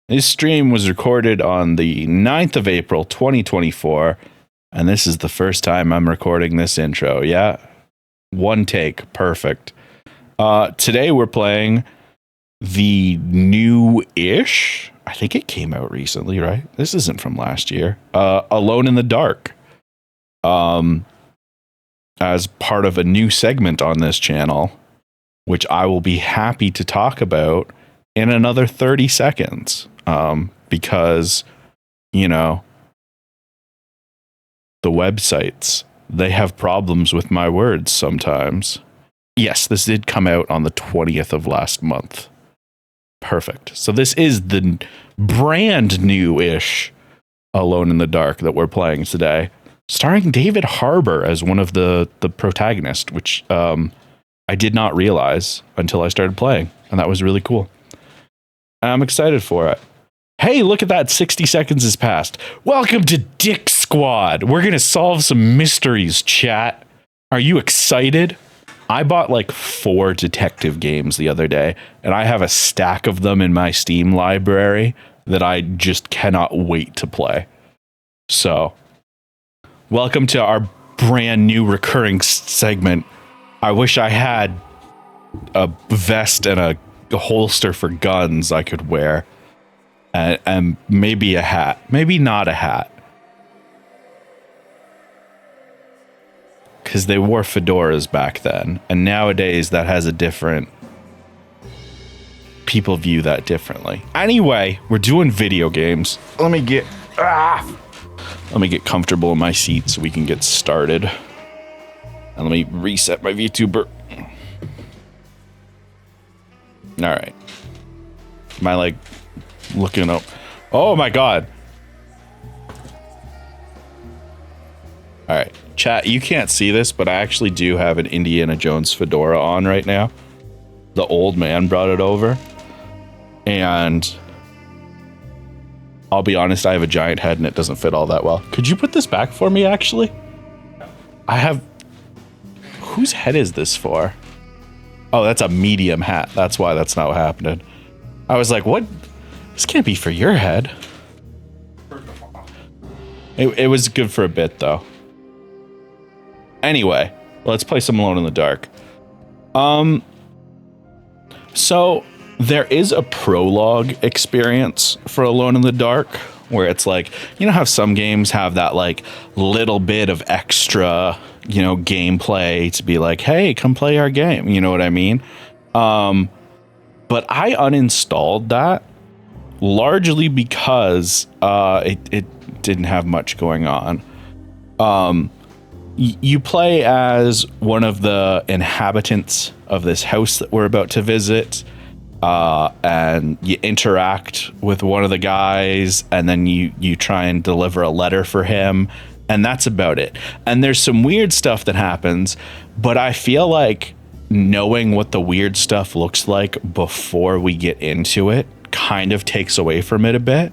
This stream was recorded on the 9th of April, 2024, and this is the first time I'm recording this intro. Yeah, one take, perfect. Today we're playing the new-ish, I think it came out recently, right? This isn't from last year. Alone in the Dark. As part of a new segment on this channel, which I will be happy to talk about in another 30 seconds. Because, you know, the websites, they have problems with my words sometimes. Yes, this did come out on the 20th of last month. Perfect. So this is the brand new-ish Alone in the Dark that we're playing today, starring David Harbour as one of the protagonists, which I did not realize until I started playing, and that was really cool. I'm excited for it. Hey, look at that, 60 seconds has passed. Welcome to Dick Squad. We're going to solve some mysteries, chat. Are you excited? I bought like 4 detective games the other day, and I have a stack of them in my Steam library that I just cannot wait to play. So, welcome to our brand new recurring segment. I wish I had a vest and a holster for guns I could wear. And maybe a hat. Maybe not a hat. Because they wore fedoras back then. And nowadays that has a different... People view that differently. Anyway, we're doing video games. Let me get comfortable in my seat so we can get started. And let me reset my VTuber. Alright. Am I like... looking up? Oh my god. All right, chat, you can't see this, but I actually do have an Indiana Jones fedora on right now. The old man brought it over, and I'll be honest, I have a giant head and it doesn't fit all that well. Could you put this back for me, actually? I have... Whose head is this for? Oh, that's a medium hat. That's why that's not what happened. I was like, what? This can't be for your head. It was good for a bit, though. Anyway, let's play some Alone in the Dark. So there is a prologue experience for Alone in the Dark, where it's like, you know how some games have that like little bit of extra, you know, gameplay to be like, hey, come play our game. You know what I mean? But I uninstalled that. Largely because it didn't have much going on. You play as one of the inhabitants of this house that we're about to visit, and you interact with one of the guys, and then you try and deliver a letter for him, and that's about it. And there's some weird stuff that happens, but I feel like knowing what the weird stuff looks like before we get into it kind of takes away from it a bit.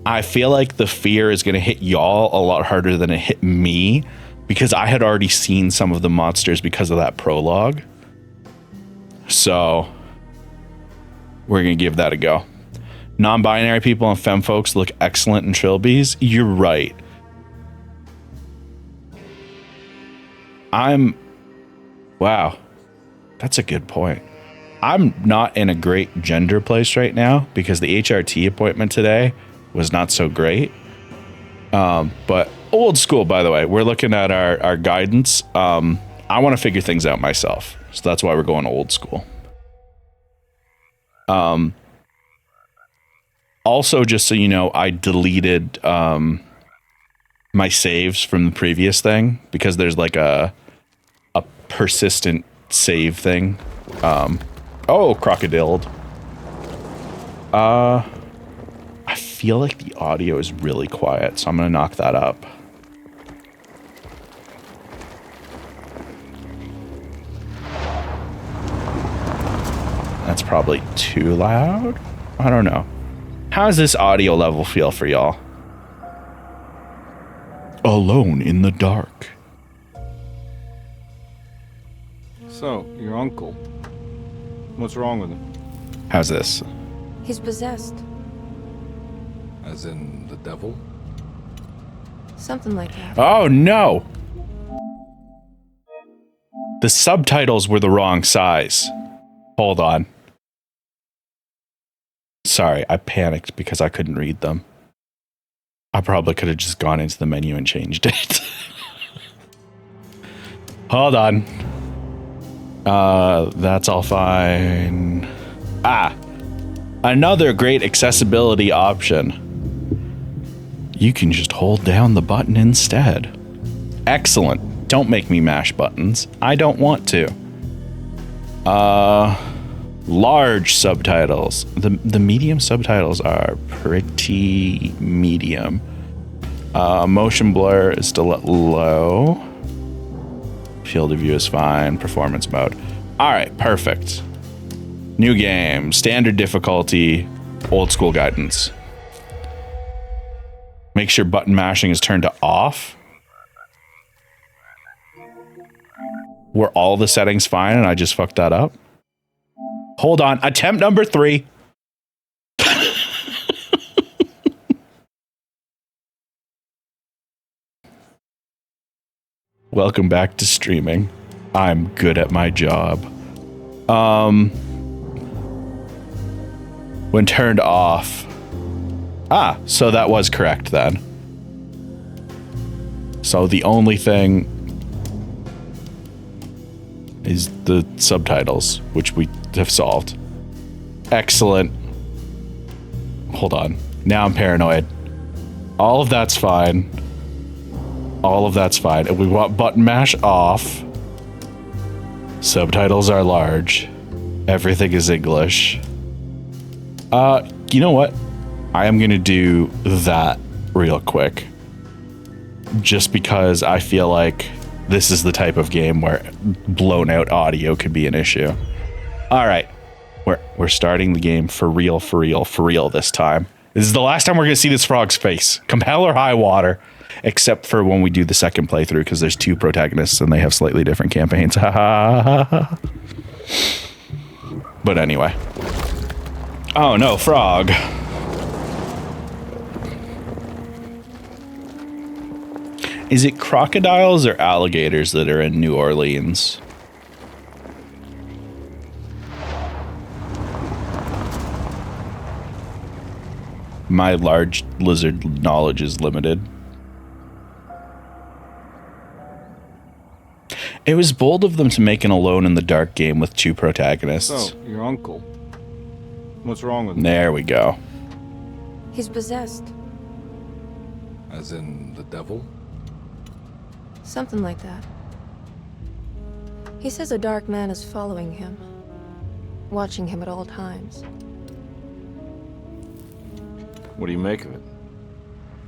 I feel like the fear is going to hit y'all a lot harder than it hit me, because I had already seen some of the monsters because of that prologue. So we're going to give that a go. Non-binary people and femme folks look excellent in trilbies. You're right. Wow. That's a good point. I'm not in a great gender place right now because the HRT appointment today was not so great. But old school, by the way, we're looking at our guidance. I want to figure things out myself. So that's why we're going old school. Also, just so you know, I deleted my saves from the previous thing because there's like a persistent save thing. Oh, crocodiled. I feel like the audio is really quiet, so I'm gonna knock that up. That's probably too loud? I don't know. How's this audio level feel for y'all? Alone in the Dark. So, your uncle. What's wrong with him? How's this? He's possessed. As in the devil? Something like that. Oh no! The subtitles were the wrong size. Hold on. Sorry, I panicked because I couldn't read them. I probably could have just gone into the menu and changed it. Hold on. That's all fine. Ah, another great accessibility option. You can just hold down the button instead. Excellent. Don't make me mash buttons. I don't want to. Large subtitles. The medium subtitles are pretty medium. Motion blur is still at low. Field of view is fine. Performance mode. All right, perfect. New game. Standard difficulty. Old school guidance. Make sure button mashing is turned to off. Were all the settings fine and I just fucked that up? Hold on. Attempt number 3. Welcome back to streaming. I'm good at my job. When turned off. Ah, so that was correct then. So the only thing is the subtitles, which we have solved. Excellent. Hold on. Now I'm paranoid. All of that's fine. All of that's fine. And we want button mash off. Subtitles are large. Everything is English. You know what? I am gonna do that real quick. Just because I feel like this is the type of game where blown out audio could be an issue. All right. We're starting the game for real this time. This is the last time we're going to see this frog's face. Compel or high water. Except for when we do the second playthrough, because there's 2 protagonists and they have slightly different campaigns. But anyway. Oh no, frog. Is it crocodiles or alligators that are in New Orleans? My large lizard knowledge is limited. It was bold of them to make an alone in the dark game with 2 protagonists. So, your uncle. What's wrong with him? There we go. He's possessed. As in the devil? Something like that. He says a dark man is following him, watching him at all times. What do you make of it?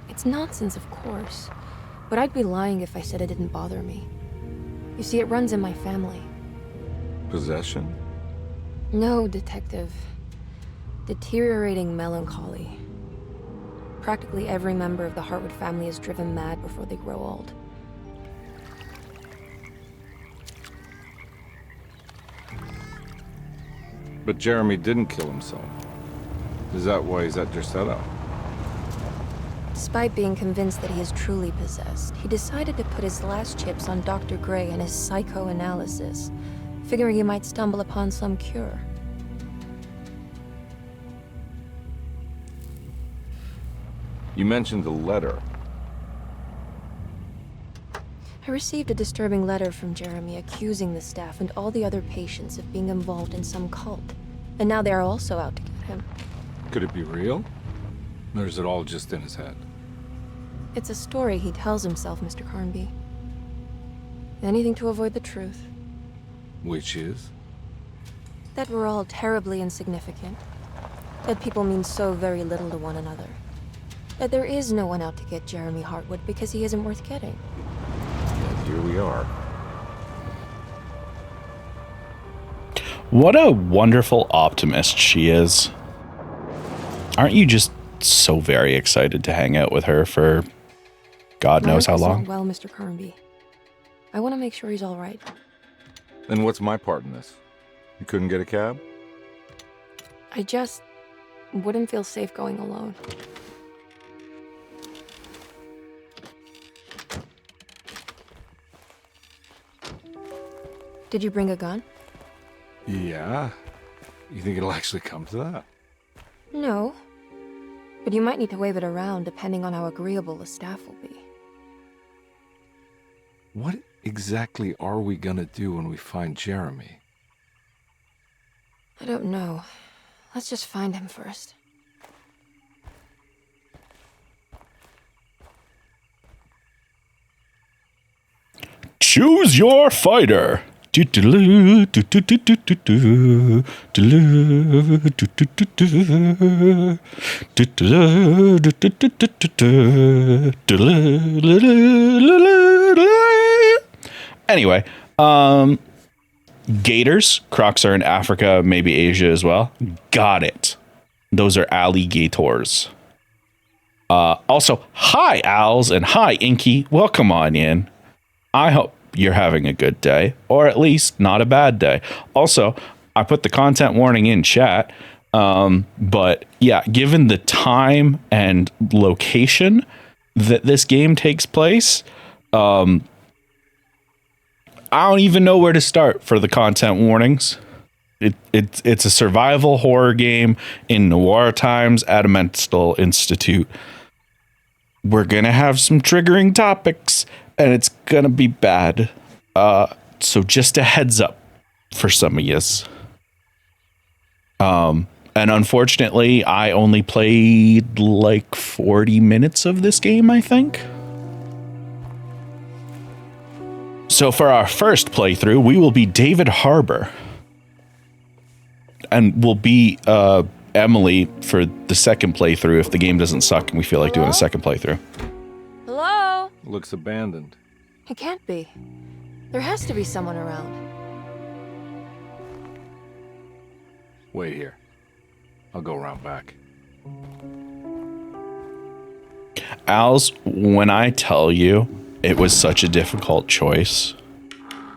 It's nonsense, of course, but I'd be lying if I said it didn't bother me. You see, it runs in my family. Possession? No, detective. Deteriorating melancholy. Practically every member of the Hartwood family is driven mad before they grow old. But Jeremy didn't kill himself. Is that why he's at your setup? Despite being convinced that he is truly possessed, he decided to put his last chips on Dr. Gray and his psychoanalysis, figuring he might stumble upon some cure. You mentioned the letter. I received a disturbing letter from Jeremy accusing the staff and all the other patients of being involved in some cult. And now they are also out to get him. Could it be real? Or is it all just in his head? It's a story he tells himself, Mr. Carnby. Anything to avoid the truth. Which is? That we're all terribly insignificant. That people mean so very little to one another. That there is no one out to get Jeremy Hartwood because he isn't worth getting. And here we are. What a wonderful optimist she is. Aren't you just so very excited to hang out with her for God knows how long? Well, Mr. Carnby. I want to make sure he's all right. Then what's my part in this? You couldn't get a cab? I just wouldn't feel safe going alone. Did you bring a gun? Yeah? You think it'll actually come to that? No. But you might need to wave it around depending on how agreeable the staff will be. What exactly are we gonna do when we find Jeremy? I don't know. Let's just find him first. Choose your fighter. Anyway, gators, crocs are in Africa, maybe Asia as well. Got it. Those are alligators. Also, hi, Owls, and hi, Inky. Welcome on in. I hope you're having a good day, or at least not a bad day. Also, I put the content warning in chat, but yeah, given the time and location that this game takes place, I don't even know where to start for the content warnings. It's a survival horror game in noir times at a mental institute. We're gonna have some triggering topics, and it's gonna be bad. So just a heads up for some of yous. And unfortunately, I only played like 40 minutes of this game, I think. So for our first playthrough, we will be David Harbour. And we'll be Emily for the second playthrough if the game doesn't suck and we feel like doing a second playthrough. Hello? Looks abandoned. It can't be. There has to be someone around. Wait here. I'll go around back. Als, when I tell you it was such a difficult choice,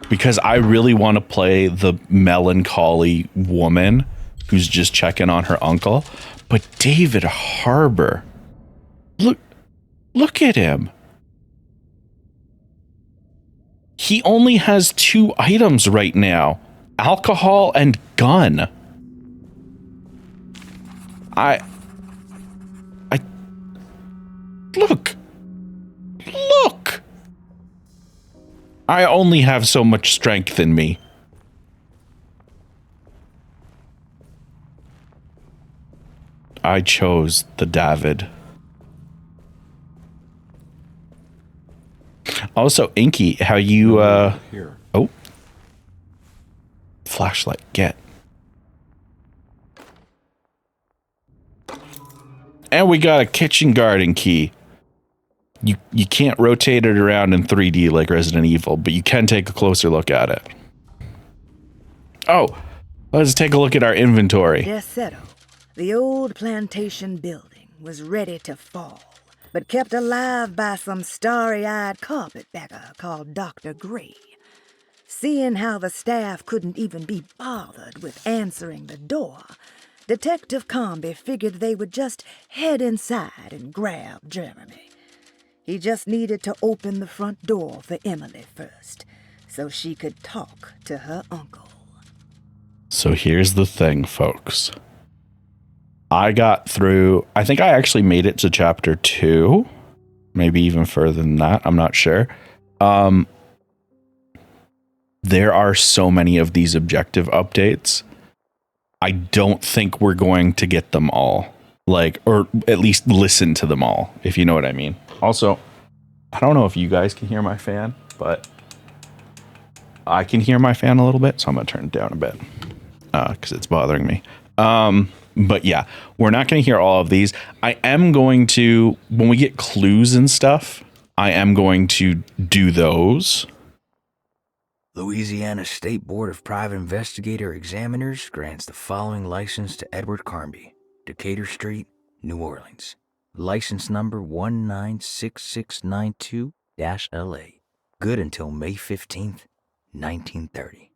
because I really want to play the melancholy woman who's just checking on her uncle, but David Harbour, look at him. He only has 2 items right now, alcohol and gun. Look. I only have so much strength in me. I chose the David. Also, Inky, how you, Here. Oh. Flashlight, get. And we got a kitchen garden key. You can't rotate it around in 3D like Resident Evil, but you can take a closer look at it. Oh, let's take a look at our inventory. Desetto, the old plantation building, was ready to fall, but kept alive by some starry-eyed carpetbagger called Dr. Gray. Seeing how the staff couldn't even be bothered with answering the door, Detective Carnby figured they would just head inside and grab Jeremy. He just needed to open the front door for Emily first, so she could talk to her uncle. So here's the thing, folks. I got through, I think I actually made it to chapter 2, maybe even further than that, I'm not sure. There are so many of these objective updates. I don't think we're going to get them all, like, or at least listen to them all, if you know what I mean. Also, I don't know if you guys can hear my fan, but I can hear my fan a little bit, so I'm going to turn it down a bit because it's bothering me. But yeah, we're not going to hear all of these. I am going to, when we get clues and stuff, I am going to do those. Louisiana State Board of Private Investigator Examiners grants the following license to Edward Carnby, Decatur Street, New Orleans. License number 196692-LA. Good until May 15th, 1930.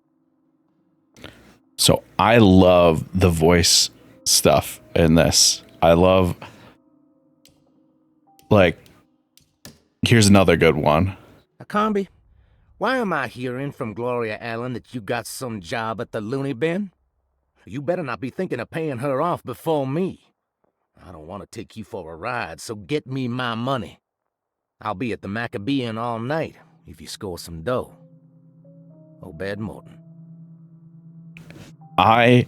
So I love the voice stuff in this. I love, like, here's another good one. Carnby, Why am I hearing from Gloria Allen that you got some job at the loony bin? You better not be thinking of paying her off before me. I don't want to take you for a ride, so get me my money. I'll be at the Maccabean all night if you score some dough. Obed Morton. I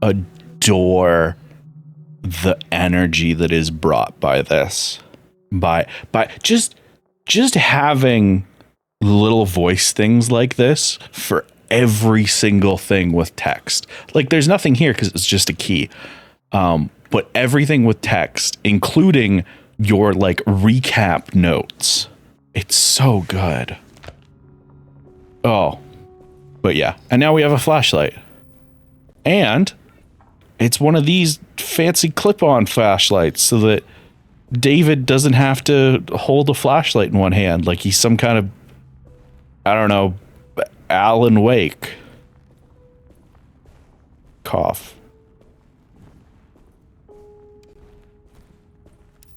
adore the energy that is brought by this. By just having little voice things like this for every single thing with text. Like there's nothing here because it's just a key. But everything with text, including your like recap notes. It's so good. Oh. But yeah. And now we have a flashlight. And it's one of these fancy clip-on flashlights so that David doesn't have to hold a flashlight in one hand like he's some kind of, I don't know, Alan Wake. Cough.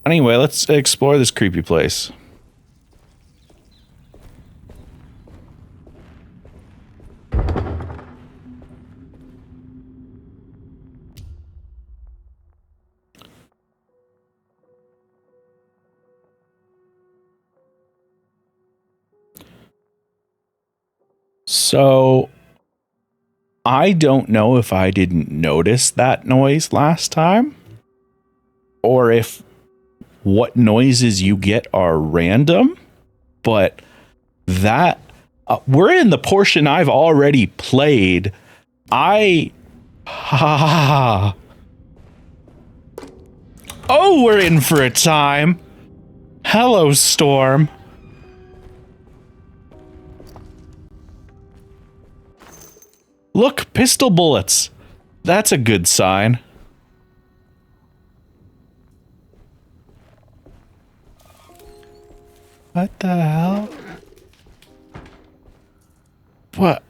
Anyway, let's explore this creepy place. So, I don't know if I didn't notice that noise last time, or if what noises you get are random, but that, we're in the portion I've already played. Oh, we're in for a time. Hello, Storm. Look, pistol bullets. That's a good sign. What the hell? What?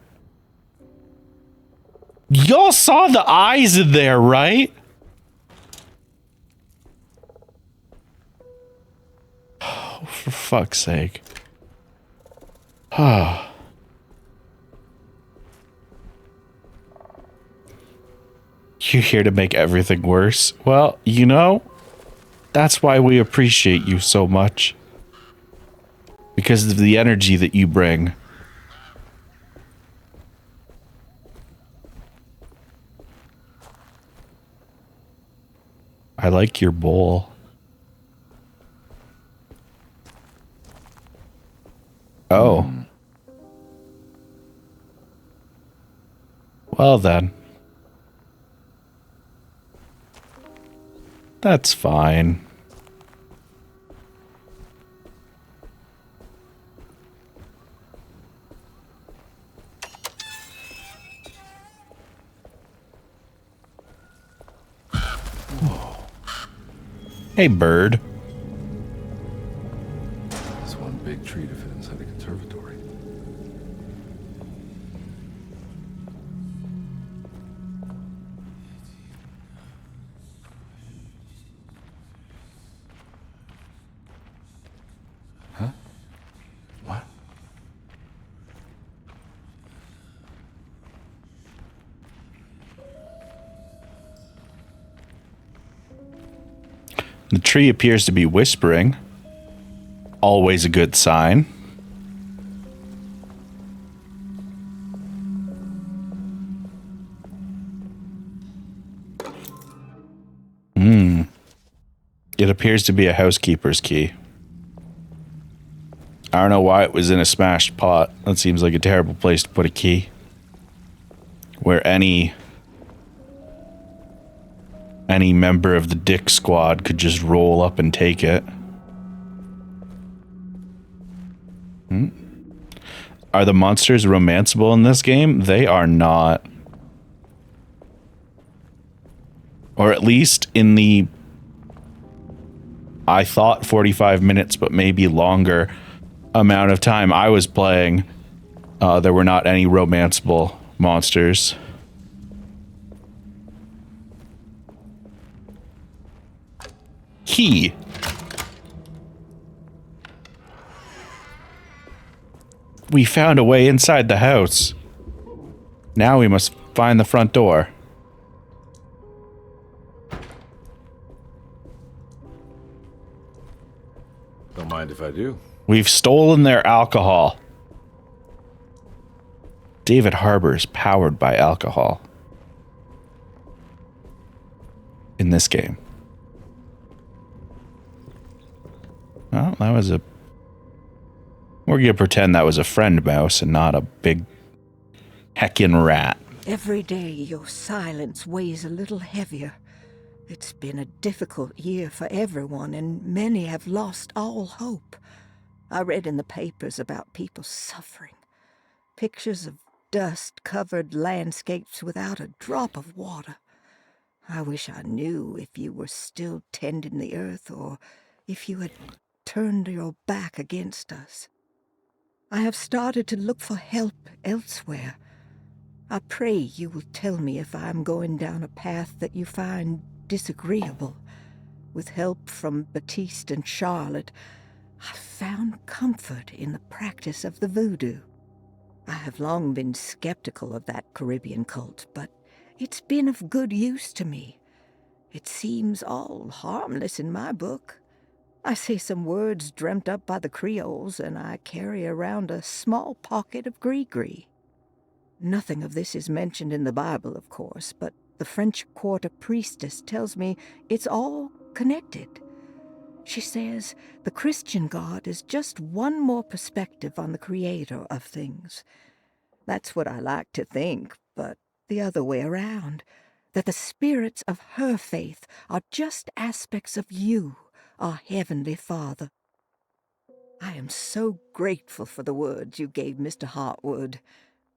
Y'all saw the eyes in there, right? Oh, for fuck's sake. Ah. You're here to make everything worse. Well, you know, that's why we appreciate you so much. Because of the energy that you bring. I like your bowl. Oh. Well then. That's fine. Hey, bird. It's one big tree to fit inside a conservatory. Huh? What? The tree appears to be whispering. Always a good sign. It appears to be a housekeeper's key. I don't know why it was in a smashed pot. That seems like a terrible place to put a key. Where any member of the Dick Squad could just roll up and take it. Are the monsters romanceable in this game? They are not. Or at least in the, I thought 45 minutes, but maybe longer amount of time I was playing, there were not any romanceable monsters. Key. we found a way inside the house. Now we must find the front door. Don't mind if I do. We've stolen their alcohol. David Harbour is powered by alcohol. In this game. Well, that was a... We're gonna pretend that was a friend mouse and not a big heckin' rat. Every day your silence weighs a little heavier. It's been a difficult year for everyone, and many have lost all hope. I read in the papers about people suffering. Pictures of dust-covered landscapes without a drop of water. I wish I knew if you were still tending the earth or if you had turned your back against us. I have started to look for help elsewhere. I pray you will tell me if I am going down a path that you find disagreeable. With help from Baptiste and Charlotte, I found comfort in the practice of the voodoo. I have long been skeptical of that Caribbean cult, but it's been of good use to me. It seems all harmless in my book. I say some words dreamt up by the Creoles, and I carry around a small pocket of gree-gree. Nothing of this is mentioned in the Bible, of course, but the French Quarter priestess tells me it's all connected. She says the Christian God is just one more perspective on the creator of things. That's what I like to think, but the other way around, that the spirits of her faith are just aspects of you, our Heavenly Father. I am so grateful for the words you gave Mr. Hartwood.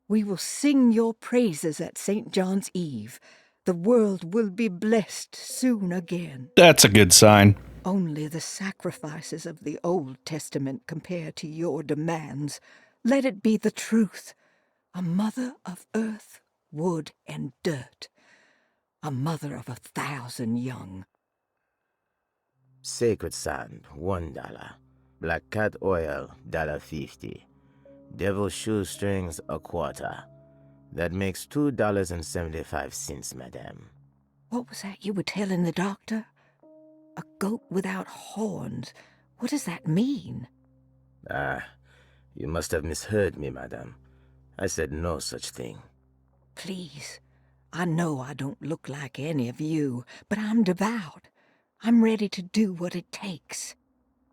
We will sing your praises at St. John's Eve. The world will be blessed soon again. That's a good sign. Only the sacrifices of the Old Testament compare to your demands. Let it be the truth. A mother of earth, wood, and dirt. A mother of 1,000 young. Sacred sand, $1. Black cat oil, $1.50. Devil shoestrings, a quarter. That makes $2.75, madame. What was that you were telling the doctor? A goat without horns. What does that mean? Ah, you must have misheard me, madame. I said no such thing. Please, I know I don't look like any of you, but I'm devout. I'm ready to do what it takes.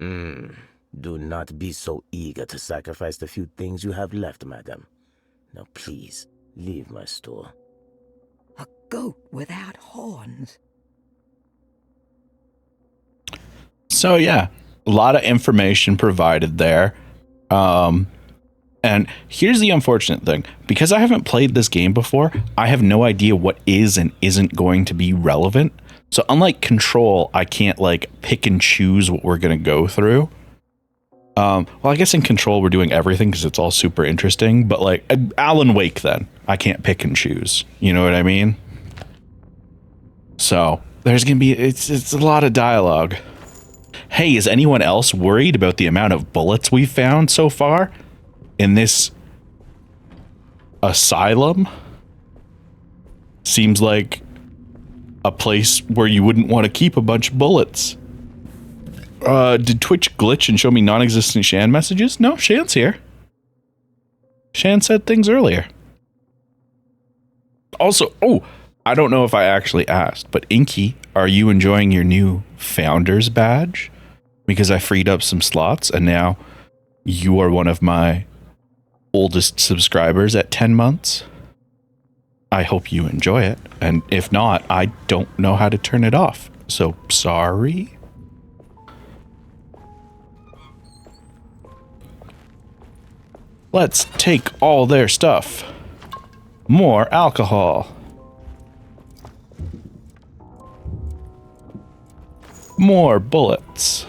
Do not be so eager to sacrifice the few things you have left, madam. Now please, leave my store. A goat without horns. So yeah, a lot of information provided there. And here's the unfortunate thing. Because I haven't played this game before, I have no idea what is and isn't going to be relevant. So unlike Control, I can't like pick and choose what we're going to go through. Well, I guess in Control we're doing everything because it's all super interesting. But like Alan Wake, then I can't pick and choose. You know what I mean? So there's going to be it's a lot of dialogue. Hey, is anyone else worried about the amount of bullets we've found so far in this asylum? Seems like a place where you wouldn't want to keep a bunch of bullets. Did Twitch glitch and show me non-existent Shan messages? No, Shan's here. Shan said things earlier. Also, I don't know if I actually asked, but Inky, are you enjoying your new Founders badge? Because I freed up some slots and now you are one of my oldest subscribers at 10 months. I hope you enjoy it. And if not, I don't know how to turn it off. So sorry. Let's take all their stuff. More alcohol. More bullets.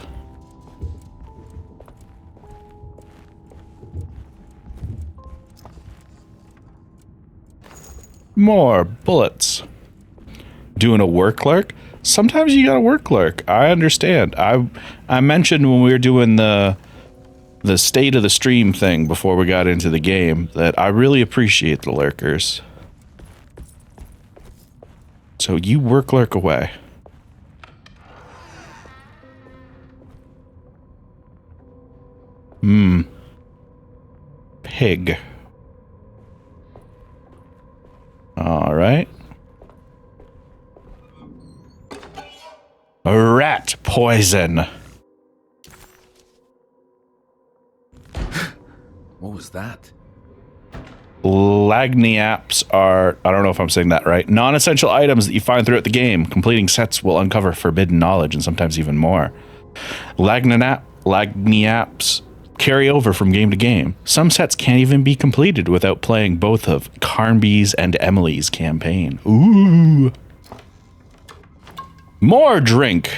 More bullets. Doing a work lurk? Sometimes you gotta work lurk. I understand. I mentioned when we were doing the the state of the stream thing before we got into the game that I really appreciate the lurkers. So you lurk away. Pig. All right. Rat poison. What was that? Lagniaps are, I don't know if I'm saying that right, non-essential items that you find throughout the game. Completing sets will uncover forbidden knowledge and sometimes even more. Lagniaps carry over from game to game. Some sets can't even be completed without playing both of Carnby's and Emily's campaign. Ooh. More drink.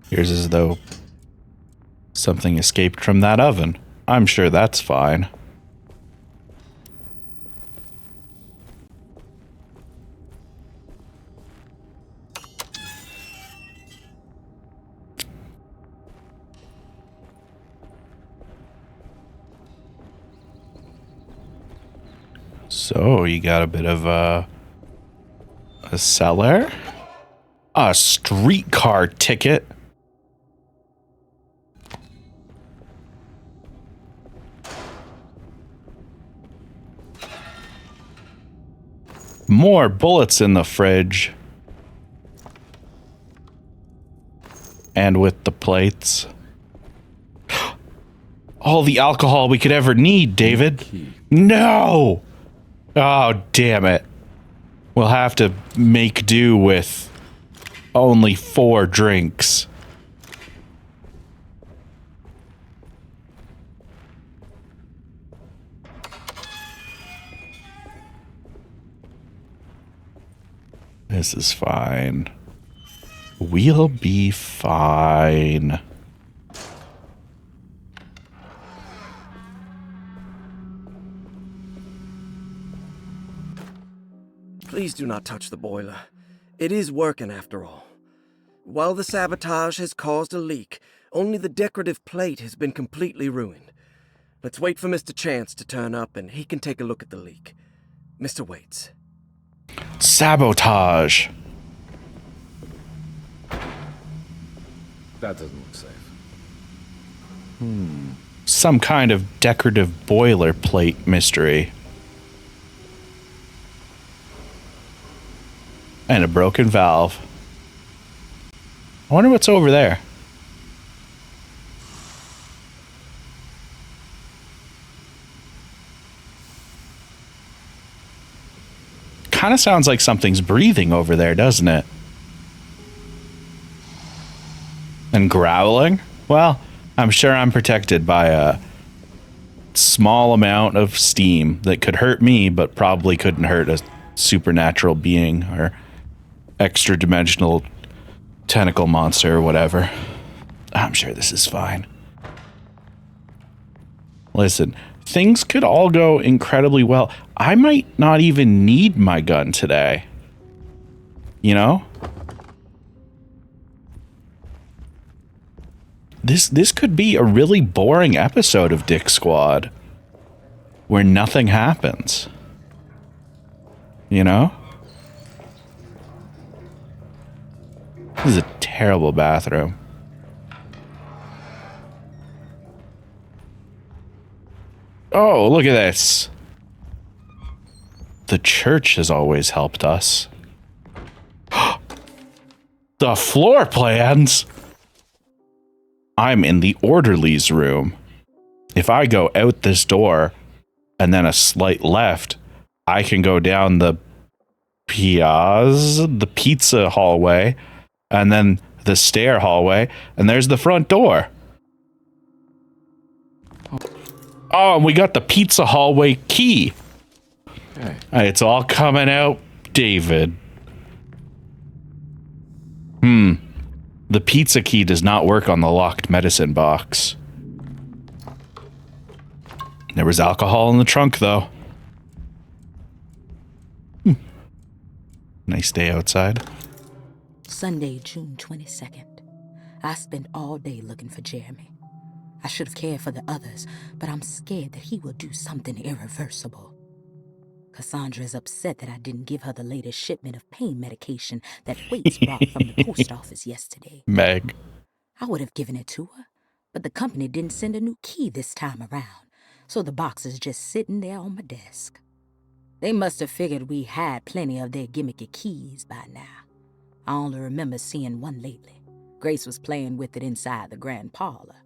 Here's as though something escaped from that oven. I'm sure that's fine. So, you got a bit of a cellar? A streetcar ticket? More bullets in the fridge. And with the plates. All the alcohol we could ever need, David. No! Oh, damn it. We'll have to make do with only 4 drinks. This is fine. We'll be fine. Please do not touch the boiler. It is working after all. While the sabotage has caused a leak, only the decorative plate has been completely ruined. Let's wait for Mr. Chance to turn up and he can take a look at the leak. Mr. Waits. Sabotage. That doesn't look safe. Some kind of decorative boilerplate mystery. And a broken valve. I wonder what's over there. Kind of sounds like something's breathing over there, doesn't it? And growling? Well, I'm sure I'm protected by a small amount of steam that could hurt me, but probably couldn't hurt a supernatural being or extra dimensional tentacle monster or whatever. I'm sure this is fine. Listen, things could all go incredibly well. I might not even need my gun today. You know? This could be a really boring episode of Dick Squad where nothing happens. You know? This is a terrible bathroom. Oh, look at this. The church has always helped us. The floor plans? I'm in the orderly's room. If I go out this door and then a slight left, I can go down the piazza, the pizza hallway, and then the stair hallway, and there's the front door. Oh, and we got the pizza hallway key. Okay. It's all the pizza key does not work on the locked medicine box. There was alcohol in the trunk, though. Nice day outside. Sunday, June 22nd. I spent all day looking for Jeremy. I should have cared for the others, but I'm scared that he will do something irreversible. Cassandra is upset that I didn't give her the latest shipment of pain medication that Waits brought from the post office yesterday. Meg. I would have given it to her, but the company didn't send a new key this time around, so the box is just sitting there on my desk. They must have figured we had plenty of their gimmicky keys by now. I only remember seeing one lately. Grace was playing with it inside the grand parlor.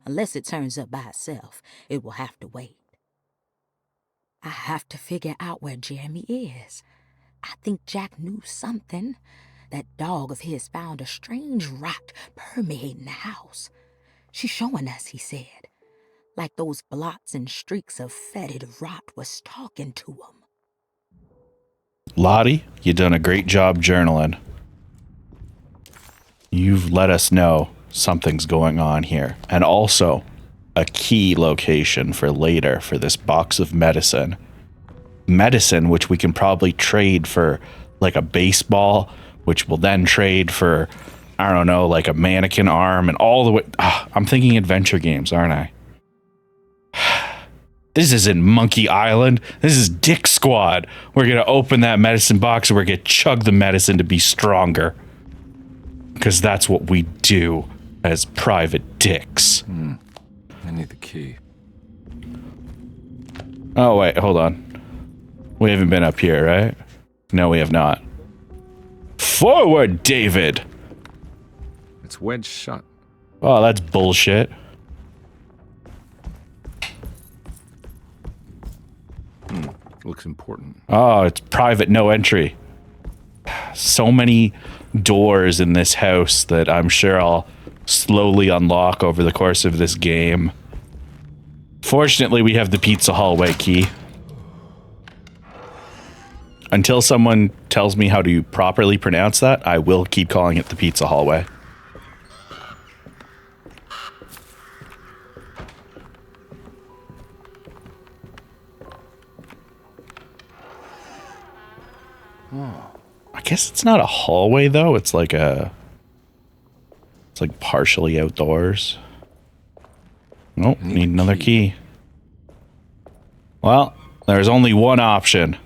Unless it turns up by itself, it will have to wait. I have to figure out where Jeremy is. I think Jack knew something. That dog of his found a strange rot permeating the house. She's showing us, he said. Like those blots and streaks of fetid rot was talking to him. Lottie, you done a great job journaling. You've let us know something's going on here. And also, a key location for later for this box of medicine. Medicine, which we can probably trade for, like, a baseball, which will then trade for, I don't know, like a mannequin arm and all the way. I'm thinking adventure games, aren't I? This isn't Monkey Island. This is Dick Squad. We're going to open that medicine box and we're going to chug the medicine to be stronger. Because that's what we do as private dicks. I need the key. Oh, wait, hold on. We haven't been up here, right? No, we have not. Forward, David! It's wedged shut. Oh, that's bullshit. Looks important. Oh, it's private, no entry. So many doors in this house that I'm sure I'll slowly unlock over the course of this game. Fortunately, we have the pizza hallway key. Until someone tells me how to properly pronounce that, I will keep calling it the pizza hallway. I guess it's not a hallway though. It's like partially outdoors. Nope, need another key. Well, there's only one option.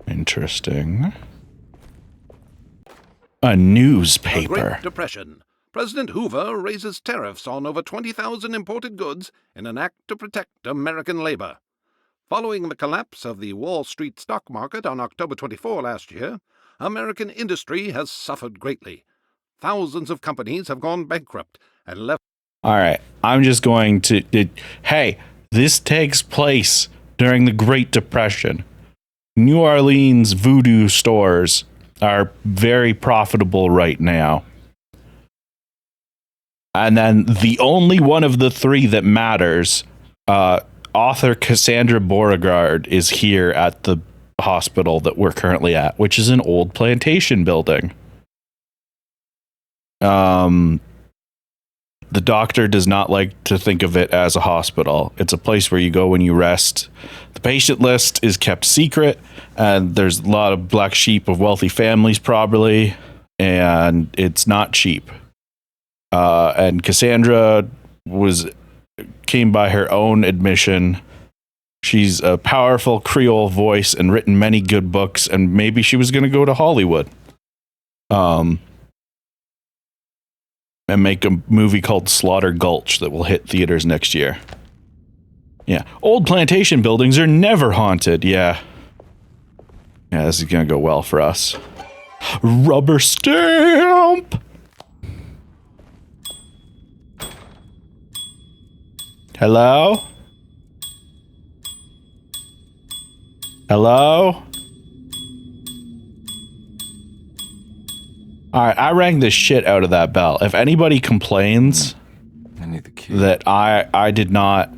Interesting. A newspaper. The Great Depression. President Hoover raises tariffs on over 20,000 imported goods in an act to protect American labor. Following the collapse of the Wall Street stock market on October 24 last year, American industry has suffered greatly. Thousands of companies have gone bankrupt and left. All right, I'm just going to... Hey, this takes place during the Great Depression. New Orleans voodoo stores are very profitable right now. And then the only one of the three that matters, author Cassandra Beauregard is here at the hospital that we're currently at, which is an old plantation building. The doctor does not like to think of it as a hospital. It's a place where you go when you rest. The patient list is kept secret, and there's a lot of black sheep of wealthy families probably, and it's not cheap. And Cassandra came by her own admission. She's a powerful Creole voice and written many good books, and maybe she was going to go to Hollywood. And make a movie called Slaughter Gulch that will hit theaters next year. Yeah. Old plantation buildings are never haunted. Yeah. Yeah, this is going to go well for us. Rubber stamp! Hello? Hello? Alright, I rang the shit out of that bell. If anybody complains I need the key. that I did not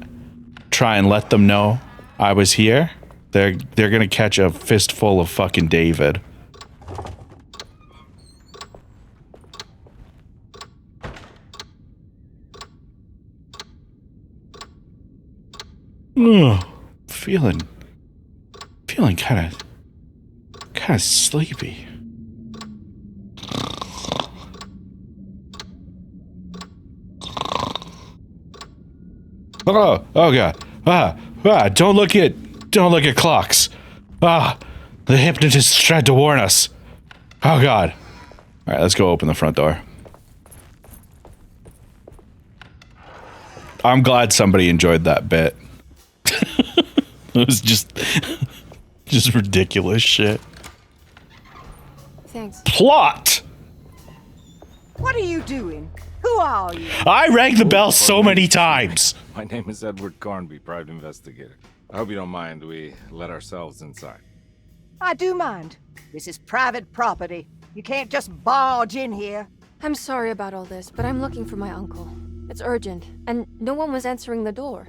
try and let them know I was here, they're gonna catch a fistful of fucking David. Ugh, feeling kind of sleepy. Oh god. Don't look at clocks. The hypnotist tried to warn us. Oh god. All right, let's go open the front door. I'm glad somebody enjoyed that bit. It was just ridiculous shit. Thanks. Plot! What are you doing? Who are you? I rang the bell so many times. My name is Edward Carnby, private investigator. I hope you don't mind we let ourselves inside. I do mind. This is private property. You can't just barge in here. I'm sorry about all this, but I'm looking for my uncle. It's urgent, and no one was answering the door.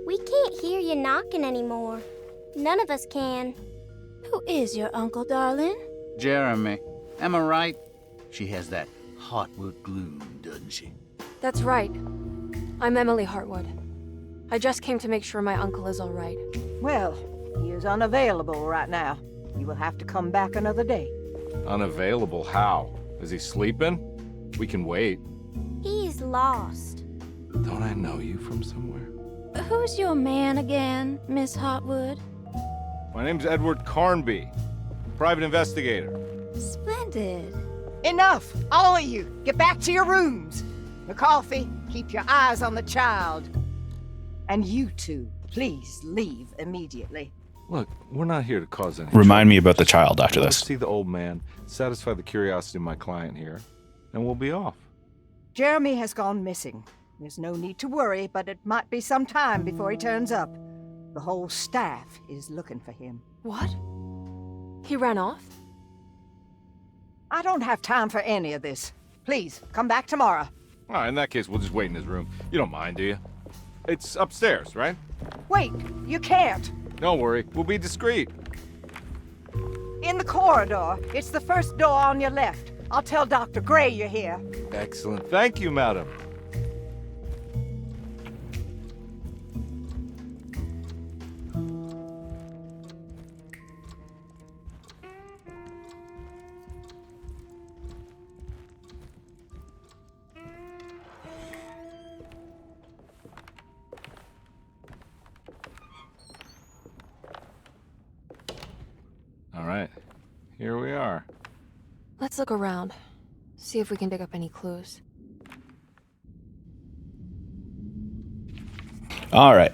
We can't hear you knocking anymore. None of us can. Who is your uncle, darling? Jeremy. Am I right? She has that Hartwood gloom, doesn't she? That's right. I'm Emily Hartwood. I just came to make sure my uncle is all right. Well, he is unavailable right now. You will have to come back another day. Unavailable? How? Is he sleeping? We can wait. He's lost. Don't I know you from somewhere? Who's your man again, Miss Hartwood? My name's Edward Carnby, private investigator. Splendid. Enough! All of you, get back to your rooms. McCarthy, keep your eyes on the child. And you two, please leave immediately. Look, we're not here to cause any Remind trouble. me about the child after Let's this. see the old man, satisfy the curiosity of my client here, and we'll be off. Jeremy has gone missing. There's no need to worry, but it might be some time before he turns up. The whole staff is looking for him. What? He ran off? I don't have time for any of this. Please, come back tomorrow. All right, in that case, we'll just wait in his room. You don't mind, do you? It's upstairs, right? Wait, you can't. Don't worry, we'll be discreet. In the corridor. It's the first door on your left. I'll tell Dr. Gray you're here. Excellent. Thank you, madam. All right, here we are. Let's look around. See if we can dig up any clues. All right.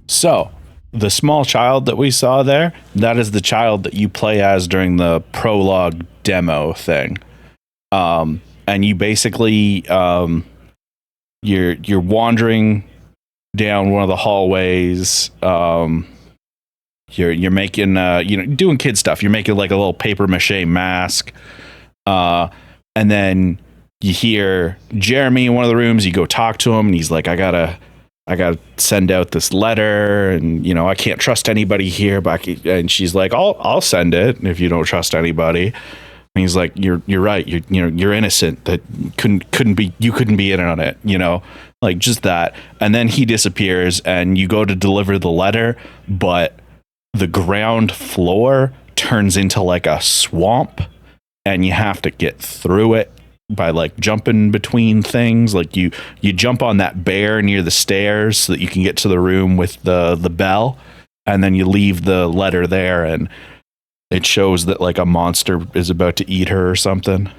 So, the small child that we saw there, that is the child that you play as during the prologue demo thing. And you basically, you're wandering down one of the hallways. You're making, doing kid stuff. You're making like a little paper mache mask. And then you hear Jeremy in one of the rooms. You go talk to him, and he's like, I gotta send out this letter, and I can't trust anybody here. But and she's like, I'll send it if you don't trust anybody. And he's like, you're right. You're innocent. That couldn't be in on it. Like just that. And then he disappears, and you go to deliver the letter, but the ground floor turns into like a swamp, and you have to get through it by like jumping between things. Like you jump on that bear near the stairs so that you can get to the room with the bell, and then you leave the letter there, and it shows that like a monster is about to eat her or something.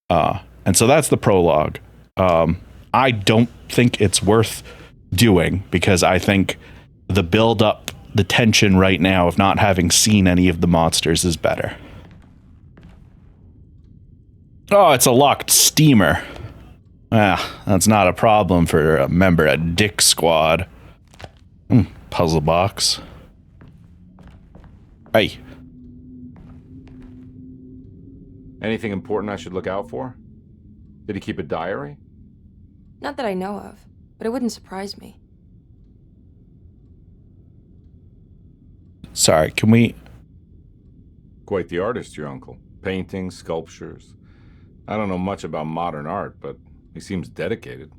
And so that's the prologue. I don't think it's worth doing, because I think the build up, the tension right now of not having seen any of the monsters is better. Oh, it's a locked steamer. That's not a problem for a member of Dick Squad. Puzzle box. Hey. Anything important I should look out for? Did he keep a diary? Not that I know of, but it wouldn't surprise me. Sorry, can we... Quite the artist, your uncle. Paintings, sculptures. I don't know much about modern art, but he seems dedicated.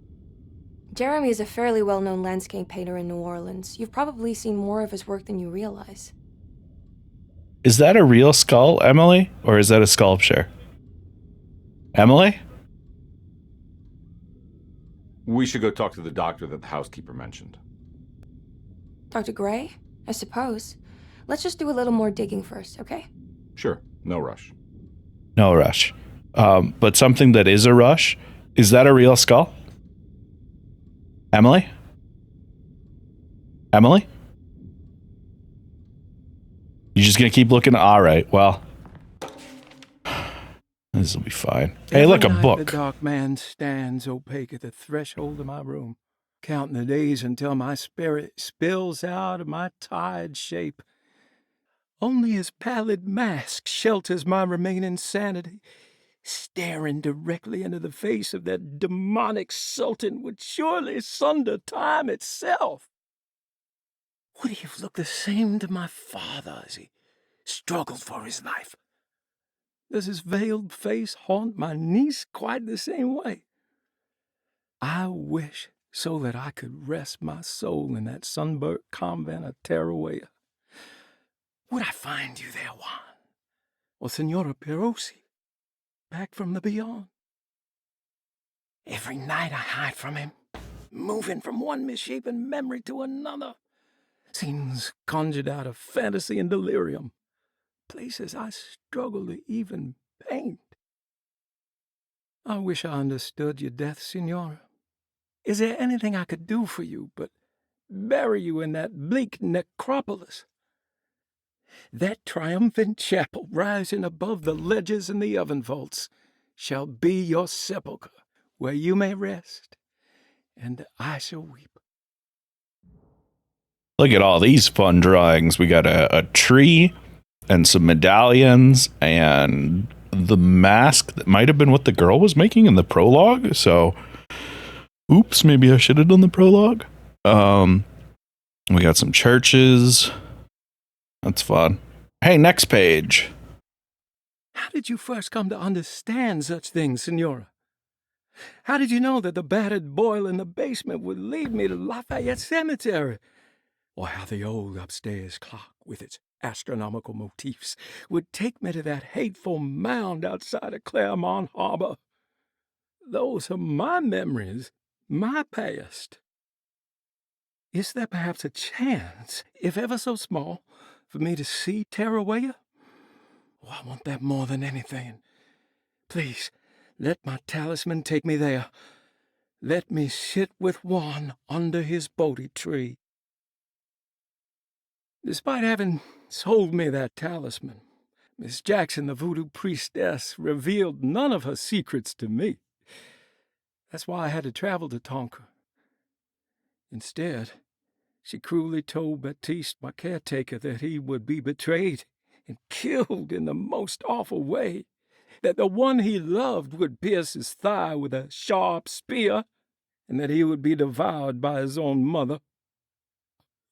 Jeremy is a fairly well-known landscape painter in New Orleans. You've probably seen more of his work than you realize. Is that a real skull, Emily? Or is that a sculpture? Emily? We should go talk to the doctor that the housekeeper mentioned. Dr. Gray? I suppose. Let's just do a little more digging first, okay? Sure, no rush. No rush. But something that is a rush, is that a real skull? Emily? Emily? You're just gonna keep looking? All right, well. This will be fine. Hey, look, a book. The dark man stands opaque at the threshold of my room, counting the days until my spirit spills out of my tired shape. Only his pallid mask shelters my remaining sanity. Staring directly into the face of that demonic sultan would surely sunder time itself. Would he have looked the same to my father as he struggled for his life? Does his veiled face haunt my niece quite the same way? I wish so that I could rest my soul in that sunburnt convent of Tarawea. Would I find you there, Juan? Or Senora Perosi, back from the beyond? Every night I hide from him, moving from one misshapen memory to another. Scenes conjured out of fantasy and delirium. Places I struggle to even paint. I wish I understood your death, Senora. Is there anything I could do for you but bury you in that bleak necropolis? That triumphant chapel rising above the ledges and the oven vaults shall be your sepulchre, where you may rest, and I shall weep. Look at all these fun drawings. We got a tree and some medallions and the mask that might have been what the girl was making in the prologue. So, oops, maybe I should have done the prologue. We got some churches. That's fun. Hey, next page. How did you first come to understand such things, Senora? How did you know that the battered boiler in the basement would lead me to Lafayette Cemetery? Or how the old upstairs clock, with its astronomical motifs, would take me to that hateful mound outside of Claremont Harbor? Those are my memories, my past. Is there perhaps a chance, if ever so small, for me to see Tarawea? Oh, I want that more than anything. Please, let my talisman take me there. Let me sit with Juan under his Bodhi tree. Despite having sold me that talisman, Miss Jackson, the voodoo priestess, revealed none of her secrets to me. That's why I had to travel to Tonka. Instead, she cruelly told Baptiste, my caretaker, that he would be betrayed and killed in the most awful way, that the one he loved would pierce his thigh with a sharp spear, and that he would be devoured by his own mother.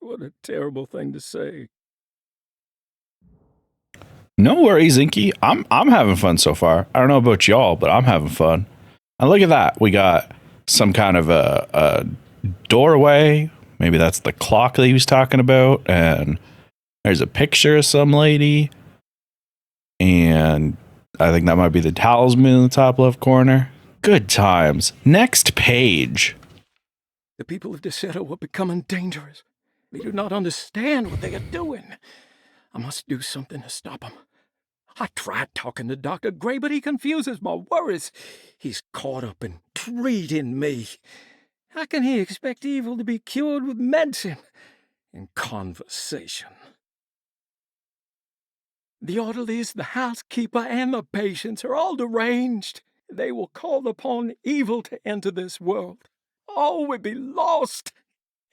What a terrible thing to say. No worries, Inky. I'm having fun so far. I don't know about y'all, but I'm having fun. And look at that. We got some kind of a doorway. Maybe that's the clock that he was talking about. And there's a picture of some lady. And I think that might be the talisman in the top left corner. Good times. Next page. The people of Deseto are becoming dangerous. They do not understand what they are doing. I must do something to stop them. I tried talking to Dr. Gray, but he confuses my worries. He's caught up in treating me. How can he expect evil to be cured with medicine and conversation? The orderlies, the housekeeper, and the patients are all deranged. They will call upon evil to enter this world. All will be lost.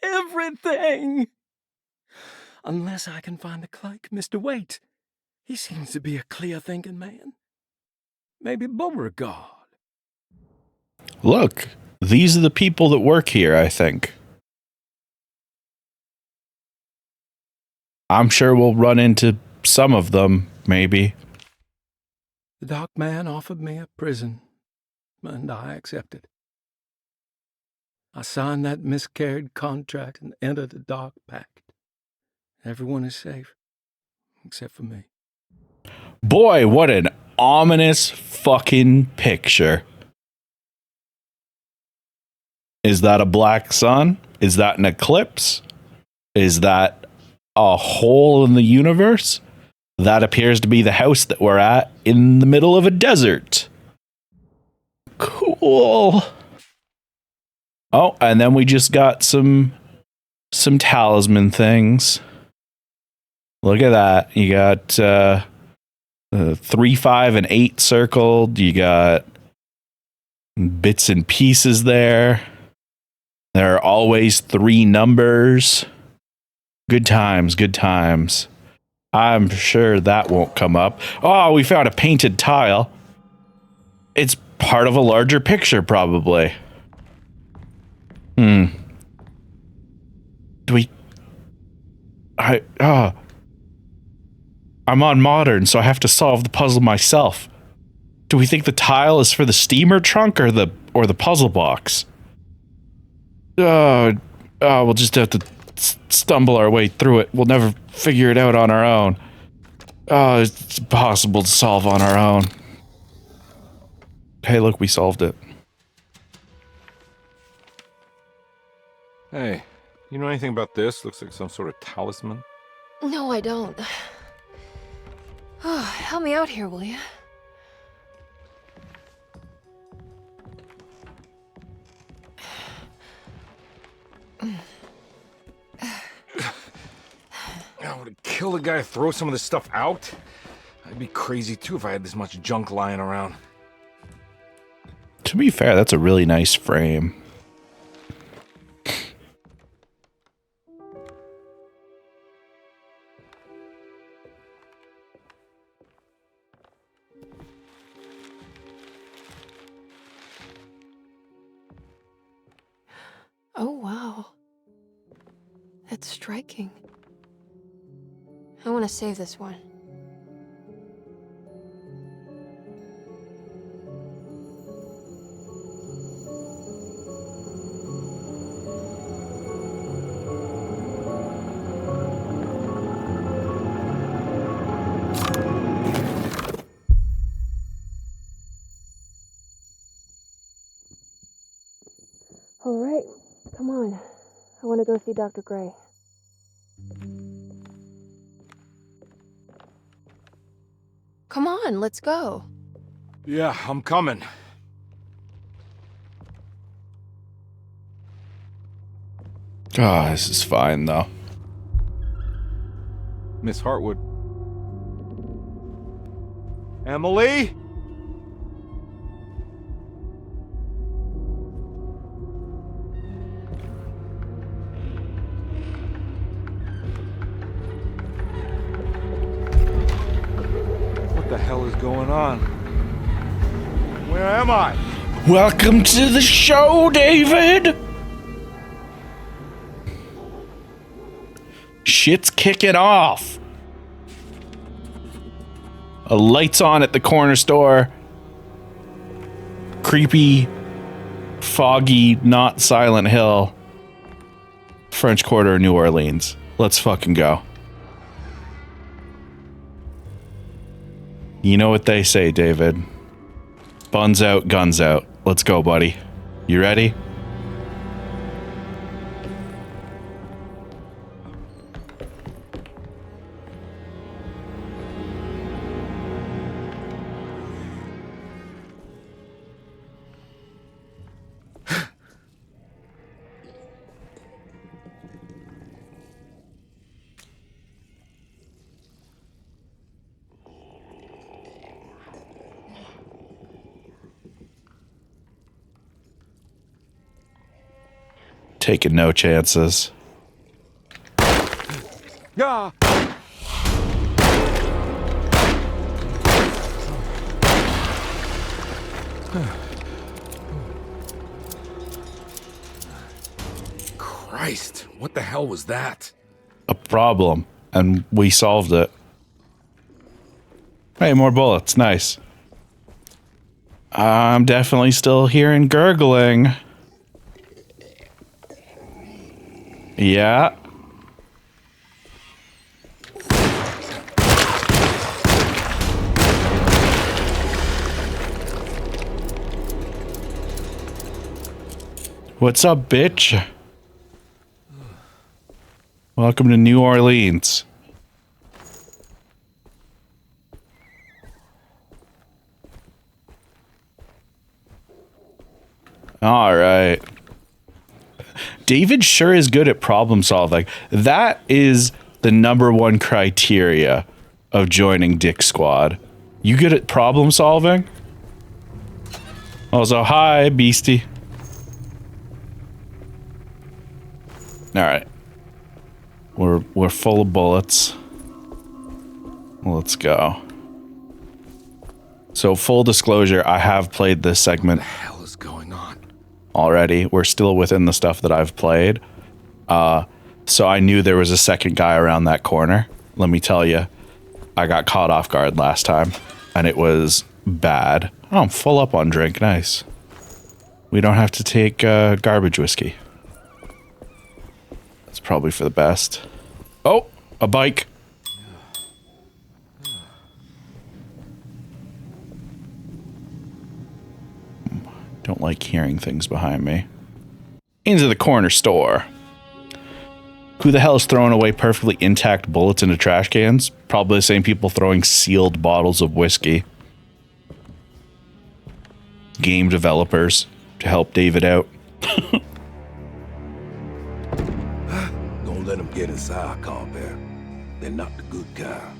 Everything. Unless I can find the clerk, Mr. Waite. He seems to be a clear-thinking man. Maybe Beauregard. Look, these are the people that work here, I think. I'm sure we'll run into some of them, maybe. The dock man offered me a prison, and I accepted. I signed that miscarried contract and entered the dock pact. Everyone is safe, except for me. Boy, what an ominous fucking picture. Is that a black sun? Is that an eclipse? Is that a hole in the universe? That appears to be the house that we're at in the middle of a desert. Cool. Oh, and then we just got some talisman things. Look at that. You got 3, 5, and 8 circled. You got bits and pieces there. There are always 3 numbers. Good times, good times. I'm sure that won't come up. Oh, we found a painted tile. It's part of a larger picture, probably. Do we... I'm on modern, so I have to solve the puzzle myself. Do we think the tile is for the steamer trunk or the puzzle box? We'll just have to stumble our way through it. We'll never figure it out on our own. It's impossible to solve on our own. Hey, look, we solved it. Hey, you know anything about this? Looks like some sort of talisman. No, I don't. Oh, help me out here, will you? I would kill the guy to throw some of this stuff out. I'd be crazy too if I had this much junk lying around. To be fair, that's a really nice frame. Oh, wow. That's striking. I want to save this one. All right, come on. I want to go see Dr. Gray. Come on, let's go. Yeah, I'm coming. Oh, this is fine, though. Miss Hartwood. Emily? What the hell is going on? Where am I? Welcome to the show, David! Shit's kicking off. A light's on at the corner store. Creepy, foggy, not Silent Hill. French Quarter of New Orleans. Let's fucking go. You know what they say, David. Buns out, guns out. Let's go, buddy. You ready? Taking no chances. Yeah. Christ, what the hell was that? A problem. and we solved it. Hey, more bullets. Nice. I'm definitely still hearing gurgling. Yeah. What's up, bitch? Welcome to New Orleans. All right. David sure is good at problem solving. That is the #1 criteria of joining Dick Squad. You good at problem solving? Also, hi, Beastie. All right. We're full of bullets. Let's go. So, full disclosure, I have played this segment. What the hell is going on? Already. We're still within the stuff that I've played. So I knew there was a second guy around that corner. Let me tell you, I got caught off guard last time, and it was bad. Oh, I'm full up on drink. Nice. We don't have to take garbage whiskey. That's probably for the best. Oh, a bike. Don't like hearing things behind me. Into the corner store. Who the hell is throwing away perfectly intact bullets into trash cans? Probably the same people throwing sealed bottles of whiskey. Game developers to help David out. Don't let them get inside, Carnby. They're not the good kind.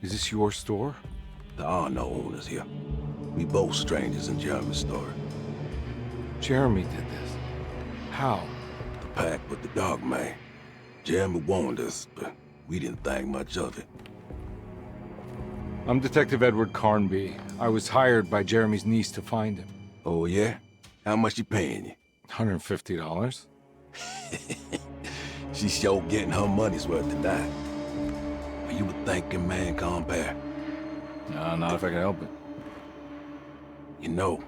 Is this your store? There are no owners here. We both strangers in Jeremy's story. Jeremy did this. How? The pact with the dog man. Jeremy warned us, but we didn't think much of it. I'm Detective Edward Carnby. I was hired by Jeremy's niece to find him. Oh, yeah? How much she paying you? $150. She's sure getting her money's worth tonight. Are you a thinking man, Carnby? No, not if I can help it. You know,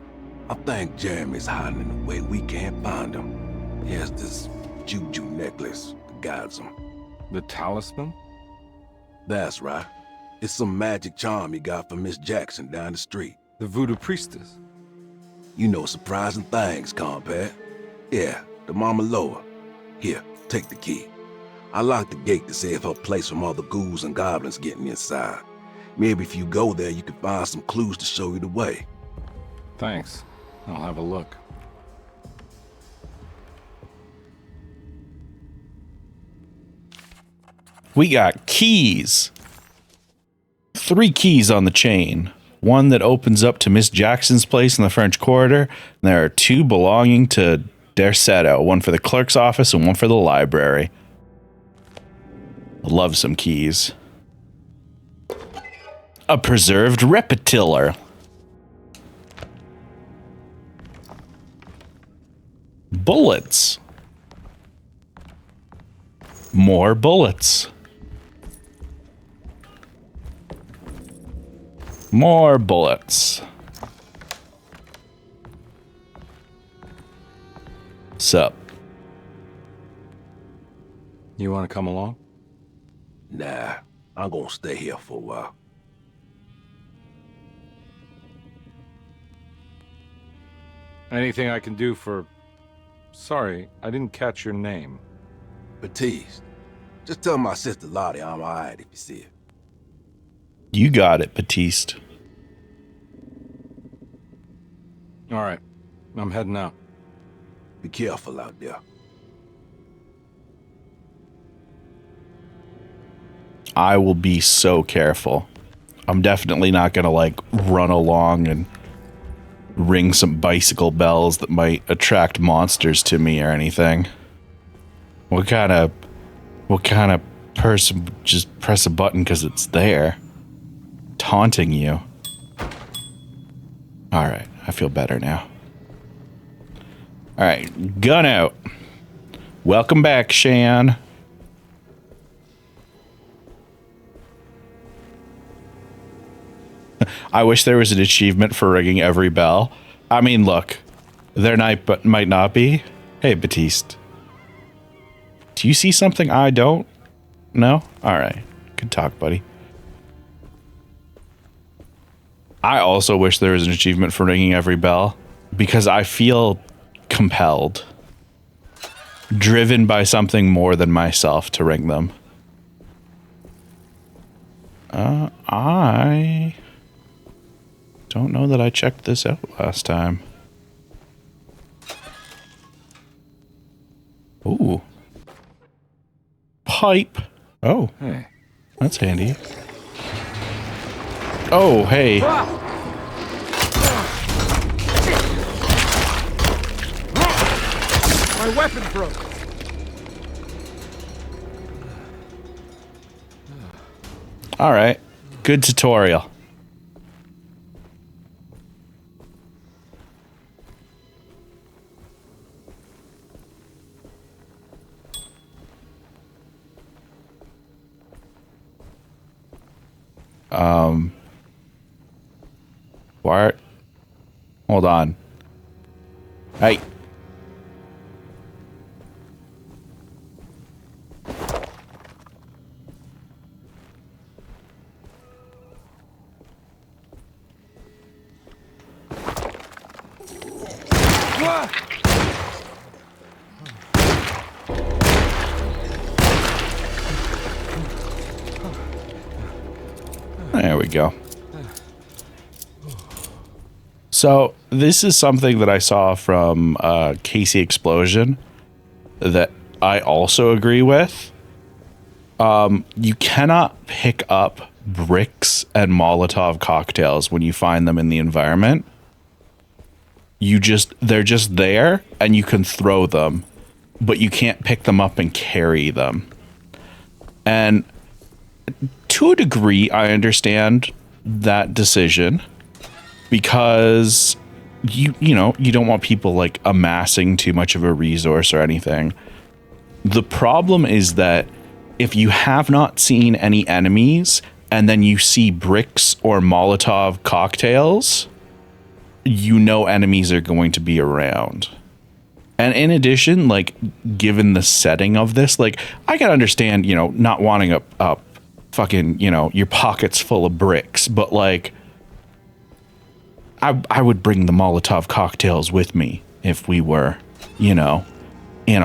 I think Jeremy's hiding in a way we can't find him. He has this juju necklace that guides him. The talisman? That's right. It's some magic charm he got from Miss Jackson down the street. The voodoo priestess? You know surprising things, Carnby. Yeah, the Mama Loa. Here, take the key. I locked the gate to save her place from all the ghouls and goblins getting inside. Maybe if you go there, you can find some clues to show you the way. Thanks. I'll have a look. We got keys. 3 keys on the chain. One that opens up to Miss Jackson's place in the French Quarter. And there are 2 belonging to Derceto. One for the clerk's office and one for the library. Love some keys. A preserved repetiller. Bullets. More bullets. More bullets. Sup? You want to come along? Nah, I'm gonna stay here for a while. Anything I can do for... Sorry, I didn't catch your name. Baptiste. Just tell my sister Lottie I'm alright if you see her. You got it, Baptiste. All right, I'm heading out. Be careful out there. I will be so careful. I'm definitely not gonna like run along and ring some bicycle bells that might attract monsters to me or anything. What kind of person just press a button because it's there? Taunting you. Alright, I feel better now. Alright, gun out. Welcome back, Shan. I wish there was an achievement for ringing every bell. I mean, look, there might not be. Hey, Batiste. Do you see something I don't? No? All right. Good talk, buddy. I also wish there was an achievement for ringing every bell because I feel compelled, driven by something more than myself to ring them. I don't know that I checked this out last time. Ooh. Pipe. Oh. Hey. That's handy. Oh, hey. My weapon broke. All right. Good tutorial. What? Hold on. Hey. There we go. So this is something that I saw from Casey Explosion that I also agree with. You cannot pick up bricks and Molotov cocktails when you find them in the environment. They're just there and you can throw them, but you can't pick them up and carry them. And to a degree, I understand that decision because you don't want people like amassing too much of a resource or anything. The problem is that if you have not seen any enemies and then you see bricks or Molotov cocktails, enemies are going to be around. And in addition, like, given the setting of this, like, I can understand, not wanting a fucking, your pockets full of bricks, but like, I would bring the Molotov cocktails with me if we were, in a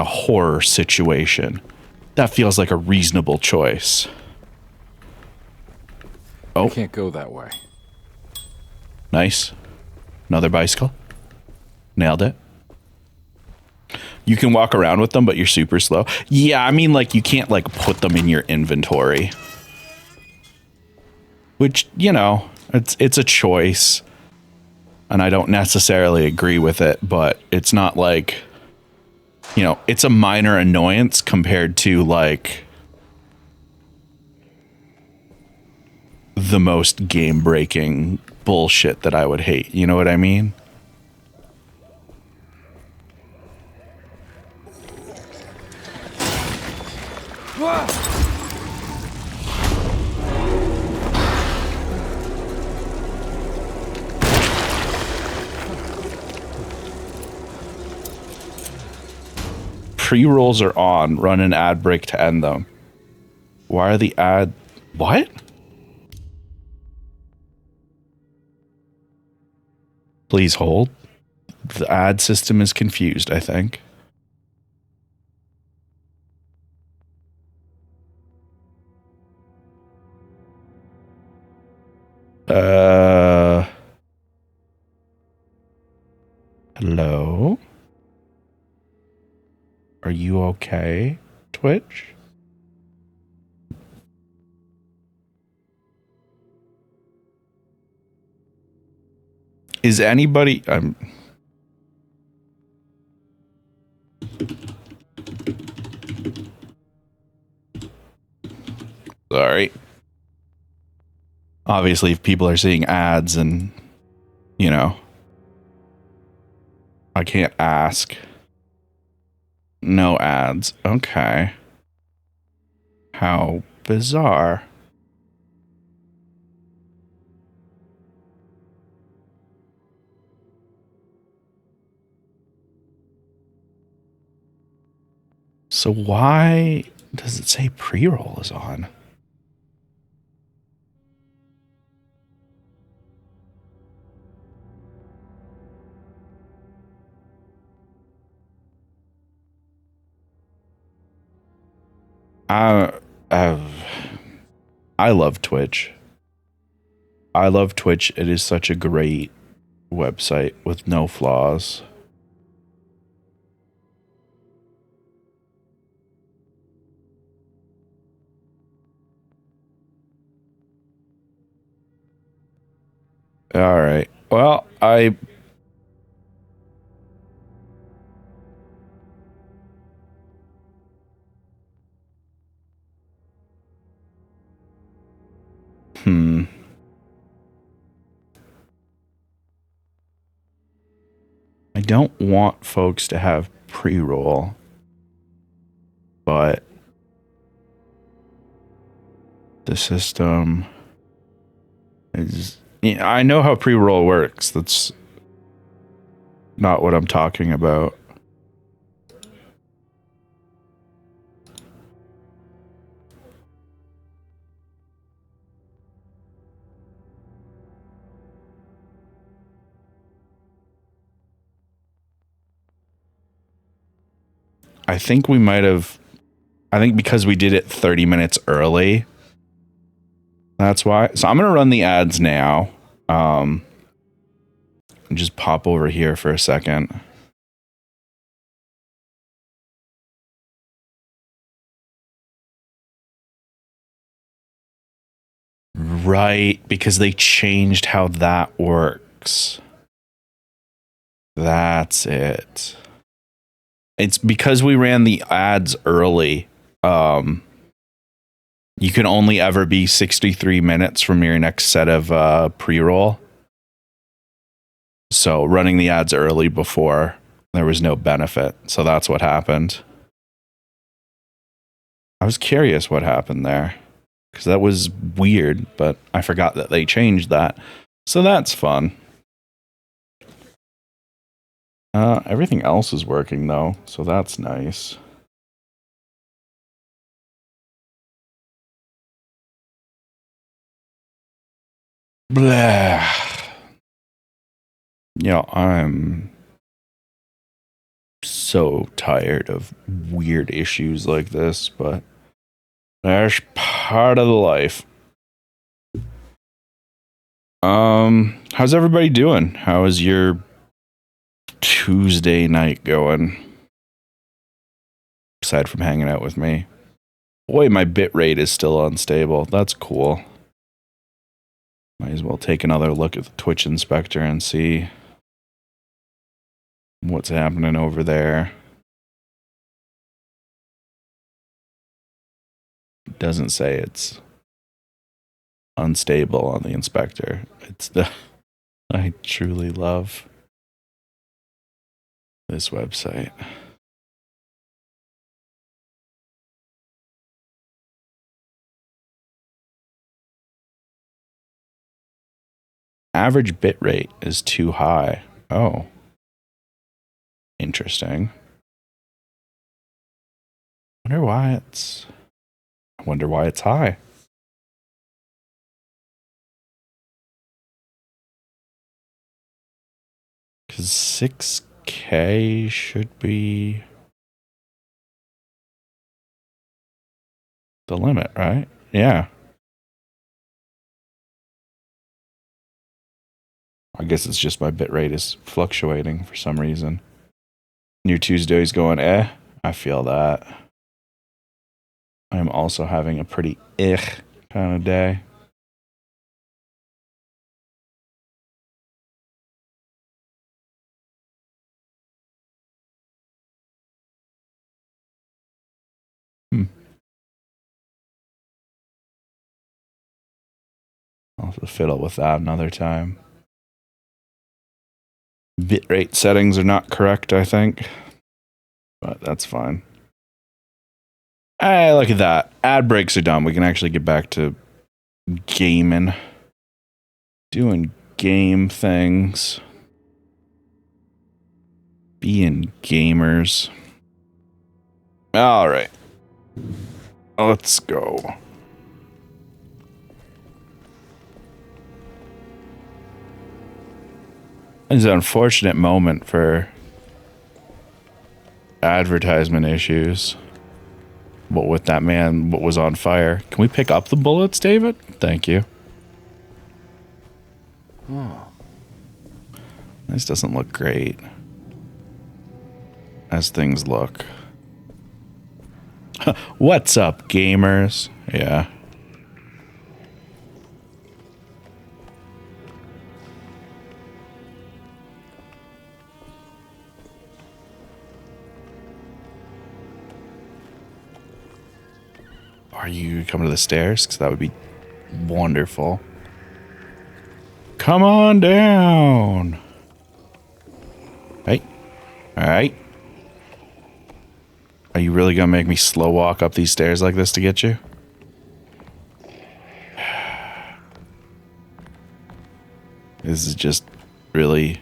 horror situation. That feels like a reasonable choice. Oh. I can't go that way. Nice. Another bicycle. Nailed it. You can walk around with them, but you're super slow. Yeah, I mean, like, you can't, like, put them in your inventory. Which, it's a choice. And I don't necessarily agree with it, but it's not like, it's a minor annoyance compared to, like, the most game-breaking bullshit that I would hate. You know what I mean? Pre-rolls are on. Run an ad break to end them. Why are the ad... What? Please hold. The ad system is confused, I think. Hello? Are you okay, Twitch? Is anybody... Sorry. Obviously, if people are seeing ads and, I can't ask. no ads. Okay. How bizarre. So why does it say pre-roll is on? I love Twitch. I love Twitch. It is such a great website with no flaws. All right. Well, I don't want folks to have pre-roll, but the system is... I know how pre-roll works. That's not what I'm talking about. I think we might have... I think because we did it 30 minutes early, that's why. So I'm going to run the ads now. And just pop over here for a second. Right, because they changed how that works. That's it. It's because we ran the ads early. You can only ever be 63 minutes from your next set of pre-roll. So running the ads early before, there was no benefit. So that's what happened. I was curious what happened there, because that was weird, but I forgot that they changed that. So that's fun. Everything else is working though, so that's nice. Blah. I'm so tired of weird issues like this, but that's part of the life. How's everybody doing? How is your Tuesday night going? Aside from hanging out with me. Boy, my bit rate is still unstable. That's cool. Might as well take another look at the Twitch inspector and see what's happening over there. It doesn't say it's unstable on the inspector. It's the... I truly love this website. Average bit rate is too high. Oh. Interesting. I wonder why it's high. Because 6K should be the limit, right? Yeah. I guess it's just my bit rate is fluctuating for some reason. Your Tuesday's going, I feel that. I'm also having a pretty kind of day. I'll have to fiddle with that another time. Bitrate settings are not correct, I think. But that's fine. Hey, look at that. Ad breaks are done. We can actually get back to gaming. Doing game things. Being gamers. All right. Let's go. It's an unfortunate moment for advertisement issues. But with that man, what was on fire? Can we pick up the bullets, David? Thank you. Oh. This doesn't look great. As things look. What's up, gamers? Yeah. Are you coming to the stairs? Because that would be wonderful. Come on down. Hey. All right. Are you really going to make me slow walk up these stairs like this to get you? This is just really...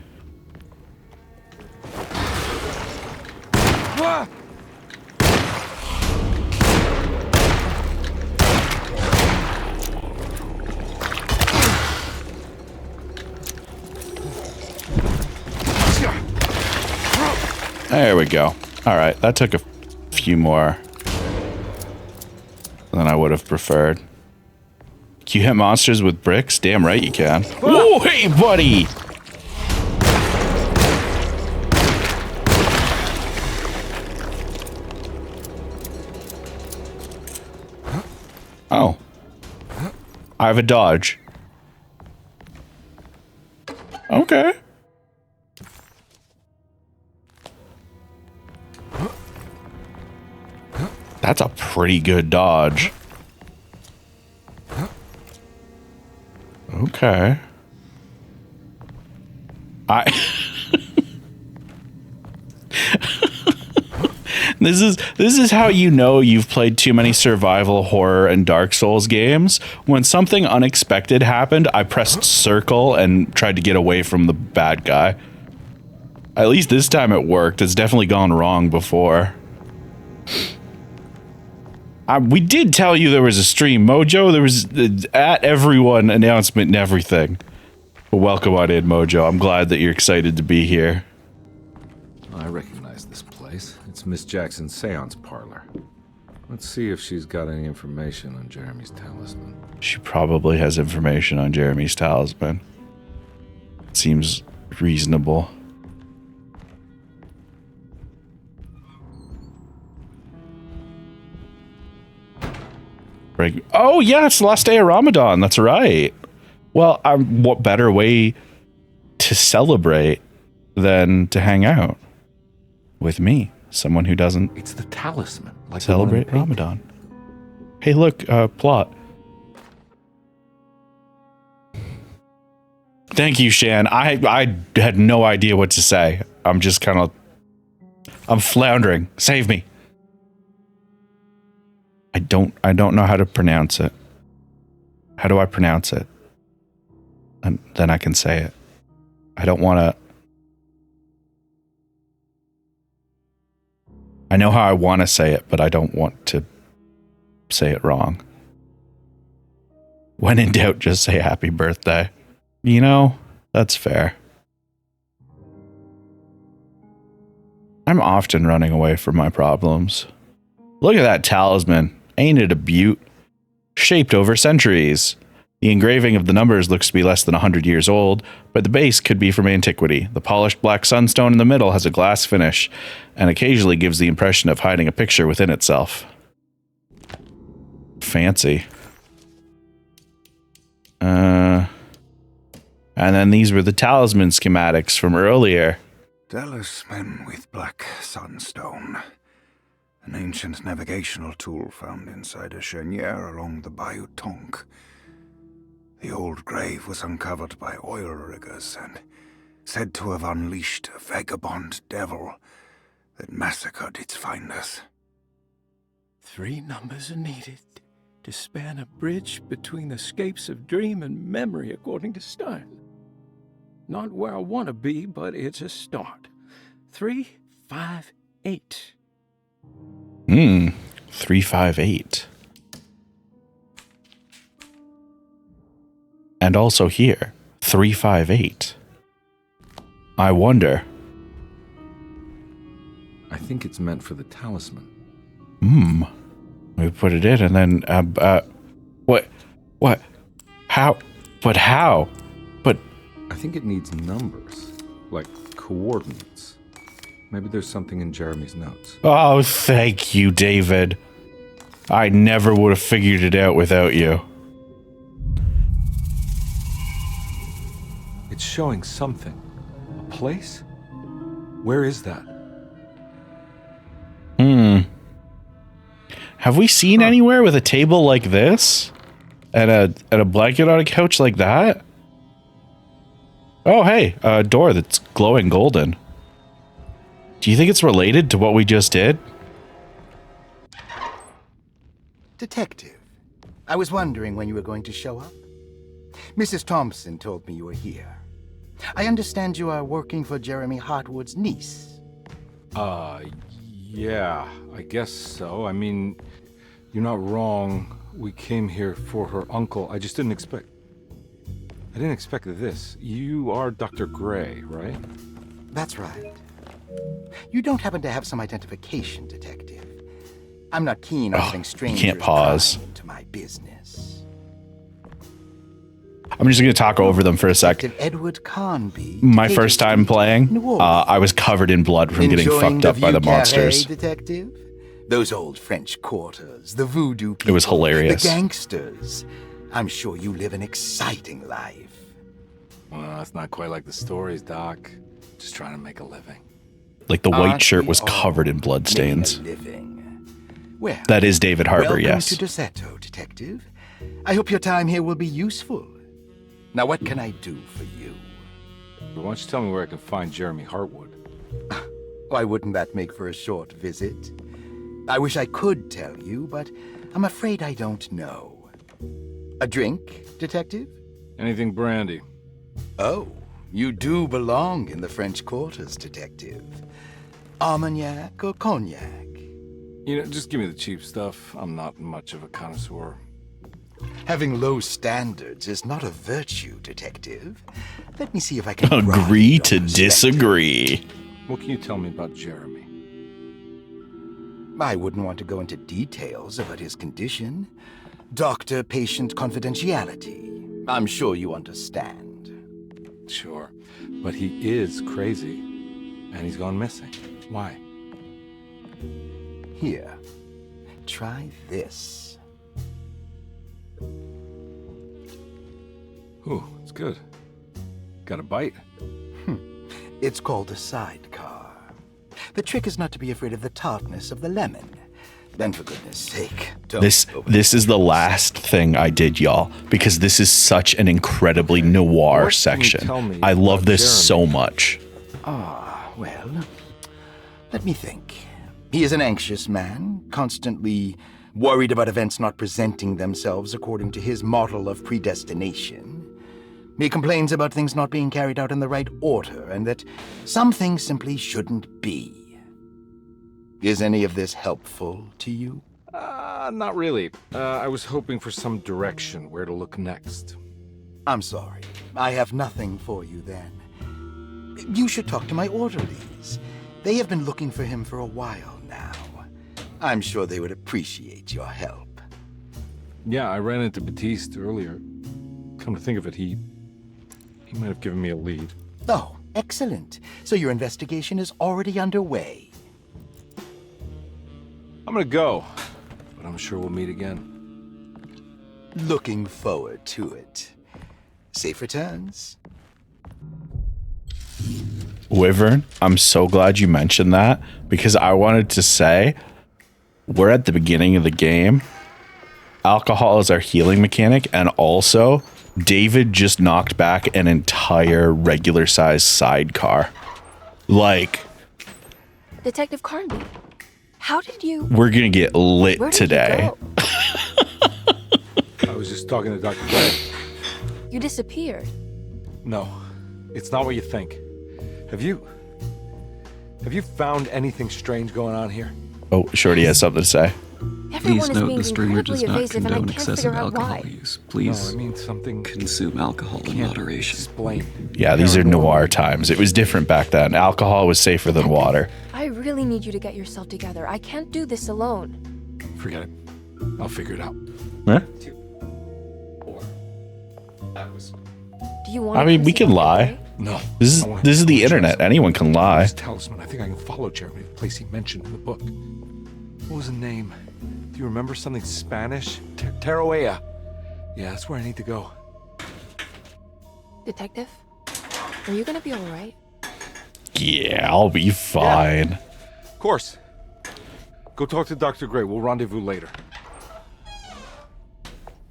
There we go. All right, that took a few more than I would have preferred. Can you hit monsters with bricks? Damn right you can. Whoa, hey, buddy! Oh. I have a dodge. Okay. That's a pretty good dodge. Okay. This is how you know you've played too many survival horror and Dark Souls games. When something unexpected happened, I pressed circle and tried to get away from the bad guy. At least this time it worked. It's definitely gone wrong before. We did tell you there was a stream, Mojo. There was at everyone announcement and everything. But welcome on in, Mojo. I'm glad that you're excited to be here. I recognize this place. It's Miss Jackson's seance parlor. Let's see if she's got any information on Jeremy's talisman. She probably has information on Jeremy's talisman. Seems reasonable. Oh, yeah, it's the last day of Ramadan. That's right. Well, what better way to celebrate than to hang out with me, someone who doesn't It's the talisman. Like celebrate Ramadan. Hey, look, plot. Thank you, Shan. I had no idea what to say. I'm just kind of... I'm floundering. Save me. I don't know how to pronounce it. How do I pronounce it? And then I can say it. I don't want to... I know how I want to say it, but I don't want to say it wrong. When in doubt, just say happy birthday. You know, that's fair. I'm often running away from my problems. Look at that talisman. Ain't it a beaut? Shaped over centuries. The engraving of the numbers looks to be less than 100 years old, but the base could be from antiquity. The polished black sunstone in the middle has a glass finish, and occasionally gives the impression of hiding a picture within itself. Fancy. And then these were the talisman schematics from earlier. Talisman with black sunstone. An ancient navigational tool found inside a cheniere along the Bayou Tonk. The old grave was uncovered by oil riggers and said to have unleashed a vagabond devil that massacre didst find us. 3 numbers are needed to span a bridge between the scapes of dream and memory, according to Stein. Not where I want to be, but it's a start. 358. 358. And also here, 358. I wonder. I think it's meant for the talisman. We put it in and then, what, how, but how, but. I think it needs numbers, like coordinates. Maybe there's something in Jeremy's notes. Oh, thank you, David. I never would have figured it out without you. It's showing something. A place? Where is that? Have we seen anywhere with a table like this? And a blanket on a couch like that? Oh, hey, a door that's glowing golden. Do you think it's related to what we just did? Detective, I was wondering when you were going to show up. Mrs. Thompson told me you were here. I understand you are working for Jeremy Hartwood's niece. Yeah, I guess so. I mean, you're not wrong. We came here for her uncle. I just didn't expect... I didn't expect this. You are Dr. Gray, right? That's right. You don't happen to have some identification, Detective. I'm not keen on having strangers can't pause. prying into my business. I'm just going to talk over them for a sec. Detective Edward Carnby. My first time playing, I was covered in blood from getting fucked up by the monsters. Detective? Those old French quarters, the voodoo people, It was hilarious. The gangsters. I'm sure you live an exciting life. Well, it's not quite like the stories, Doc. Just trying to make a living. Like the white shirt was covered in blood stains. Well, that is David Harbour, welcome yes. to Deseto, Detective. I hope your time here will be useful. Now, what can I do for you? Why don't you tell me where I can find Jeremy Hartwood? Why wouldn't that make for a short visit? I wish I could tell you, but I'm afraid I don't know. A drink, Detective? Anything brandy. Oh, you do belong in the French quarters, Detective. Armagnac or cognac? You know, just give me the cheap stuff. I'm not much of a connoisseur. Having low standards is not a virtue, Detective. Let me see if I can agree to disagree. What can you tell me about Jeremy? I wouldn't want to go into details about his condition. Doctor-patient confidentiality. I'm sure you understand. Sure, but he is crazy, and he's gone missing. Why? Here, try this. Ooh, it's good. Got a bite? It's called a sidecar. The trick is not to be afraid of the tartness of the lemon. Then, for goodness sake, don't... This is the last thing I did, y'all, because this is such an incredibly noir section. I love this so much. Well, let me think. He is an anxious man, constantly worried about events not presenting themselves according to his model of predestination. He complains about things not being carried out in the right order, and that some things simply shouldn't be. Is any of this helpful to you? Not really. I was hoping for some direction where to look next. I'm sorry. I have nothing for you then. You should talk to my orderlies. They have been looking for him for a while now. I'm sure they would appreciate your help. Yeah, I ran into Batiste earlier. Come to think of it, he might have given me a lead. Oh, excellent. So your investigation is already underway. I'm gonna go, but I'm sure we'll meet again. Looking forward to it. Safe returns. Wyvern, I'm so glad you mentioned that, because I wanted to say, we're at the beginning of the game. Alcohol is our healing mechanic, and also, David just knocked back an entire regular-sized sidecar. Like, Detective Carnby, how did you... We're gonna get lit Where did today. you go? I was just talking to Dr. Gray. You disappeared. No, it's not what you think. Have you found anything strange going on here? Oh, Shorty has something to say. Everyone Please is note being the stringer does incredibly not evasive, and I condone can't excessive figure out alcohol why. use. Please No, I mean something... consume alcohol in moderation. Explain. Yeah, these are noir times. It was different back then. Alcohol was safer than water. I really need you to get yourself together. I can't do this alone. Forget it. I'll figure it out. Huh? 2, 4. That was... Do you want? I mean, we can lie. No. This is the internet. Anyone can lie. This talisman. I think I can follow Jeremy to the place he mentioned in the book. What was the name? Do you remember something Spanish? Teroea. Yeah, that's where I need to go. Detective, are you gonna be all right? Yeah, I'll be fine. Yeah. Of course. Go talk to Dr. Gray. We'll rendezvous later.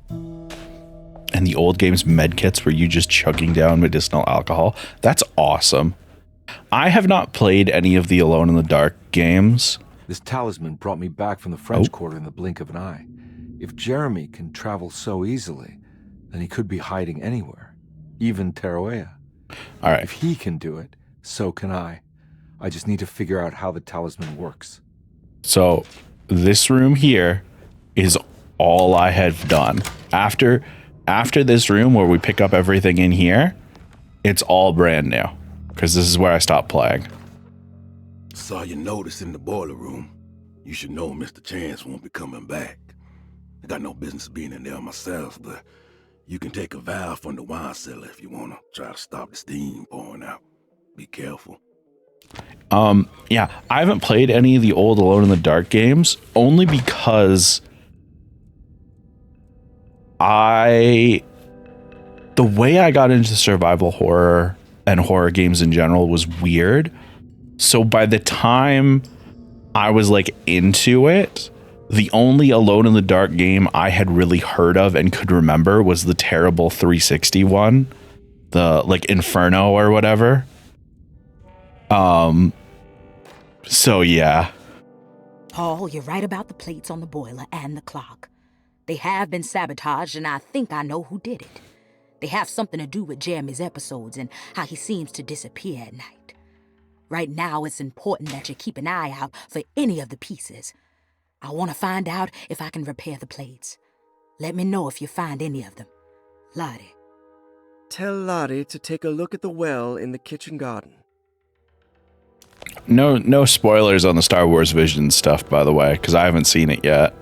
And the old games medkits were you just chugging down medicinal alcohol. That's awesome. I have not played any of the Alone in the Dark games. This talisman brought me back from the French Quarter in the blink of an eye. If Jeremy can travel so easily, then he could be hiding anywhere, even Teroea. All right. If he can do it, so can I. I just need to figure out how the talisman works. So this room here is all I have done. After this room where we pick up everything in here, it's all brand new because this is where I stopped playing. Saw your notice in the boiler room. You should know Mr. Chance won't be coming back. I got no business being in there myself, but you can take a valve from the wine cellar if you want to try to stop the steam pouring out. Be careful. Yeah, I haven't played any of the old Alone in the Dark games only because the way I got into survival horror and horror games in general was weird. So by the time I was like into it, the only Alone in the Dark game I had really heard of and could remember was the terrible 360 one, the like Inferno or whatever. So yeah. Paul, you're right about the plates on the boiler and the clock. They have been sabotaged, and I think I know who did it. They have something to do with Jeremy's episodes and how he seems to disappear at night. Right now, it's important that you keep an eye out for any of the pieces. I want to find out if I can repair the plates. Let me know if you find any of them. Lottie. Tell Lottie to take a look at the well in the kitchen garden. No spoilers on the Star Wars Vision stuff, by the way, because I haven't seen it yet.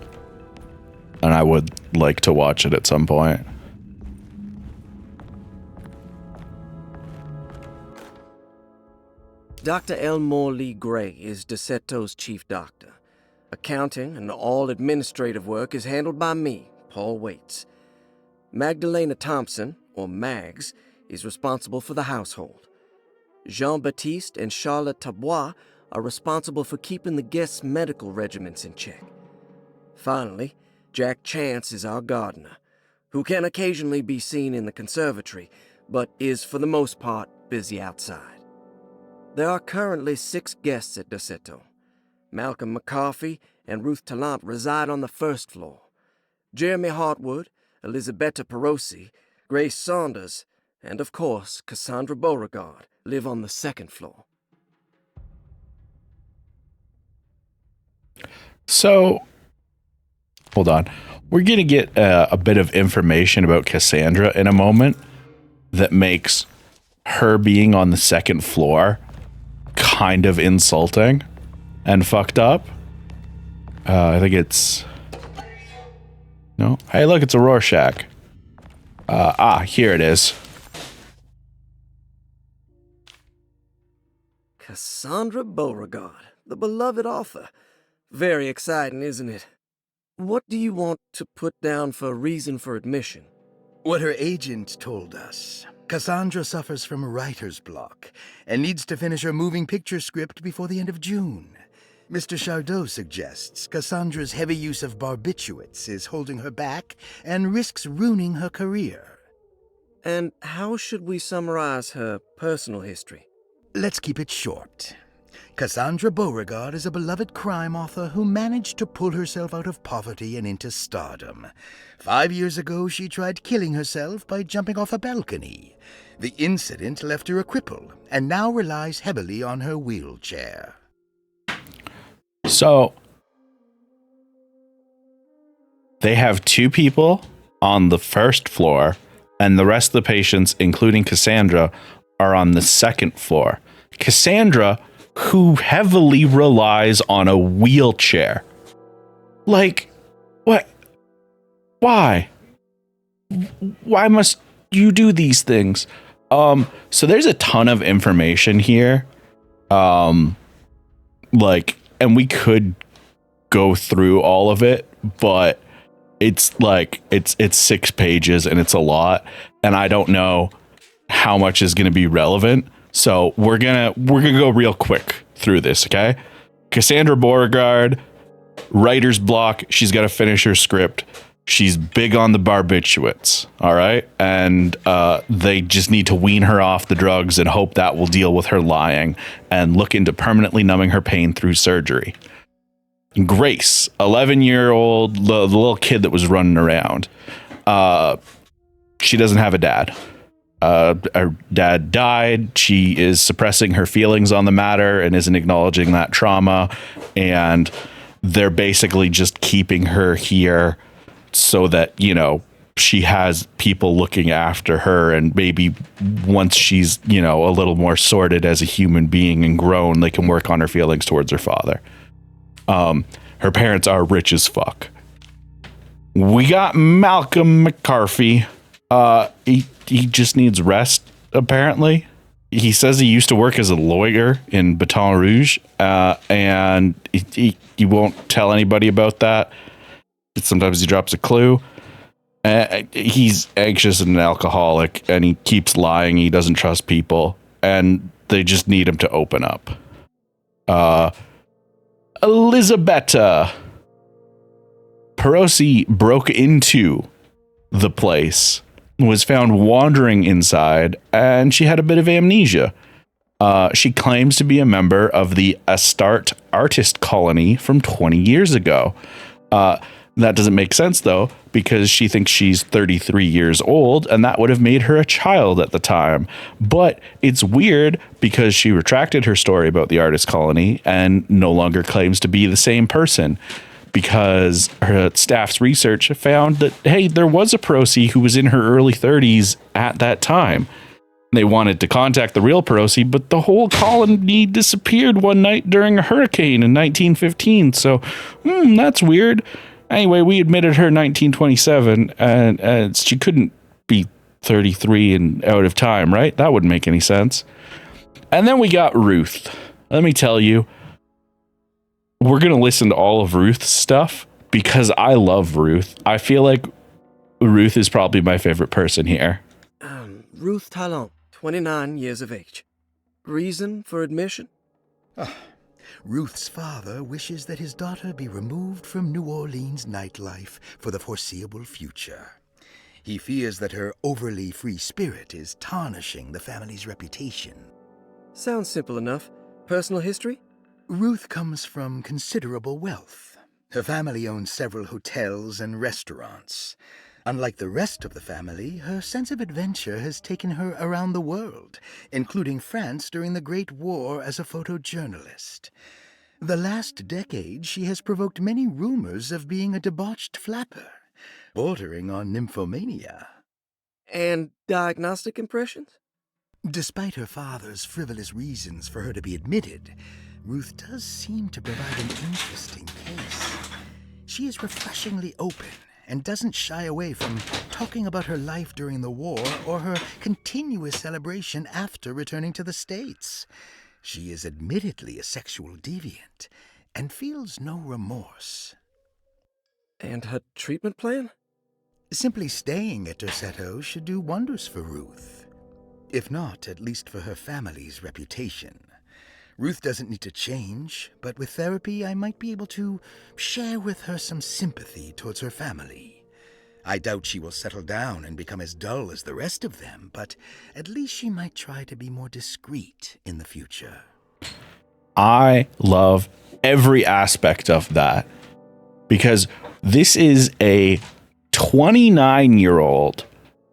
And I would like to watch it at some point. Dr. Elmore Lee Gray is DeSeto's chief doctor. Accounting and all administrative work is handled by me, Paul Waits. Magdalena Thompson, or Mags, is responsible for the household. Jean-Baptiste and Charlotte Tabois are responsible for keeping the guests' medical regimens in check. Finally, Jack Chance is our gardener, who can occasionally be seen in the conservatory, but is for the most part busy outside. There are currently 6 guests at DeSeto. Malcolm McCarthy and Ruth Tallant reside on the first floor. Jeremy Hartwood, Elisabetta Perosi, Grace Saunders, and of course Cassandra Beauregard live on the second floor. So, hold on. We're going to get a bit of information about Cassandra in a moment that makes her being on the second floor kind of insulting and fucked up. I think it's... No? Hey, look, it's a Rorschach. Here it is. Cassandra Beauregard, the beloved author. Very exciting, isn't it? What do you want to put down for reason for admission? What her agent told us. Cassandra suffers from writer's block and needs to finish her moving picture script before the end of June. Mr. Chardot suggests Cassandra's heavy use of barbiturates is holding her back and risks ruining her career. And how should we summarize her personal history? Let's keep it short. Cassandra Beauregard is a beloved crime author who managed to pull herself out of poverty and into stardom. 5 years ago, she tried killing herself by jumping off a balcony. The incident left her a cripple, and now relies heavily on her wheelchair. So, they have 2 people on the first floor, and the rest of the patients, including Cassandra, are on the second floor. Cassandra, who heavily relies on a wheelchair. Like, what? Why? Why must you do these things? So there's a ton of information here. And we could go through all of it, but it's 6 pages and it's a lot, and I don't know how much is going to be relevant. So we're gonna go real quick through this, okay? Cassandra Beauregard, writer's block. She's got to finish her script. She's big on the barbiturates, all right? And they just need to wean her off the drugs and hope that will deal with her lying and look into permanently numbing her pain through surgery. Grace, 11-year-old, the little kid that was running around. She doesn't have a dad. Her dad died. She is suppressing her feelings on the matter and isn't acknowledging that trauma. And they're basically just keeping her here so that, she has people looking after her. And maybe once she's, a little more sorted as a human being and grown, they can work on her feelings towards her father. Her parents are rich as fuck. We got Malcolm McCarthy. He just needs rest, apparently. He says he used to work as a lawyer in Baton Rouge, and he won't tell anybody about that. Sometimes he drops a clue. He's anxious and an alcoholic, and he keeps lying. He doesn't trust people, and they just need him to open up. Elizabetta. Perosi broke into the place, was found wandering inside, and she had a bit of amnesia. She claims to be a member of the Astarte artist colony from 20 years ago. That doesn't make sense, though, because she thinks she's 33 years old, and that would have made her a child at the time. But it's weird because she retracted her story about the artist colony and no longer claims to be the same person, because her staff's research found that, hey, there was a Perosi who was in her early 30s at that time. They wanted to contact the real Perosi, but the whole colony disappeared one night during a hurricane in 1915. So that's weird. Anyway, we admitted her in 1927, and she couldn't be 33 and out of time, right? That wouldn't make any sense. And then we got Ruth. Let me tell you, we're going to listen to all of Ruth's stuff because I love Ruth. I feel like Ruth is probably my favorite person here. Ruth Talon, 29 years of age. Reason for admission? Ruth's father wishes that his daughter be removed from New Orleans nightlife for the foreseeable future. He fears that her overly free spirit is tarnishing the family's reputation. Sounds simple enough. Personal history? Ruth comes from considerable wealth. Her family owns several hotels and restaurants. Unlike the rest of the family, her sense of adventure has taken her around the world, including France during the Great War as a photojournalist. The last decade, she has provoked many rumors of being a debauched flapper, bordering on nymphomania. And diagnostic impressions? Despite her father's frivolous reasons for her to be admitted, Ruth does seem to provide an interesting case. She is refreshingly open and doesn't shy away from talking about her life during the war or her continuous celebration after returning to the States. She is admittedly a sexual deviant and feels no remorse. And her treatment plan? Simply staying at Derceto should do wonders for Ruth. If not, at least for her family's reputation. Ruth doesn't need to change, but with therapy I might be able to share with her some sympathy towards her family. I doubt she will settle down and become as dull as the rest of them, but at least she might try to be more discreet in the future. I love every aspect of that because this is a 29-year-old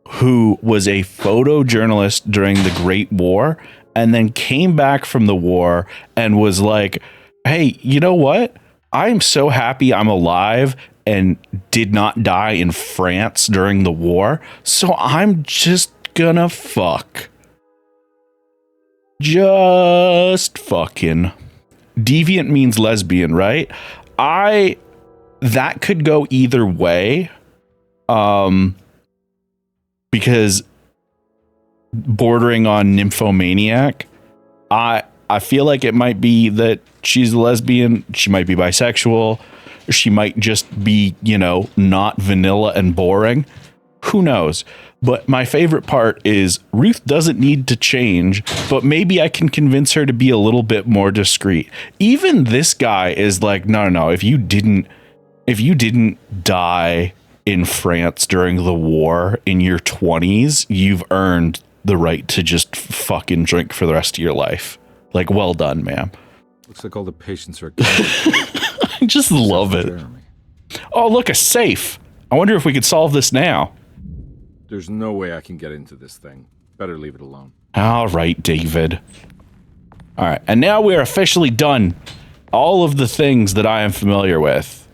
who was a photojournalist during the Great War and then came back from the war and was like, hey, you know what? I'm so happy I'm alive and did not die in France during the war. So I'm just gonna fuck. Just fucking. Deviant means lesbian, right? That could go either way. Because bordering on nymphomaniac, I feel like it might be that she's a lesbian, she might be bisexual, she might just be, not vanilla and boring. Who knows? But my favorite part is Ruth doesn't need to change, but maybe I can convince her to be a little bit more discreet. Even this guy is like, no, if you didn't die in France during the war in your 20s, you've earned the right to just fucking drink for the rest of your life. Like, well done, ma'am. Looks like all the patients are I just love it. Jeremy. Oh, look, a safe. I wonder if we could solve this now. There's no way I can get into this thing. Better leave it alone. All right, David. All right, and now we're officially done all of the things that I am familiar with.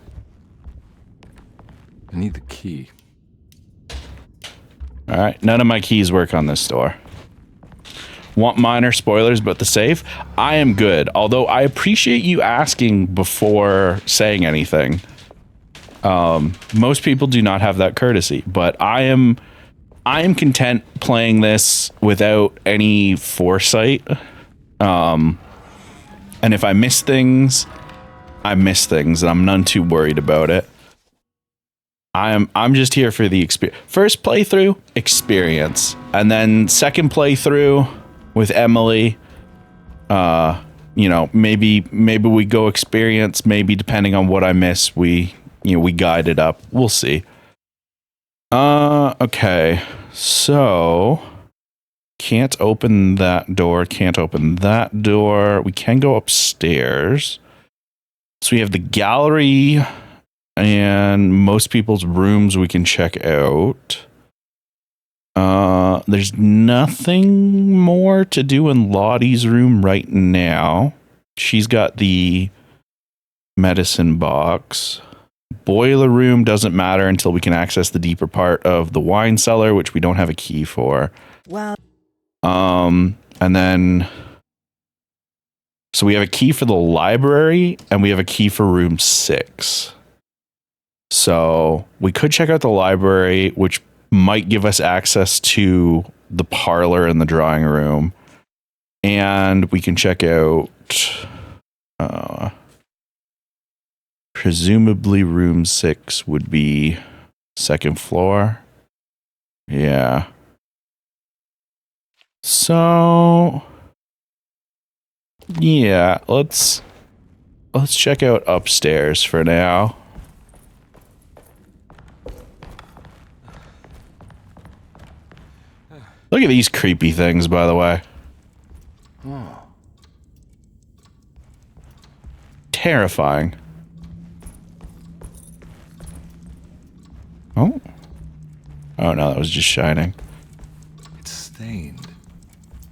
I need the key. All right, none of my keys work on this door. Want minor spoilers about the safe? I am good, although I appreciate you asking before saying anything. Most people do not have that courtesy, but I am content playing this without any foresight. And if I miss things, I miss things, and I'm none too worried about it. I'm just here for the experience. First playthrough, experience, and then second playthrough with Emily. Maybe we go experience. Maybe depending on what I miss, we guide it up. We'll see. Okay. So can't open that door. Can't open that door. We can go upstairs. So we have the gallery and most people's rooms we can check out. There's nothing more to do in Lottie's room right now. She's got the medicine box. Boiler room doesn't matter until we can access the deeper part of the wine cellar, which we don't have a key for. Wow. And then so we have a key for the library and we have a key for room 6. So we could check out the library, which might give us access to the parlor and the drawing room. And we can check out presumably room 6 would be second floor. Yeah. So yeah, let's check out upstairs for now. Look at these creepy things, by the way. Oh. Terrifying. Oh. Oh no, that was just shining. It's stained.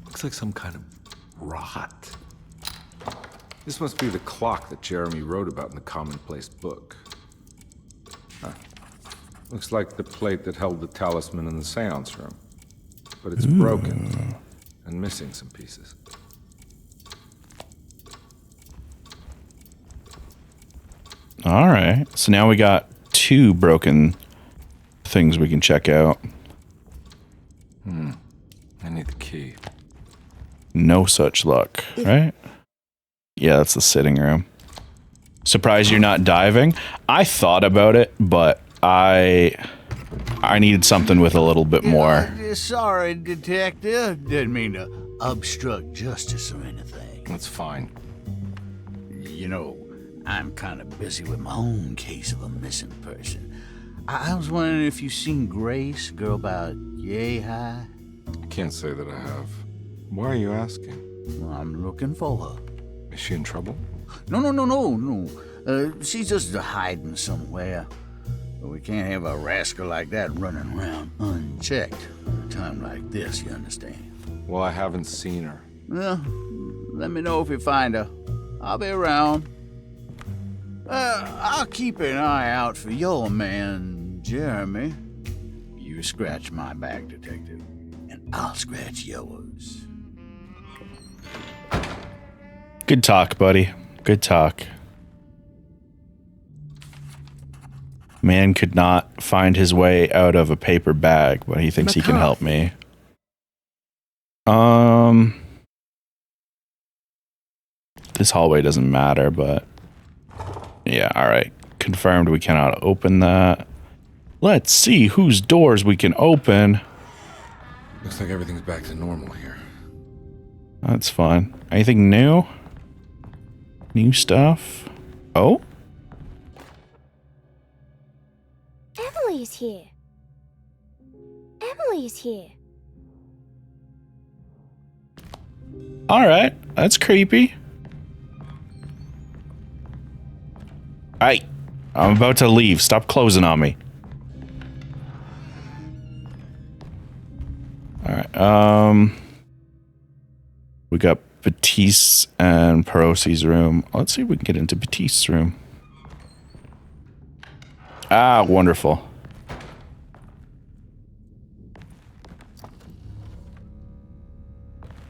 Looks like some kind of rot. This must be the clock that Jeremy wrote about in the commonplace book. Huh. Looks like the plate that held the talisman in the seance room. But it's broken and missing some pieces. All right. So now we got 2 broken things we can check out. I need the key. No such luck, right? Yeah, that's the sitting room. Surprised you're not diving? I thought about it, but I needed something with a little bit more. Sorry, Detective. Didn't mean to obstruct justice or anything. That's fine. You know, I'm kind of busy with my own case of a missing person. I was wondering if you've seen Grace, a girl about yay high? I can't say that I have. Why are you asking? Well, I'm looking for her. Is she in trouble? No. She's just hiding somewhere. But we can't have a rascal like that running around unchecked at a time like this, you understand? Well, I haven't seen her. Well, let me know if you find her. I'll be around. I'll keep an eye out for your man, Jeremy. You scratch my back, detective, and I'll scratch yours. Good talk, buddy. Good talk. Man could not find his way out of a paper bag, but he thinks he can help me. This hallway doesn't matter, but yeah, all right. Confirmed we cannot open that. Let's see whose doors we can open. Looks like everything's back to normal here. That's fine. Anything new? New stuff? Oh? Emily's here. Emily's here. All right. That's creepy. Hey, I'm about to leave. Stop closing on me. All right. We got Batiste and Perosi's room. Let's see if we can get into Batiste's room. Ah, wonderful.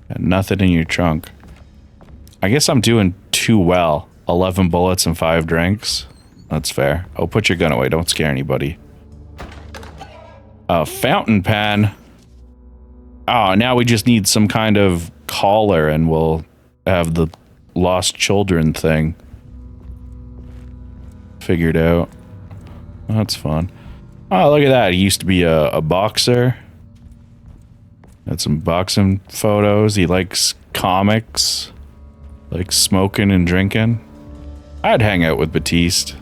Got nothing in your trunk. I guess I'm doing too well. 11 bullets and 5 drinks. That's fair. Oh, put your gun away. Don't scare anybody. A fountain pen. Oh, now we just need some kind of collar and we'll have the lost children thing figured out. That's fun. Oh, look at that. He used to be a boxer. Got some boxing photos. He likes comics. Likes smoking and drinking. I'd hang out with Batiste.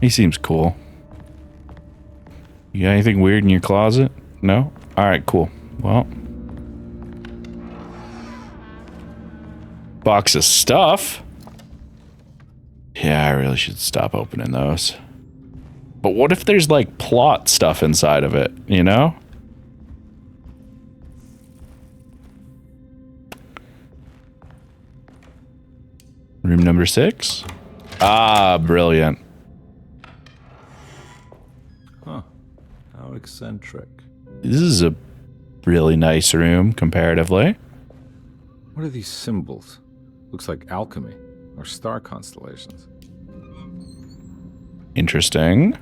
He seems cool. You got anything weird in your closet? No? Alright, cool. Well. Box of stuff? Yeah, I really should stop opening those. But what if there's like plot stuff inside of it, you know? Room number 6? Ah, brilliant. Huh. How eccentric. This is a really nice room, comparatively. What are these symbols? Looks like alchemy or star constellations. Interesting.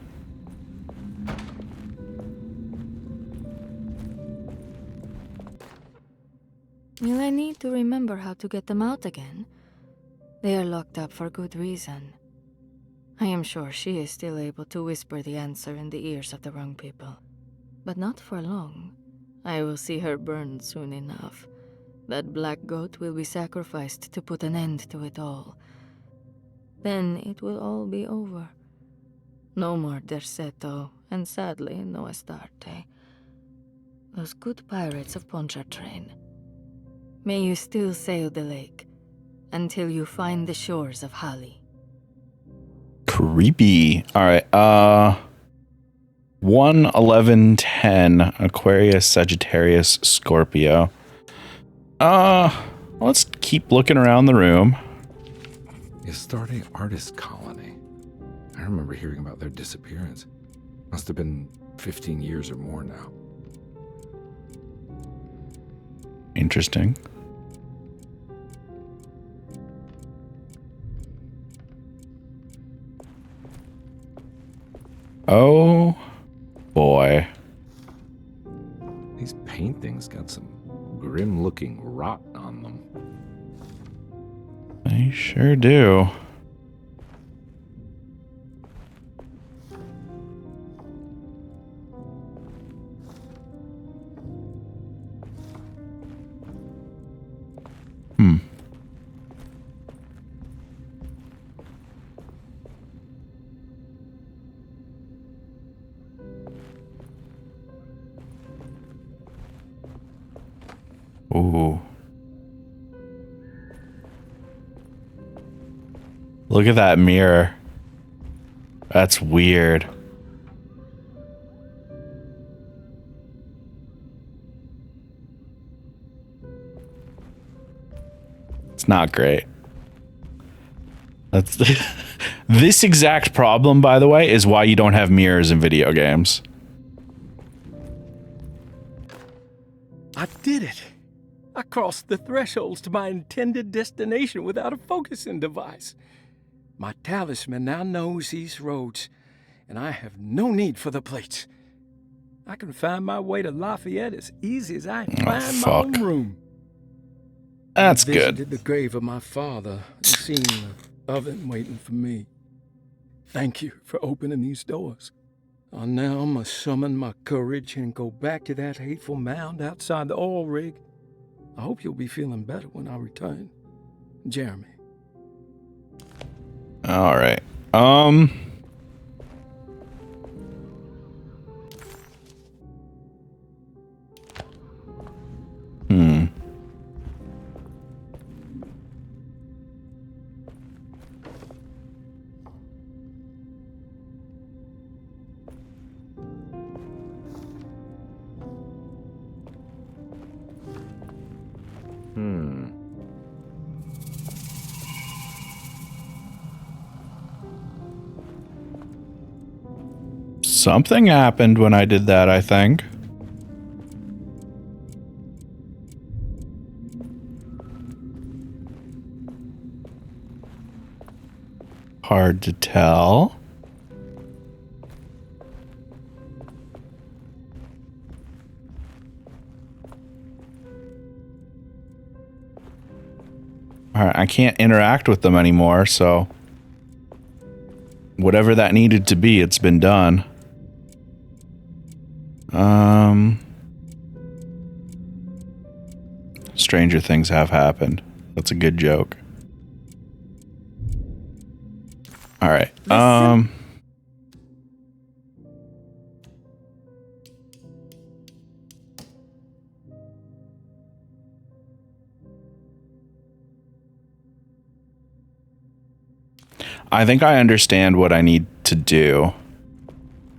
Will I need to remember how to get them out again? They are locked up for good reason. I am sure she is still able to whisper the answer in the ears of the wrong people. But not for long. I will see her burned soon enough. That black goat will be sacrificed to put an end to it all. Then it will all be over. No more Derceto, and sadly, no Astarte. Those good pirates of Pontchartrain. May you still sail the lake, until you find the shores of Hali. Creepy. Alright, 1, 11, 10, Aquarius, Sagittarius, Scorpio. Let's keep looking around the room. Astarte Artist Colony. I remember hearing about their disappearance. Must have been 15 years or more now. Interesting. Oh boy. These paintings got some grim-looking rot on them. They sure do. Ooh. Look at that mirror. That's weird. It's not great. That's this exact problem, by the way, is why you don't have mirrors in video games. I did it. I crossed the thresholds to my intended destination without a focusing device. My talisman now knows these roads, and I have no need for the plates. I can find my way to Lafayette as easy as I can find my own room. That's I good. visited the grave of my father and seen the oven waiting for me. Thank you for opening these doors. I now must summon my courage and go back to that hateful mound outside the oil rig. I hope you'll be feeling better when I return. Jeremy. All right. Something happened when I did that, I think. Hard to tell. All right, I can't interact with them anymore, so whatever that needed to be, it's been done. Stranger things have happened. That's a good joke. All right. I think I understand what I need to do.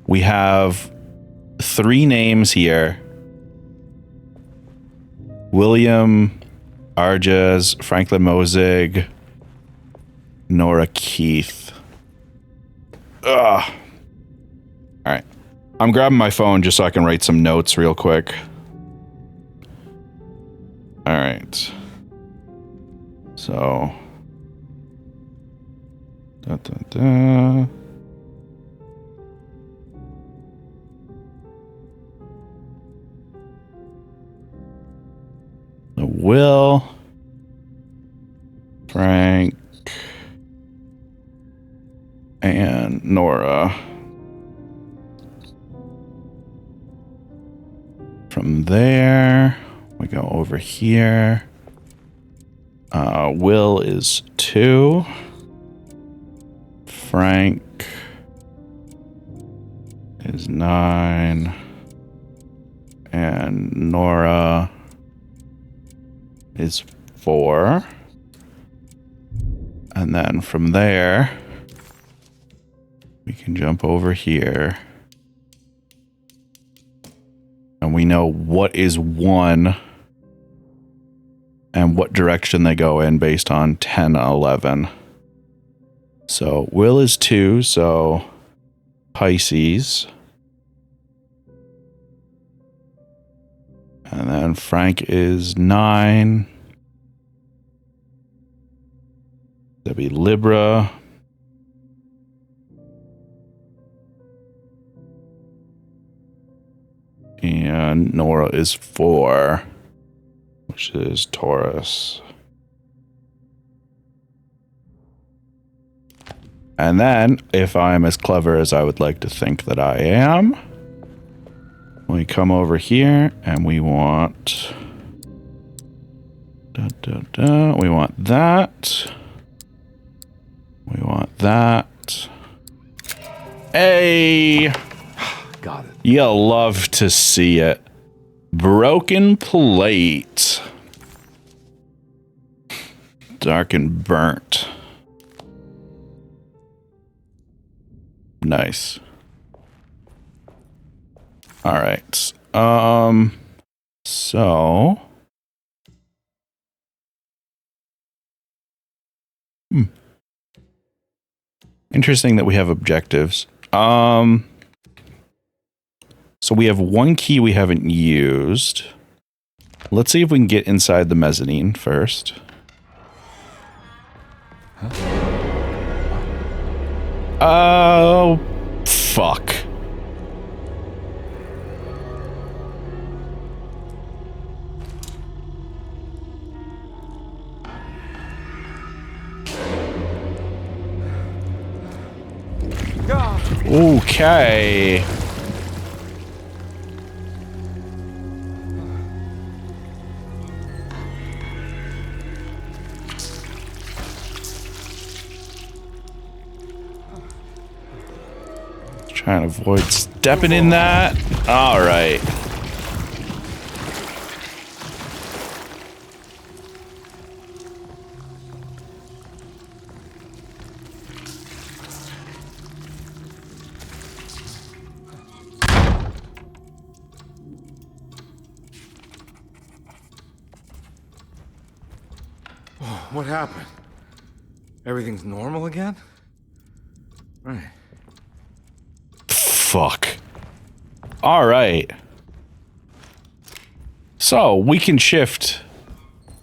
We have 3 names here. William Arges, Franklin Mosig, Nora Keith. Ugh. All right. I'm grabbing my phone just so I can write some notes real quick. All right. So. Da, da, da. Will, Frank, and Nora. From there, we go over here. Will is 2. Frank is 9. And Nora is 4. And then from there, we can jump over here. And we know what is 1 and what direction they go in based on 10, 11. So Will is 2, so Pisces. And then Frank is 9. That'd be Libra. And Nora is 4, which is Taurus. And then, if I'm as clever as I would like to think that I am, we come over here and we want... we want that. We want that. Hey! Got it. You'll love to see it. Broken plate. Dark and burnt. Nice. All right. So. Interesting that we have objectives. So we have one key we haven't used. Let's see if we can get inside the mezzanine first. Oh, fuck. Okay. Trying to avoid stepping in that. All right. What happened? Everything's normal again? Right. Fuck. All right. So we can shift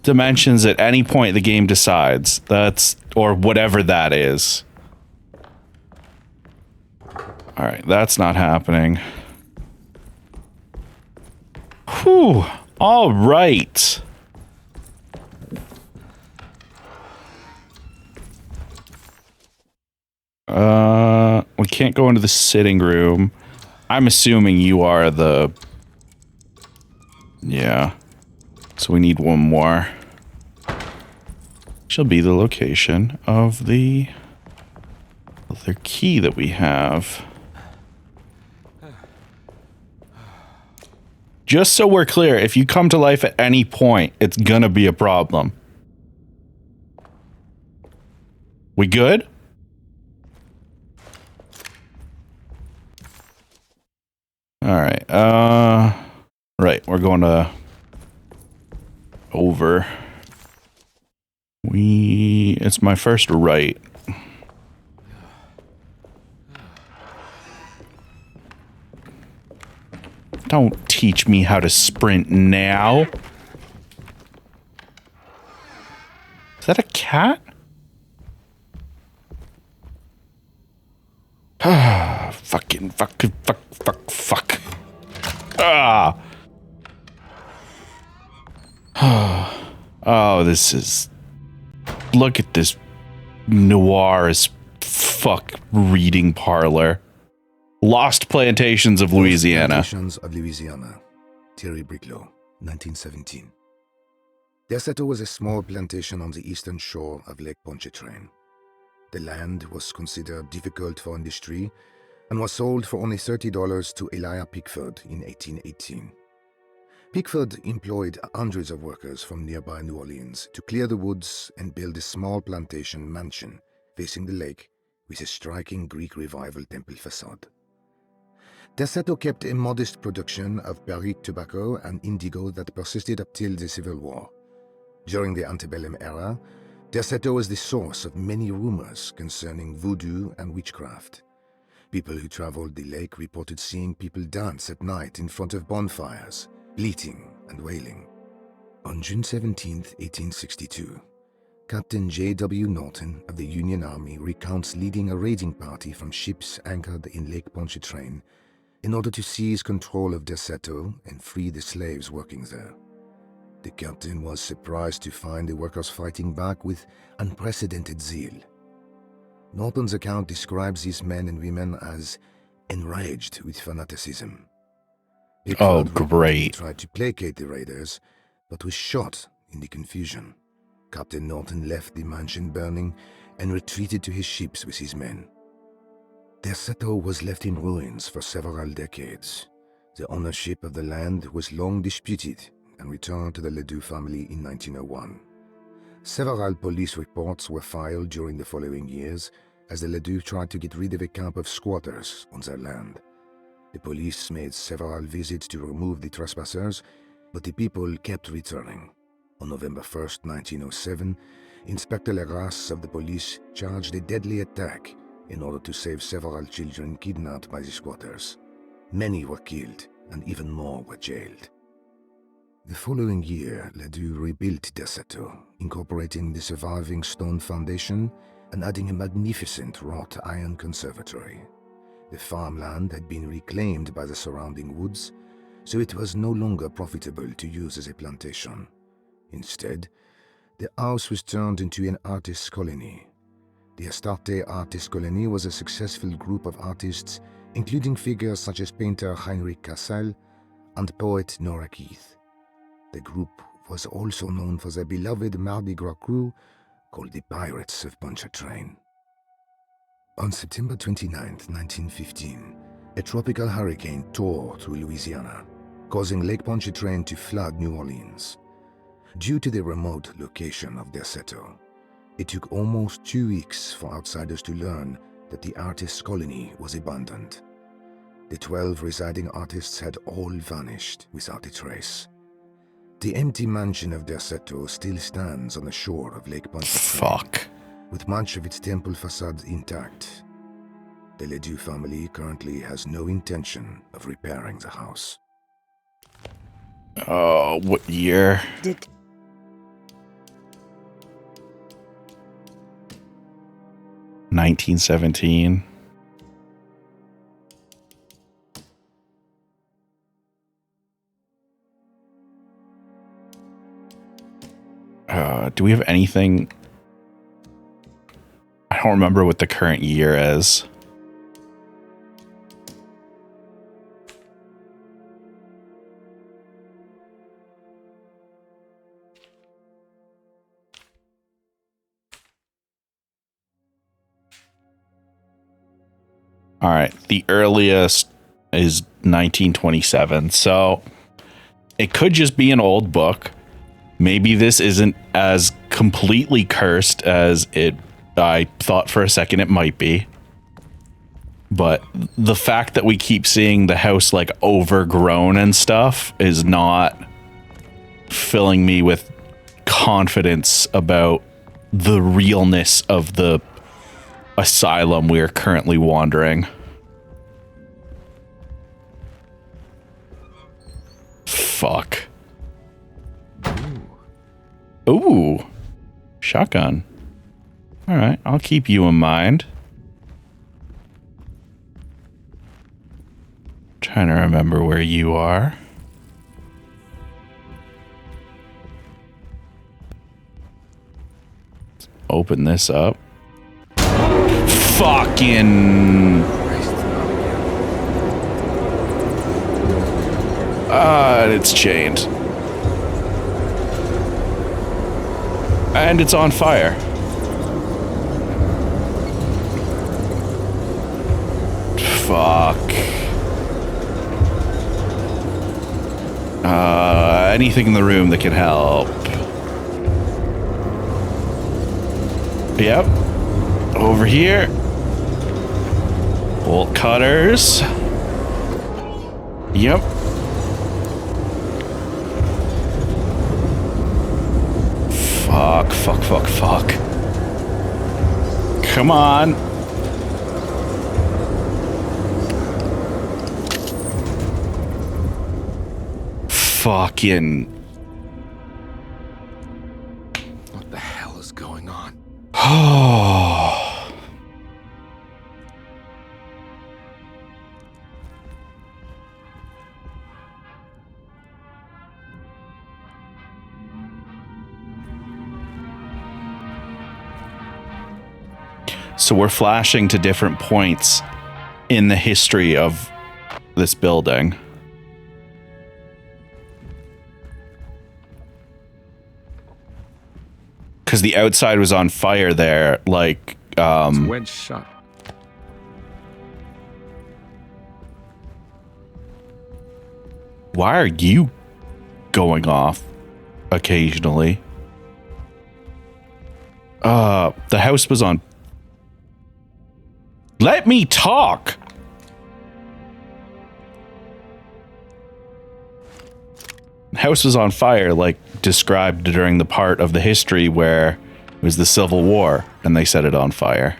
dimensions at any point the game decides. That's, or whatever that is. All right, that's not happening. Whew. All right. We can't go into the sitting room. I'm assuming you are the... Yeah. So we need one more. She'll be the location of the other key that we have. Just so we're clear, if you come to life at any point, it's gonna be a problem. We good? All right. Right. We're going to over. It's my first right. Don't teach me how to sprint now. Is that a cat? Fuck. Ah. Oh, this is... Look at this noir as fuck reading parlor. Lost Plantations of Louisiana. Plantations of Louisiana. Thierry Briclot, 1917. Deseto was a small plantation on the eastern shore of Lake Pontchartrain. The land was considered difficult for industry and was sold for only $30 to Elijah Pickford in 1818. Pickford employed hundreds of workers from nearby New Orleans to clear the woods and build a small plantation mansion facing the lake with a striking Greek Revival temple facade. Deseto kept a modest production of barrique tobacco and indigo that persisted up till the Civil War. During the antebellum era, Deseto was the source of many rumors concerning voodoo and witchcraft. People who traveled the lake reported seeing people dance at night in front of bonfires, bleating and wailing. On June 17, 1862, Captain J.W. Norton of the Union Army recounts leading a raiding party from ships anchored in Lake Pontchartrain in order to seize control of Deseto and free the slaves working there. The captain was surprised to find the workers fighting back with unprecedented zeal. Norton's account describes these men and women as enraged with fanaticism. Oh, great. Tried to placate the raiders, but was shot in the confusion. Captain Norton left the mansion burning and retreated to his ships with his men. Deseto was left in ruins for several decades. The ownership of the land was long disputed and returned to the Ledoux family in 1901. Several police reports were filed during the following years, as the Ledoux tried to get rid of a camp of squatters on their land. The police made several visits to remove the trespassers, but the people kept returning. On November 1st, 1907, Inspector Legrasse of the police charged a deadly attack in order to save several children kidnapped by the squatters. Many were killed, and even more were jailed. The following year, Ledoux rebuilt their chateau, incorporating the surviving stone foundation and adding a magnificent wrought iron conservatory. The farmland had been reclaimed by the surrounding woods, so it was no longer profitable to use as a plantation. Instead, the house was turned into an artist's colony. The Astarte Artist Colony was a successful group of artists, including figures such as painter Heinrich Cassel and poet Nora Keith. The group was also known for their beloved Mardi Gras crew called the Pirates of Pontchartrain. On September 29, 1915, a tropical hurricane tore through Louisiana, causing Lake Pontchartrain to flood New Orleans. Due to the remote location of their chateau, it took almost 2 weeks for outsiders to learn that the artist's colony was abandoned. The 12 residing artists had all vanished without a trace. The empty mansion of their chateau still stands on the shore of Lake Pontchartrain, with much of its temple facade intact. The Ledoux family currently has no intention of repairing the house. Oh, what year? 1917. Do we have anything? I don't remember what the current year is. All right, the earliest is 1927, so it could just be an old book. Maybe this isn't as completely cursed as I thought for a second it might be. But the fact that we keep seeing the house like overgrown and stuff is not filling me with confidence about the realness of the asylum we are currently wandering. Fuck. Ooh. Shotgun. Alright, I'll keep you in mind. Trying to remember where you are. Let's open this up. Fucking... it's chained. And it's on fire. Fuck. Anything in the room that can help. Yep. Over here. Bolt cutters. Yep. Fuck, fuck, fuck, fuck. Come on. Fucking... What the hell is going on? Oh. So we're flashing to different points in the history of this building. Because the outside was on fire there, like, It's wedge shut. Why are you going off occasionally? The house was on... Let me talk! House was on fire, like described during the part of the history where it was the Civil War and they set it on fire.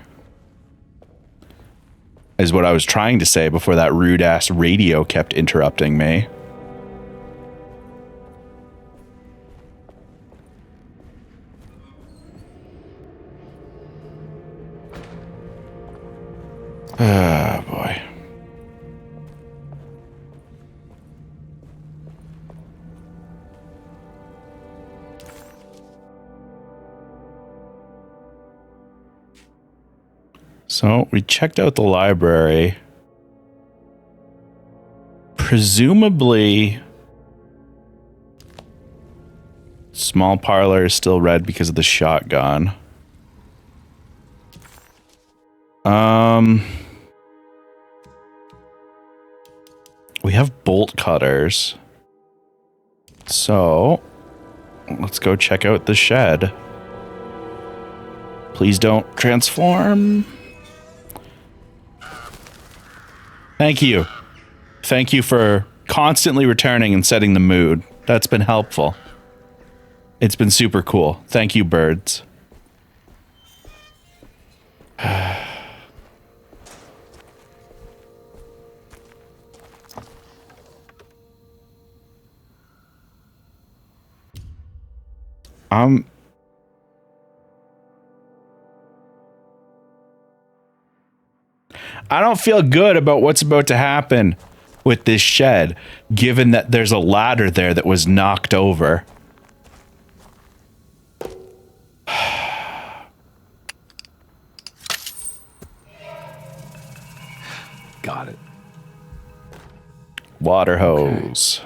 Is what I was trying to say before that rude ass radio kept interrupting me. Ah, boy. So we checked out the library. Presumably, small parlor is still red because of the shotgun. We have bolt cutters. So let's go check out the shed. Please don't transform. Thank you. Thank you for constantly returning and setting the mood. That's been helpful. It's been super cool. Thank you, birds. I don't feel good about what's about to happen with this shed, given that there's a ladder there that was knocked over. Got it. Water hose.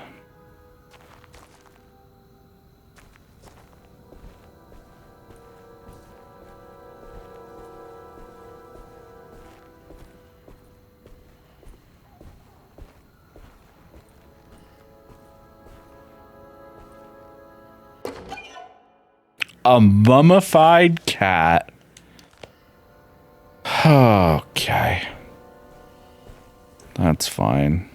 A mummified cat. Okay. That's fine.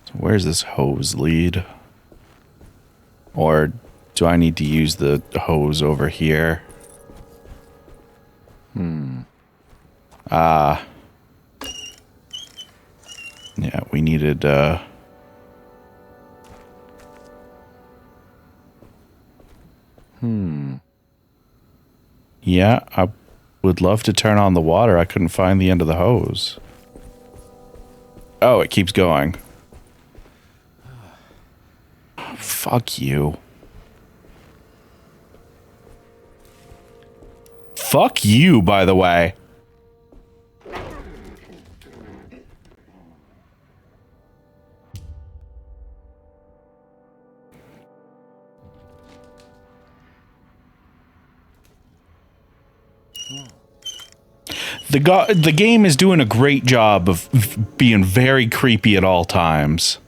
So where's this hose lead? Or do I need to use the hose over here? Yeah, we needed, Yeah, I would love to turn on the water. I couldn't find the end of the hose. Oh, it keeps going. Fuck you. Fuck you, by the way. The game is doing a great job of being very creepy at all times.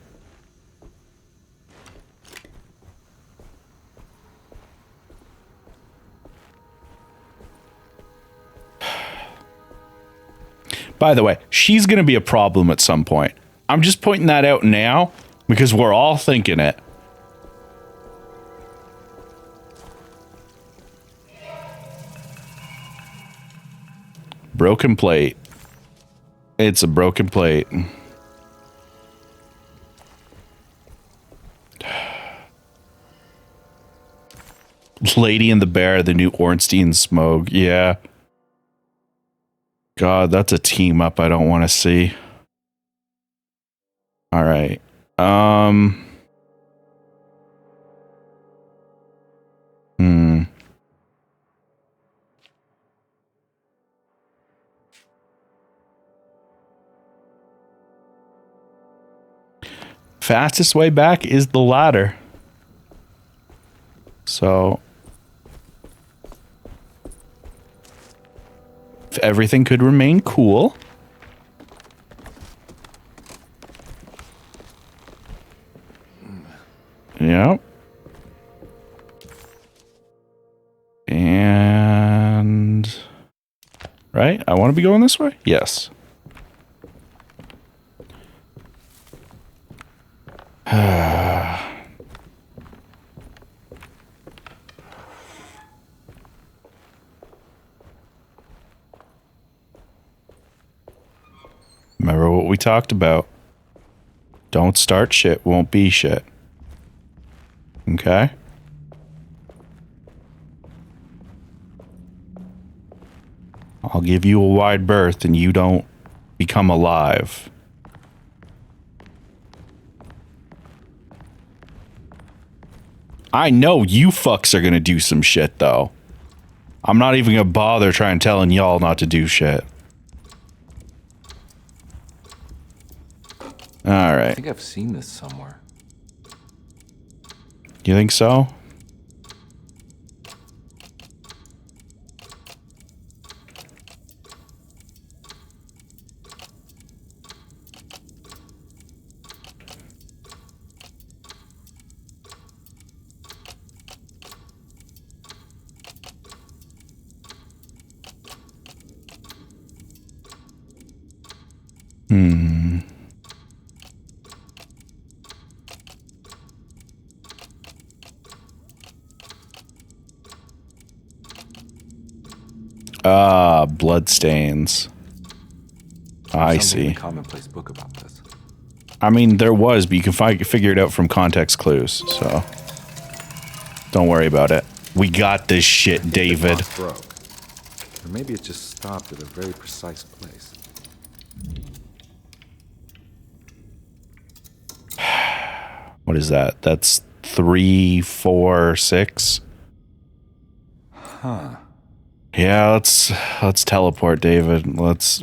By the way, she's going to be a problem at some point. I'm just pointing that out now because we're all thinking it. Broken plate. It's a broken plate. Lady and the Bear, the new Ornstein Smoke. Yeah. God, that's a team up I don't want to see. All right. Fastest way back is the ladder. So if everything could remain cool. Yep. And Right? I want to be going this way? Yes. Remember what we talked about. Don't start shit, won't be shit. Okay? I'll give you a wide berth and you don't become alive. I know you fucks are gonna do some shit, though. I'm not even gonna bother trying telling y'all not to do shit. Alright. I think I've seen this somewhere. You think so? Ah, bloodstains. I see. A commonplace book about this. I mean, there was, but you can figure it out from context clues, so don't worry about it. We got this shit, David. The box broke. Or maybe it just stopped at a very precise place. What is that? That's 3, 4, 6. Huh. Yeah, let's teleport, David. Let's.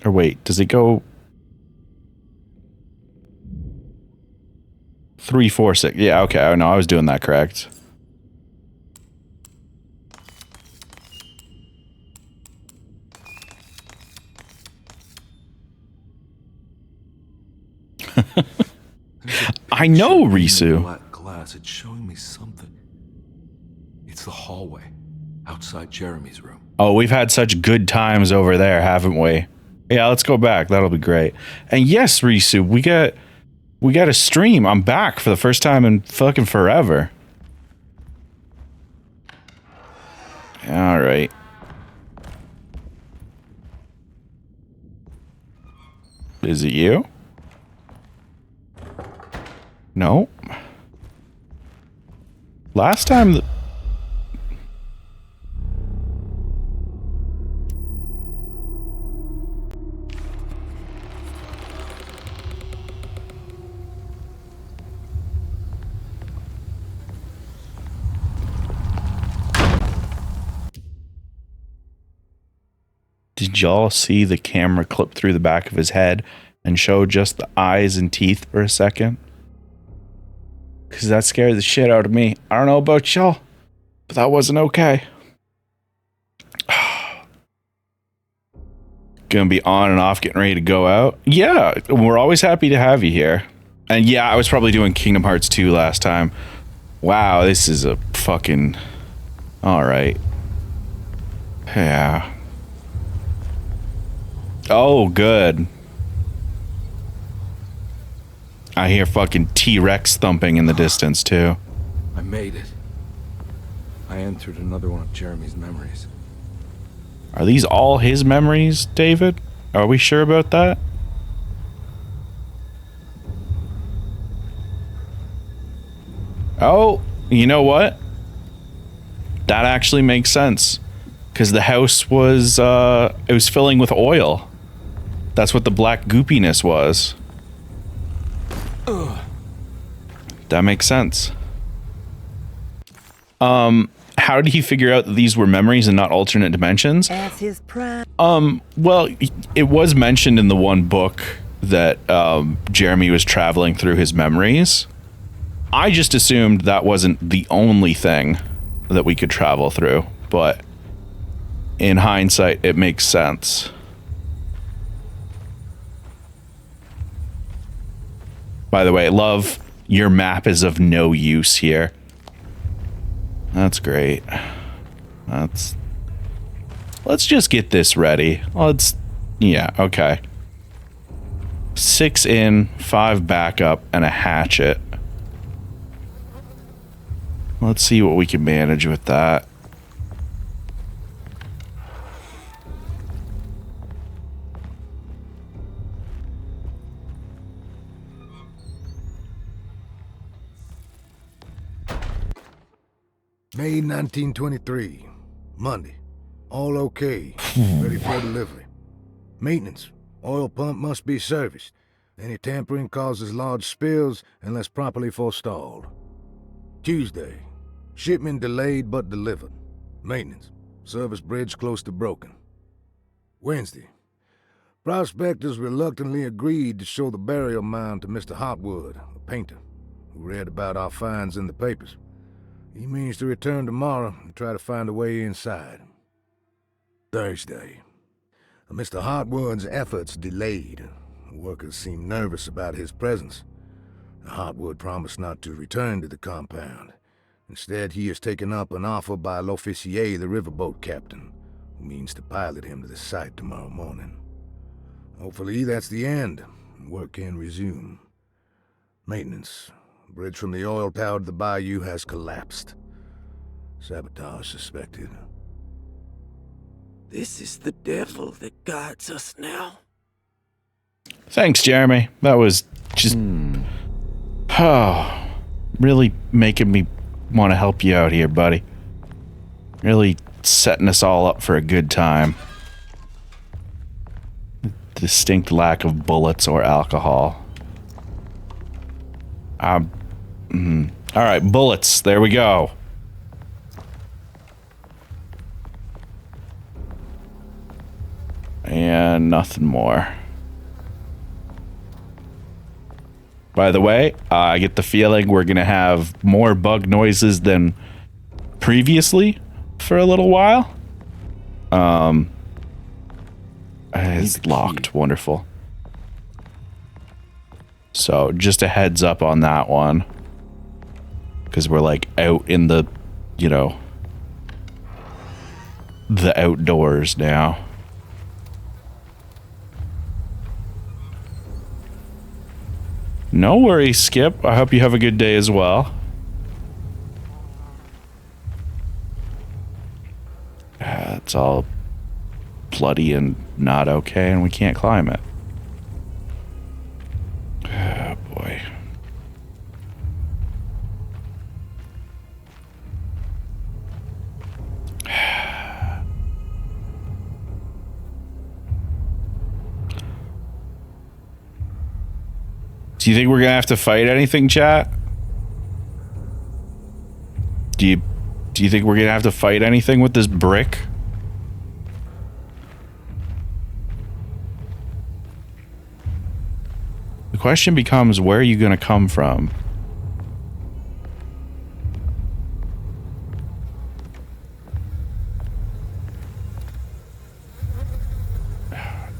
Or wait, does it go 3, 4, 6? Yeah, okay. I know I was doing that correct. I know, Risu. Black glass, it's showing me something. It's the hallway outside Jeremy's room. Oh, we've had such good times over there, haven't we? Yeah, let's go back. That'll be great. And yes, Risu, we got a stream. I'm back for the first time in fucking forever. All right. Is it you? No. Last time... Did y'all see the camera clip through the back of his head and show just the eyes and teeth for a second? Because that scared the shit out of me. I don't know about y'all, but that wasn't okay. Gonna be on and off, getting ready to go out. Yeah, we're always happy to have you here. And yeah, I was probably doing Kingdom Hearts 2 last time. Wow, this is a fucking... Alright. Yeah. Oh, good. I hear fucking T-Rex thumping in the distance, too. I made it. I entered another one of Jeremy's memories. Are these all his memories, David? Are we sure about that? Oh, you know what? That actually makes sense. Because the house was, it was filling with oil. That's what the black goopiness was. That makes sense. How did he figure out that these were memories and not alternate dimensions? That's his pride. Well, it was mentioned in the one book that Jeremy was traveling through his memories. I just assumed that wasn't the only thing that we could travel through, but in hindsight, it makes sense. By the way, love your map is of no use here. That's great. Let's just get this ready. Yeah, okay. 6 in, 5 backup, and a hatchet. Let's see what we can manage with that. May 1923, Monday. All okay. Ready for delivery. Maintenance. Oil pump must be serviced. Any tampering causes large spills unless properly forestalled. Tuesday. Shipment delayed but delivered. Maintenance. Service bridge close to broken. Wednesday. Prospectors reluctantly agreed to show the burial mound to Mr. Hotwood, a painter, who read about our finds in the papers. He means to return tomorrow and try to find a way inside. Thursday. Mr. Hotwood's efforts delayed. The workers seemed nervous about his presence. Hotwood promised not to return to the compound. Instead, he has taken up an offer by L'Officier, the riverboat captain, who means to pilot him to the site tomorrow morning. Hopefully, that's the end, and work can resume. Maintenance. Bridge from the oil tower to the bayou has collapsed. Sabotage suspected. This is the devil that guides us now. Thanks, Jeremy. That was just... really making me want to help you out here, buddy. Really setting us all up for a good time. Distinct lack of bullets or alcohol. All right, bullets. There we go. And nothing more. By the way, I get the feeling we're going to have more bug noises than previously for a little while. It's locked. Wonderful. So just a heads up on that one. Because we're like out in the, you know, the outdoors now. No worries, Skip. I hope you have a good day as well. It's all bloody and not okay, and we can't climb it. Oh, boy. Do you think we're gonna have to fight anything, chat? Do you think we're gonna have to fight anything with this brick? The question becomes, where are you gonna come from?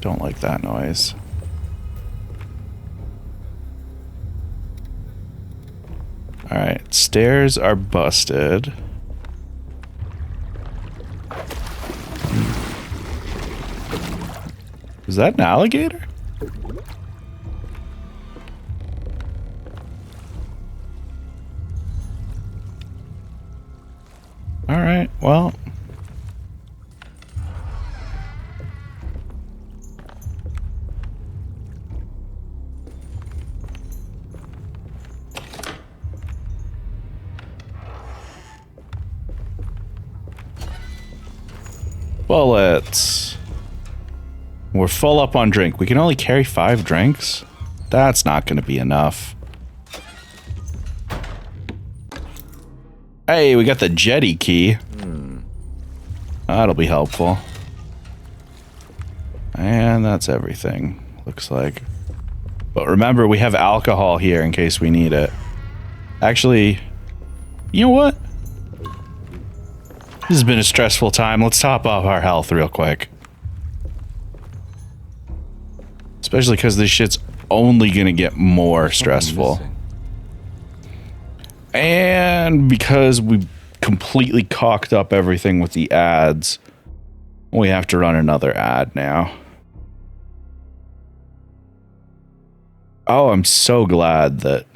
Don't like that noise. Alright, stairs are busted. Is that an alligator? Alright, well. Bullets. We're full up on drink. We can only carry 5 drinks? That's not going to be enough. Hey, we got the jetty key. That'll be helpful. And that's everything, looks like. But remember, we have alcohol here in case we need it. Actually, you know what? This has been a stressful time. Let's top up our health real quick. Especially because this shit's only gonna get more stressful. And because we completely cocked up everything with the ads, we have to run another ad now. Oh, I'm so glad that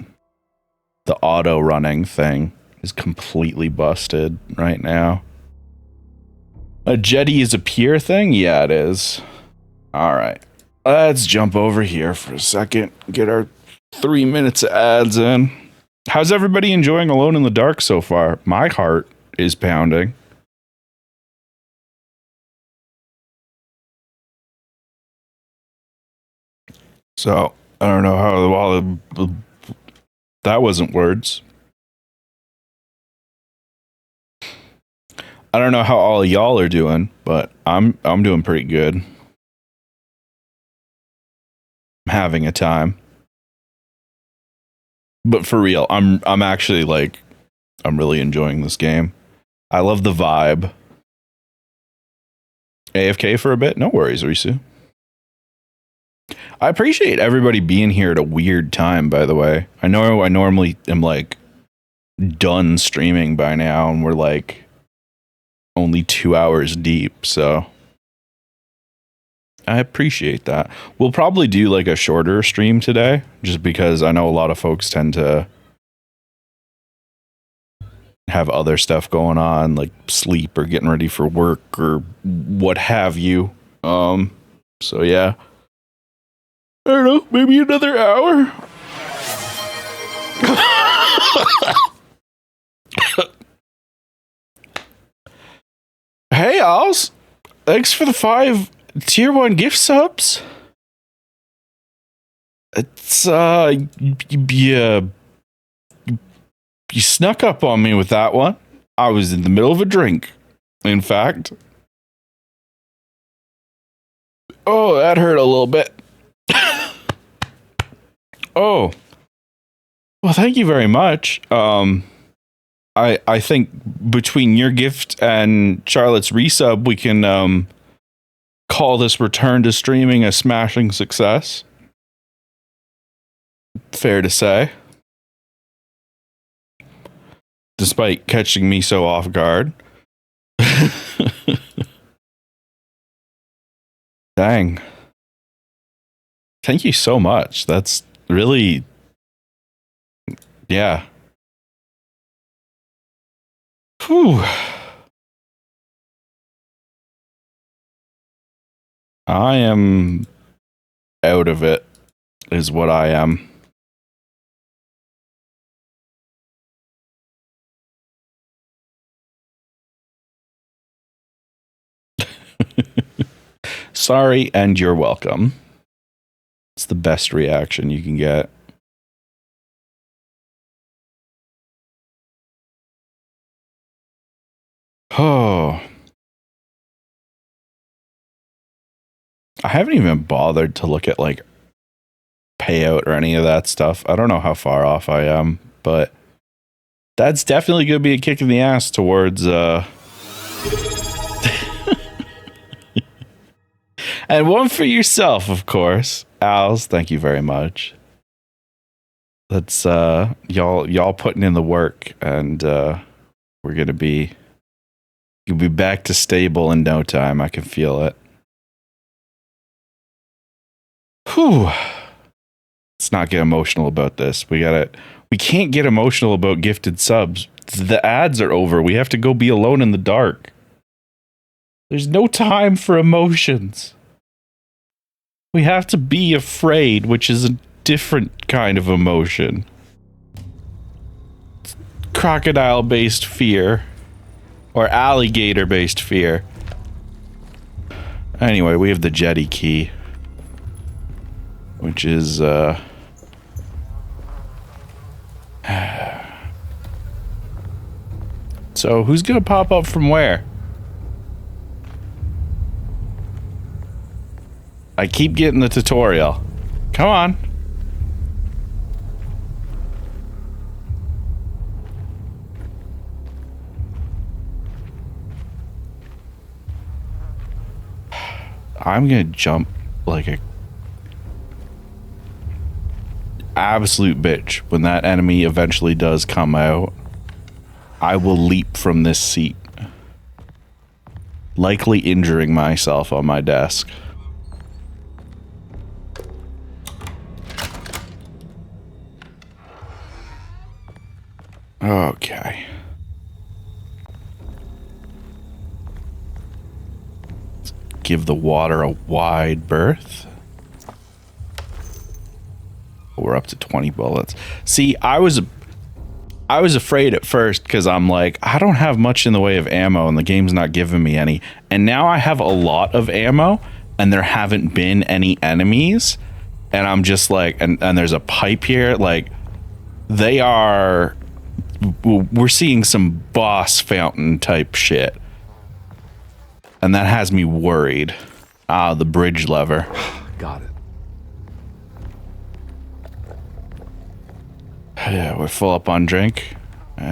the auto running thing is completely busted right now. A jetty is a pier thing? Yeah, it is. All right. Let's jump over here for a second. Get our 3 minutes of ads in. How's everybody enjoying Alone in the Dark so far? My heart is pounding. So, I don't know how that wasn't words. I don't know how all of y'all are doing, but I'm doing pretty good. I'm having a time. But for real, I'm actually like I'm really enjoying this game. I love the vibe. AFK for a bit? No worries, Risu. I appreciate everybody being here at a weird time, by the way. I know I normally am like done streaming by now, and we're like only 2 hours deep, so I appreciate that. We'll probably do like a shorter stream today, just because I know a lot of folks tend to have other stuff going on, like sleep or getting ready for work or what have you. So yeah. I don't know, maybe another hour? Hey, Alls. Thanks for the 5 tier 1 gift subs. It's, you snuck up on me with that one. I was in the middle of a drink, in fact. Oh, that hurt a little bit. Oh. Well, thank you very much. I think between your gift and Charlotte's resub, we can call this return to streaming a smashing success. Fair to say. Despite catching me so off guard. Dang. Thank you so much. That's really... Yeah. Whew. I am out of it, is what I am. Sorry, and you're welcome. It's the best reaction you can get. Oh. I haven't even bothered to look at like payout or any of that stuff. I don't know how far off I am, but that's definitely going to be a kick in the ass towards and one for yourself, of course. Als, thank you very much. That's y'all putting in the work, and we're gonna be you'll be back to stable in no time. I can feel it. Whew. Let's not get emotional about this. We can't get emotional about gifted subs. The ads are over. We have to go be alone in the dark. There's no time for emotions. We have to be afraid, which is a different kind of emotion. Crocodile-based fear. Or alligator-based fear. Anyway, we have the jetty key. Which is, So, who's gonna pop up from where? I keep getting the tutorial. Come on. I'm gonna jump like a... absolute bitch. When that enemy eventually does come out, I will leap from this seat, likely injuring myself on my desk. Okay. Let's give the water a wide berth. We're up to 20 bullets. See, I was afraid at first because I'm like, I don't have much in the way of ammo and the game's not giving me any. And now I have a lot of ammo and there haven't been any enemies. And I'm just like, and there's a pipe here. Like, we're seeing some boss fountain type shit. And that has me worried. Ah, the bridge lever. Got it. Yeah, we're full up on drink.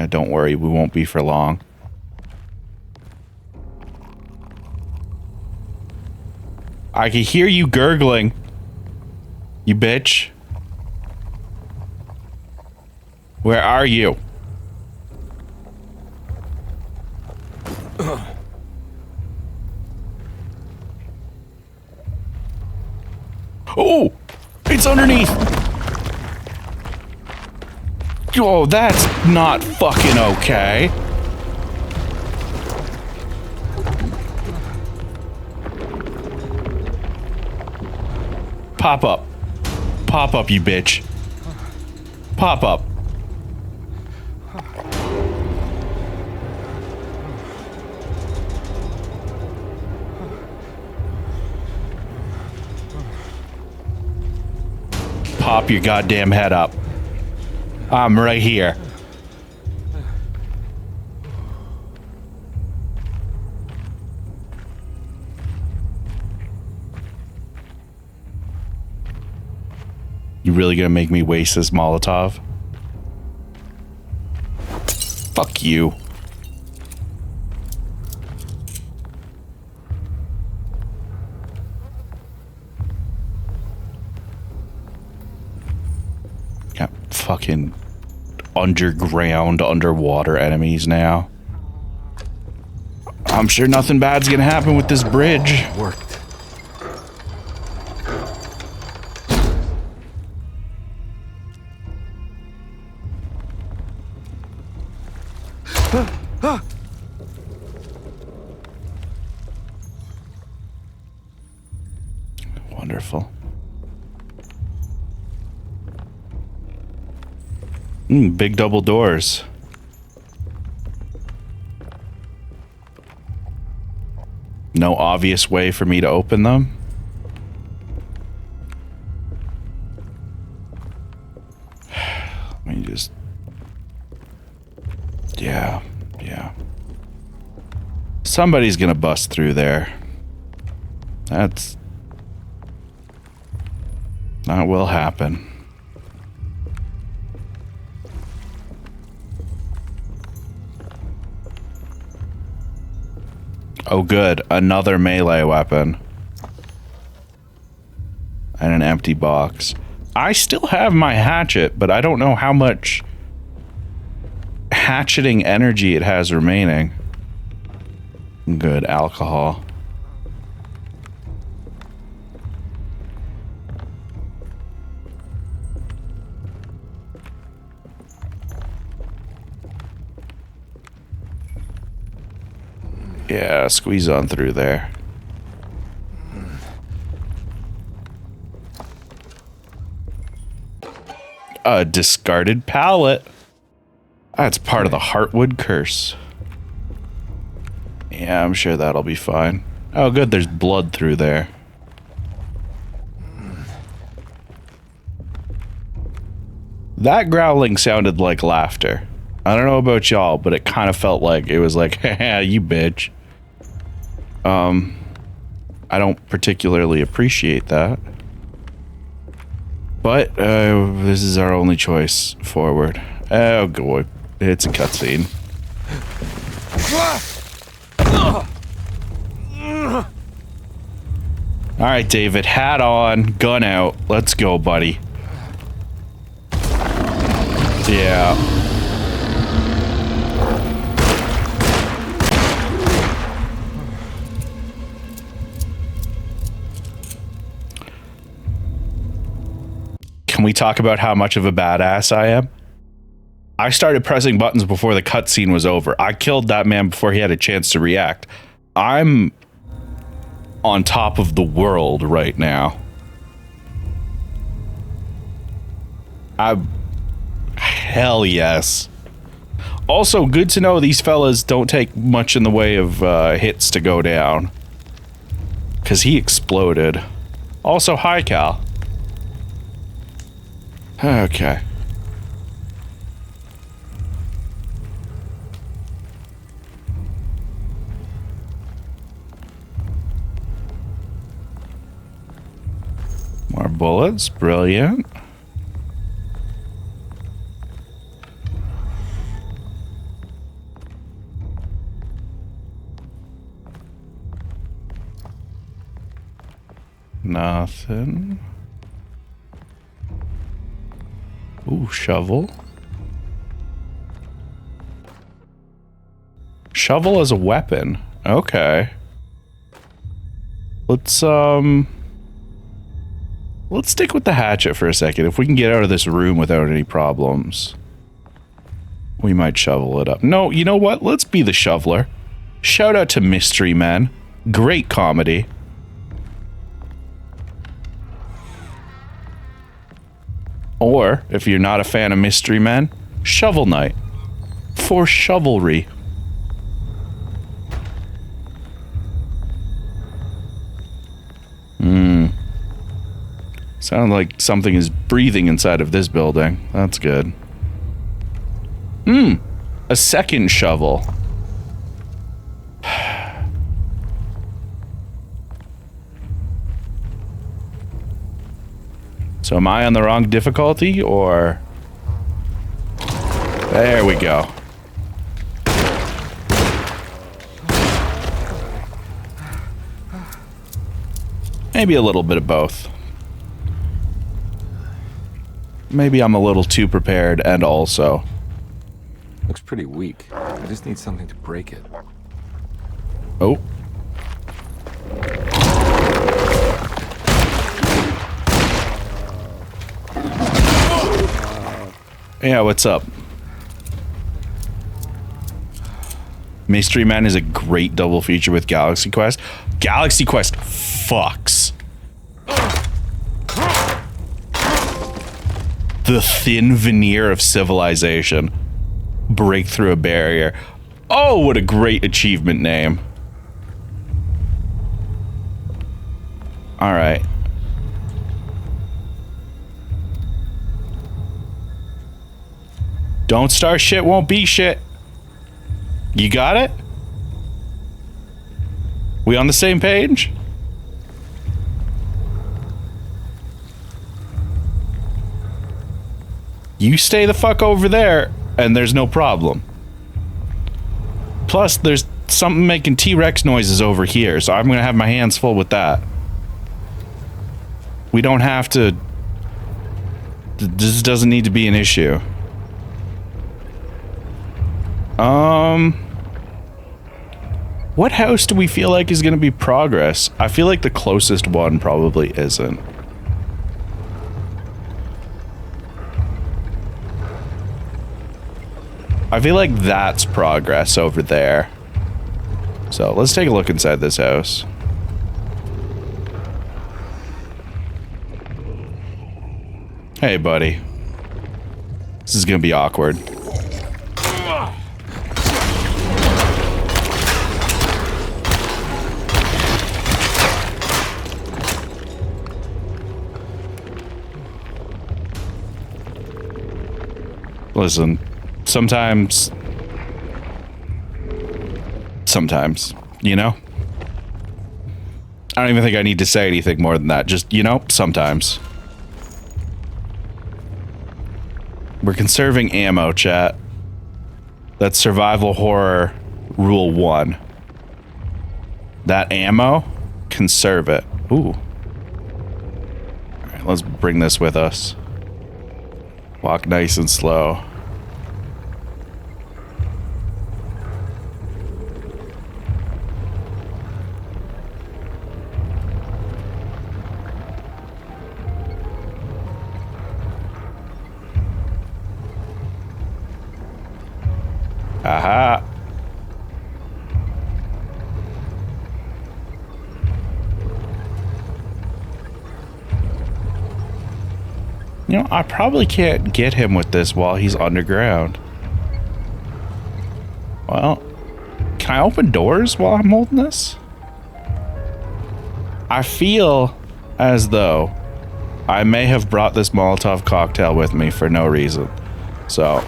Don't worry, we won't be for long. I can hear you gurgling. You bitch. Where are you? Oh! It's underneath! Oh, that's not fucking okay. Pop up. Pop up, you bitch. Pop up. Pop your goddamn head up. I'm right here. You really gonna make me waste this Molotov? Fuck you. Got fucking underground, underwater enemies now. I'm sure nothing bad's gonna happen with this bridge. Worked. Wonderful. Big double doors. No obvious way for me to open them. Let me just... Yeah. Somebody's gonna bust through there. That will happen. Oh good, another melee weapon. And an empty box. I still have my hatchet, but I don't know how much hatcheting energy it has remaining. Good, alcohol. Yeah, squeeze on through there. A discarded pallet. That's part of the Heartwood curse. Yeah, I'm sure that'll be fine. Oh good, there's blood through there. That growling sounded like laughter. I don't know about y'all, but it kind of felt like it was like, haha, you bitch. I don't particularly appreciate that. But this is our only choice forward. Oh boy, it's a cutscene. All right, David, hat on, gun out. Let's go, buddy. Yeah. Can we talk about how much of a badass I am? I started pressing buttons before the cutscene was over. I killed that man before he had a chance to react. I'm on top of the world right now. Hell yes. Also, good to know these fellas don't take much in the way of hits to go down. Because he exploded. Also, hi, Cal. Okay. More bullets. Brilliant. Nothing. Ooh, shovel. Shovel as a weapon. Okay. Let's stick with the hatchet for a second. If we can get out of this room without any problems, we might shovel it up. No, you know what? Let's be the shoveler. Shout out to Mystery Men. Great comedy. Or, if you're not a fan of Mystery Men, Shovel Knight. For chivalry. Sounds like something is breathing inside of this building. That's good. A second shovel. So am I on the wrong difficulty, or... There we go. Maybe a little bit of both. Maybe I'm a little too prepared, and also... Looks pretty weak. I just need something to break it. Oh. Yeah, what's up? Mystery Men is a great double feature with Galaxy Quest. Galaxy Quest fucks. The thin veneer of civilization. Break through a barrier. Oh, what a great achievement name. All right. Don't start shit, won't be shit. You got it? We on the same page? You stay the fuck over there, and there's no problem. Plus, there's something making T-Rex noises over here, so I'm gonna have my hands full with that. We don't have to... This doesn't need to be an issue. What house do we feel like is gonna be progress? I feel like the closest one probably isn't. I feel like that's progress over there. So let's take a look inside this house. Hey, buddy. This is gonna be awkward. Listen, sometimes, you know? I don't even think I need to say anything more than that. Just, you know, sometimes. We're conserving ammo, chat. That's survival horror rule 1. That ammo, conserve it. Ooh. Alright, let's bring this with us. Walk nice and slow. Aha. You know, I probably can't get him with this while he's underground. Well, can I open doors while I'm holding this? I feel as though I may have brought this Molotov cocktail with me for no reason. So,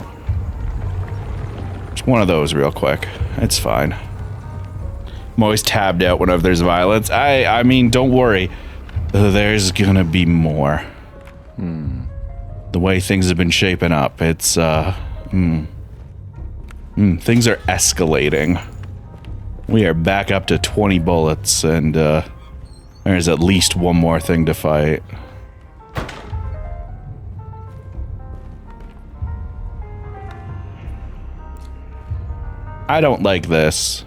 just one of those real quick. It's fine. I'm always tabbed out whenever there's violence. I mean, don't worry. There's gonna be more. The way things have been shaping up, it's, things are escalating. We are back up to 20 bullets, and, there's at least one more thing to fight. I don't like this.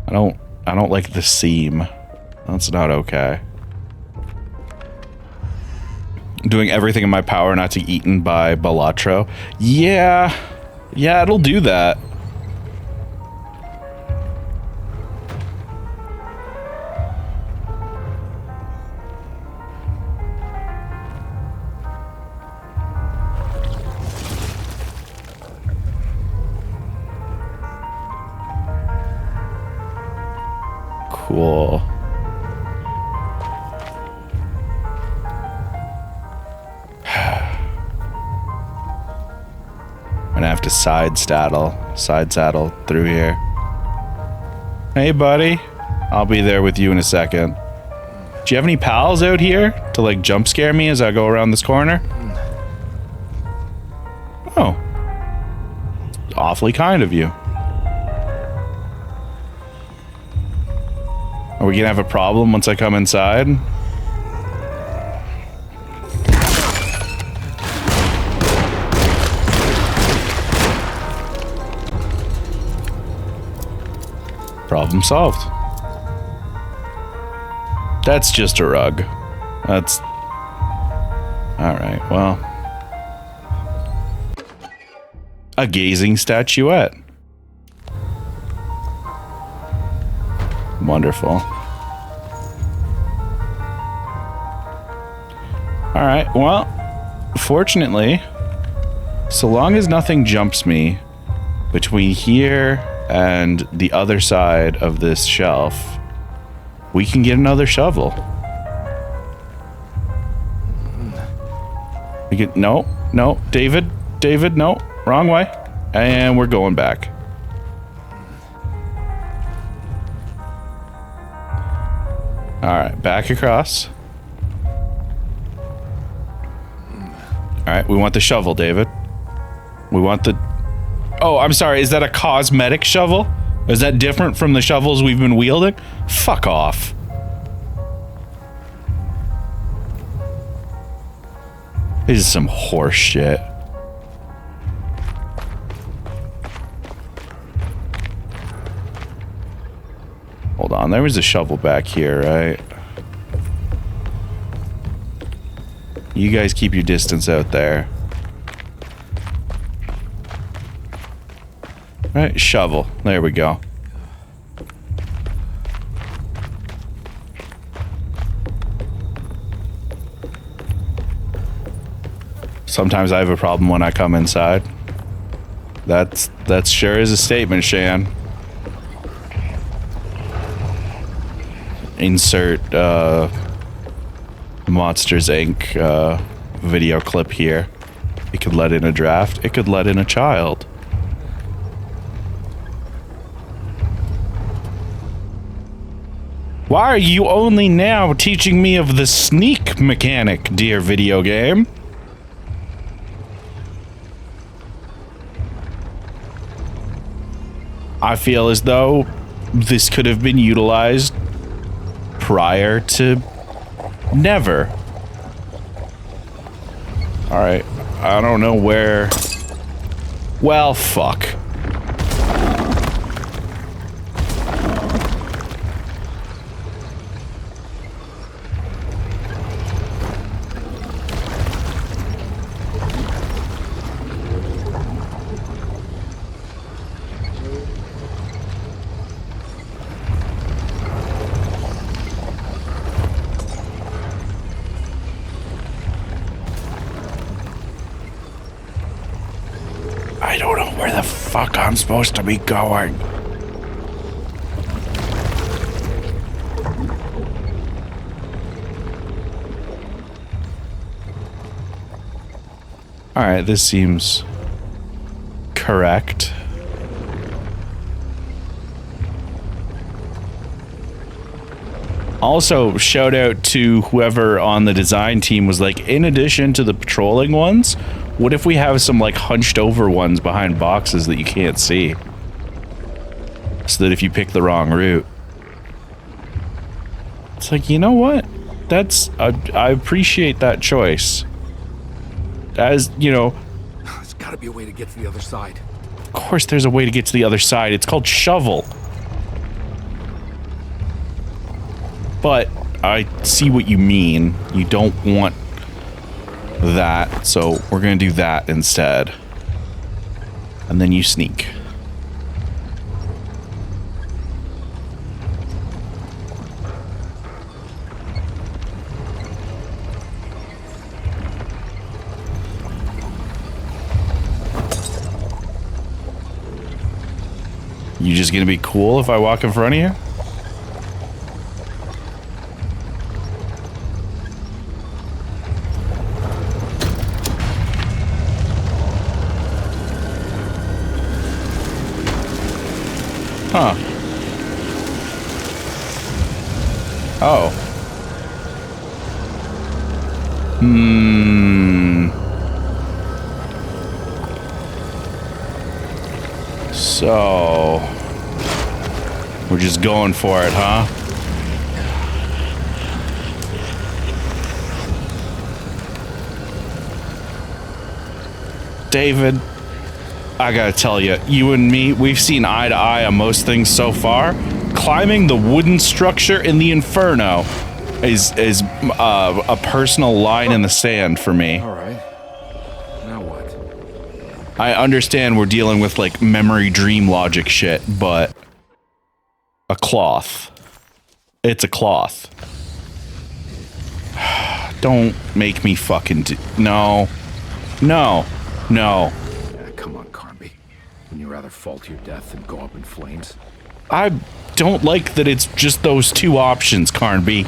I don't like the seam. That's not okay. Doing everything in my power not to get eaten by Balatro. Yeah, it'll do that. Cool. I'm gonna have to side saddle through here. Hey, buddy. I'll be there with you in a second. Do you have any pals out here to, like, jump scare me as I go around this corner? Oh. Awfully kind of you. Are we gonna have a problem once I come inside? Problem solved. That's just a rug. That's... Alright, well... A gazing statuette. Wonderful. Alright, well, fortunately, so long as nothing jumps me between here and the other side of this shelf, we can get another shovel. We get... No, David, no, wrong way. And we're going back. Alright, back across. Alright, we want the shovel, David. We want the... Oh, I'm sorry, is that a cosmetic shovel? Is that different from the shovels we've been wielding? Fuck off. This is some horse shit. Hold on, there was a shovel back here, right? You guys keep your distance out there. Right, shovel. There we go. Sometimes I have a problem when I come inside. That's sure is a statement, Shan. Insert Monsters Inc. Video clip here. It could let in a draft. It could let in a child. Why are you only now teaching me of the sneak mechanic, dear video game? I feel as though this could have been utilized prior to never. Alright, I don't know where... Well, fuck. fuck I'm supposed to be going? Alright, this seems correct. Also, shout out to whoever on the design team was like, in addition to the patrolling ones, what if we have some like hunched over ones behind boxes that you can't see? So that if you pick the wrong route. It's like, you know what? That's, I appreciate that choice. As, you know... There's gotta be a way to get to the other side. Of course there's a way to get to the other side. It's called shovel. But I see what you mean. You don't want that, so we're gonna do that instead. And then you sneak. You just gonna be cool if I walk in front of you? Huh. Oh. So... we're just going for it, huh? David, I gotta tell you, you and me, we've seen eye to eye on most things so far. Climbing the wooden structure in the Inferno is a personal line in the sand for me. All right. Now what? I understand we're dealing with like memory dream logic shit, but a cloth. It's a cloth. Don't make me fucking no. No. No. Yeah, come on, Carnby. Wouldn't you rather fall to your death than go up in flames? I don't like that it's just those two options, Carnby.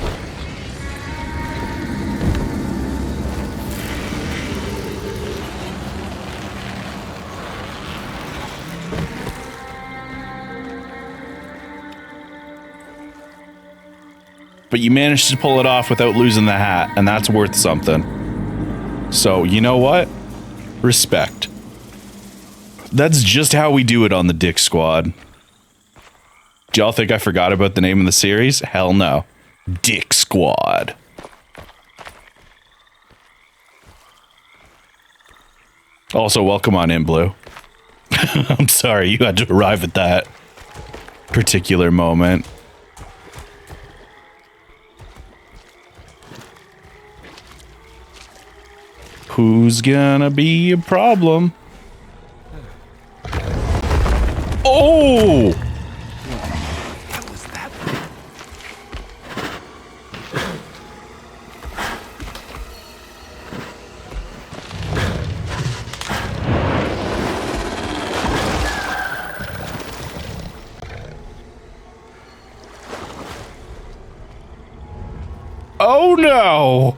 But you managed to pull it off without losing the hat, and that's worth something. So, you know what? Respect. That's just how we do it on the Dick Squad. Do y'all think I forgot about the name of the series? Hell no. Dick Squad. Also, welcome on in, Blue. I'm sorry you had to arrive at that particular moment. Who's gonna be a problem? Oh! What was that? Oh no!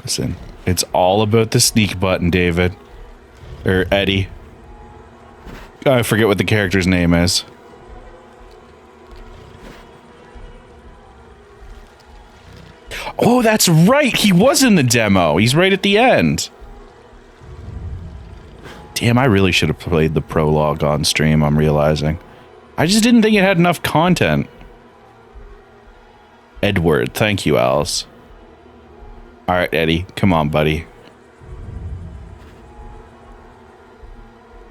Listen, it's all about the sneak button, David. Or Eddie. I forget what the character's name is. Oh, that's right! He was in the demo! He's right at the end! Damn, I really should have played the prologue on stream, I'm realizing. I just didn't think it had enough content. Edward, thank you, Alice. Alright, Eddie, come on, buddy.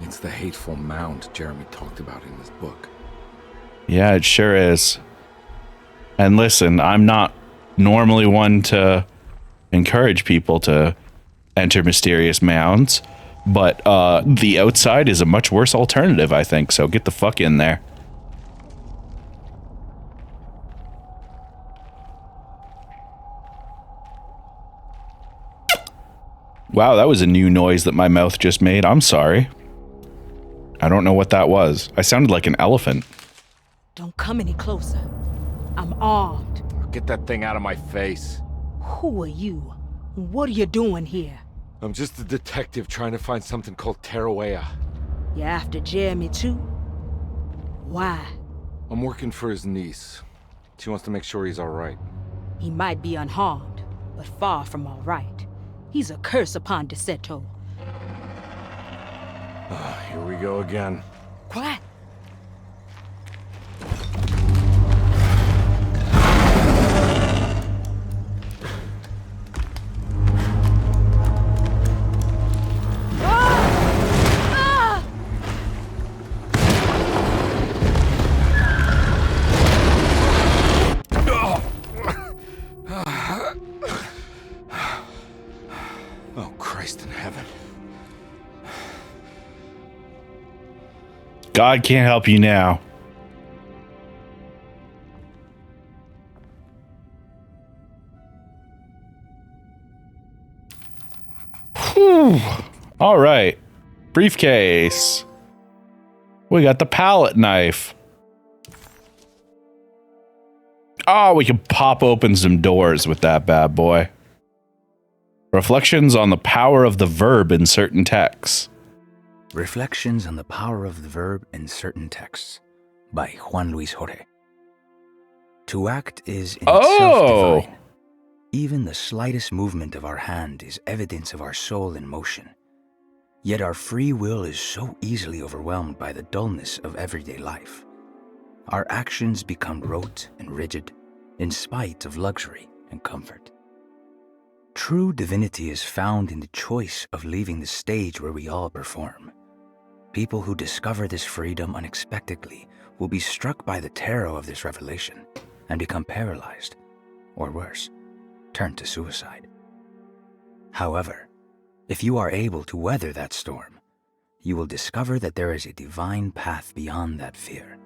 It's the hateful mound Jeremy talked about in this book. Yeah, it sure is. And listen, I'm not normally one to encourage people to enter mysterious mounds, but the outside is a much worse alternative, I think, so get the fuck in there. Wow, that was a new noise that my mouth just made. I'm sorry. I don't know what that was. I sounded like an elephant. Don't come any closer. I'm armed. Get that thing out of my face. Who are you? What are you doing here? I'm just a detective trying to find something called Tarawea. You after Jeremy too? Why? I'm working for his niece. She wants to make sure he's alright. He might be unharmed, but far from all right. He's a curse upon Deseto. Here we go again. Quiet. Oh, Christ in heaven. God can't help you now. Whew. All right. Briefcase. We got the palette knife. Oh, we can pop open some doors with that bad boy. Reflections on the power of the verb in certain texts. Reflections on the Power of the Verb in Certain Texts by Juan Luis Jorge. To act is in itself divine. Even the slightest movement of our hand is evidence of our soul in motion. Yet our free will is so easily overwhelmed by the dullness of everyday life. Our actions become rote and rigid in spite of luxury and comfort. True divinity is found in the choice of leaving the stage where we all perform. People who discover this freedom unexpectedly will be struck by the terror of this revelation and become paralyzed, or worse, turn to suicide. However, if you are able to weather that storm, you will discover that there is a divine path beyond that fear.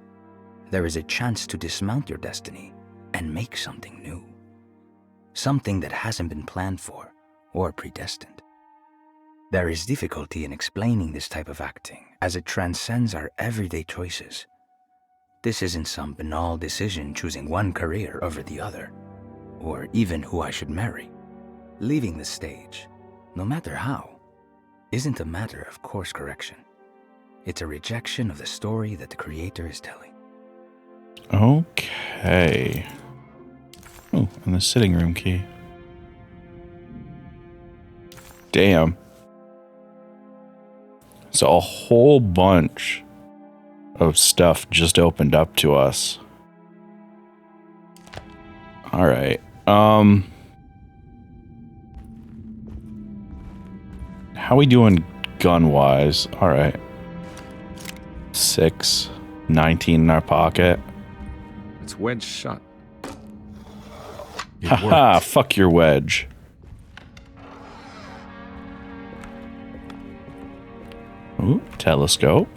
There is a chance to dismount your destiny and make something new. Something that hasn't been planned for or predestined. There is difficulty in explaining this type of acting as it transcends our everyday choices. This isn't some banal decision choosing one career over the other, or even who I should marry. Leaving the stage, no matter how, isn't a matter of course correction. It's a rejection of the story that the creator is telling. Okay. Oh, and the sitting room key. Damn. So a whole bunch of stuff just opened up to us. All right. How we doing gun-wise? All right. 6, 19 in our pocket. It's wedge shut. Haha, fuck your wedge. Ooh, telescope.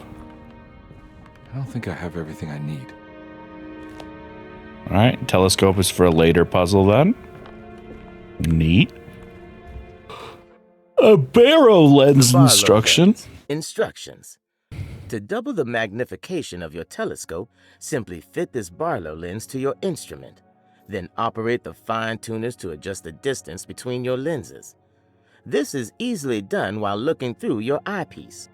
I don't think I have everything I need. All right, telescope is for a later puzzle then. Neat. A barrow lens instruction. Instructions. To double the magnification of your telescope, simply fit this Barlow lens to your instrument. Then operate the fine tuners to adjust the distance between your lenses. This is easily done while looking through your eyepiece.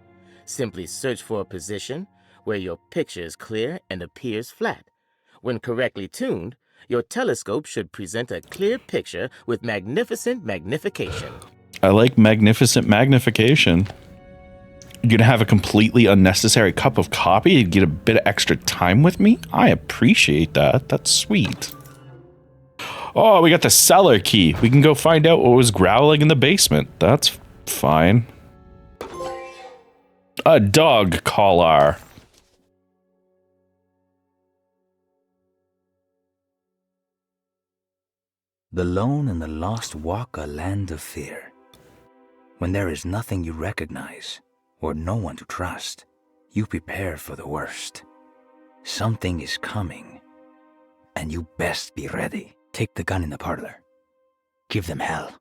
Simply search for a position where your picture is clear and appears flat. When correctly tuned, your telescope should present a clear picture with magnificent magnification. I like magnificent magnification. You're gonna have a completely unnecessary cup of coffee to get a bit of extra time with me? I appreciate that. That's sweet. Oh, we got the cellar key. We can go find out what was growling in the basement. That's fine. A dog collar. The lone and the lost walk a land of fear. When there is nothing you recognize or no one to trust, you prepare for the worst. Something is coming, and you best be ready. Take the gun in the parlor. Give them hell.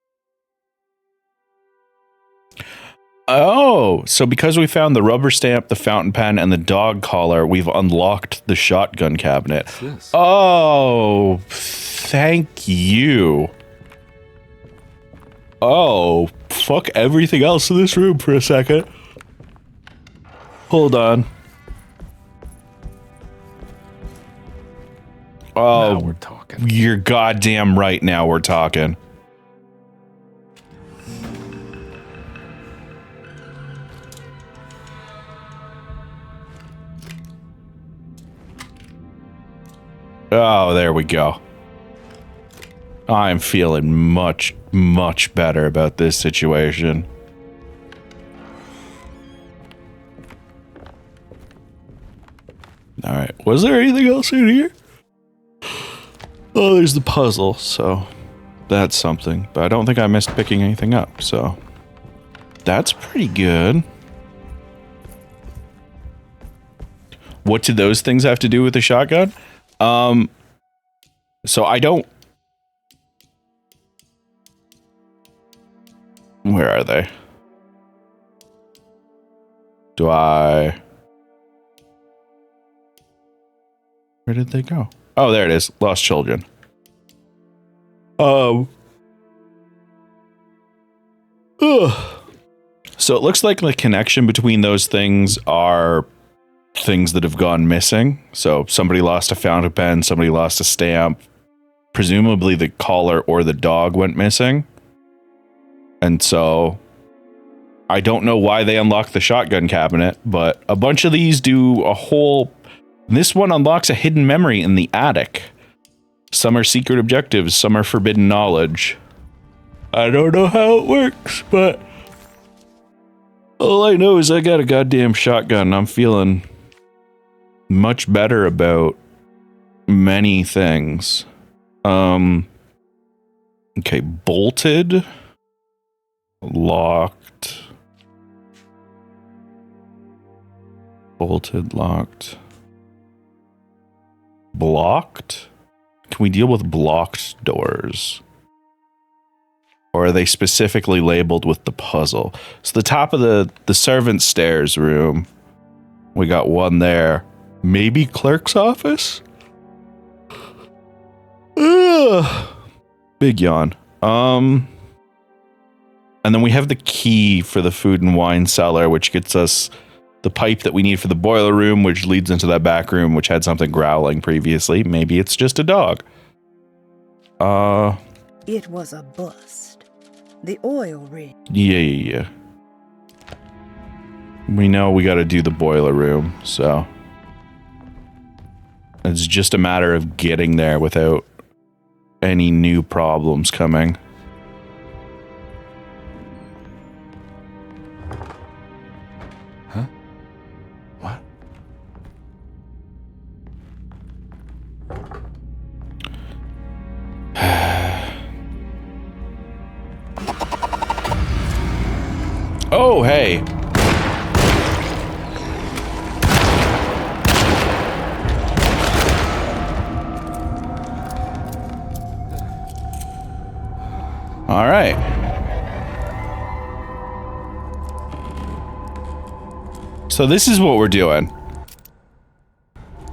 Oh, so because we found the rubber stamp, the fountain pen, and the dog collar, we've unlocked the shotgun cabinet. What's this? Oh, thank you. Oh, fuck everything else in this room for a second. Hold on. Oh, now we're talking. You're goddamn right, now we're talking. Oh, there we go. I'm feeling much, much better about this situation. Alright, was there anything else in here? Oh, there's the puzzle, so that's something. But I don't think I missed picking anything up, so that's pretty good. What do those things have to do with the shotgun? So I don't... Where are they? Do I... Where did they go? Oh, there it is. Lost children. Ugh. So it looks like the connection between those things are things that have gone missing. So somebody lost a fountain pen, somebody lost a stamp. Presumably the collar or the dog went missing. And so I don't know why they unlocked the shotgun cabinet, but a bunch of these do a whole... This one unlocks a hidden memory in the attic. Some are secret objectives, some are forbidden knowledge. I don't know how it works, but all I know is I got a goddamn shotgun. I'm feeling much better about many things. Okay, bolted, locked, bolted, locked, blocked. Can we deal with blocked doors? Or are they specifically labeled with the puzzle? So the top of the servant stairs room, we got one there. Maybe clerk's office? Ugh. Big yawn. And then we have the key for the food and wine cellar, which gets us the pipe that we need for the boiler room, which leads into that back room, which had something growling previously. Maybe it's just a dog. It was a bust. The oil rig. Yeah. We know we got to do the boiler room, so it's just a matter of getting there without any new problems coming. Huh? What? Oh, hey. All right. So this is what we're doing.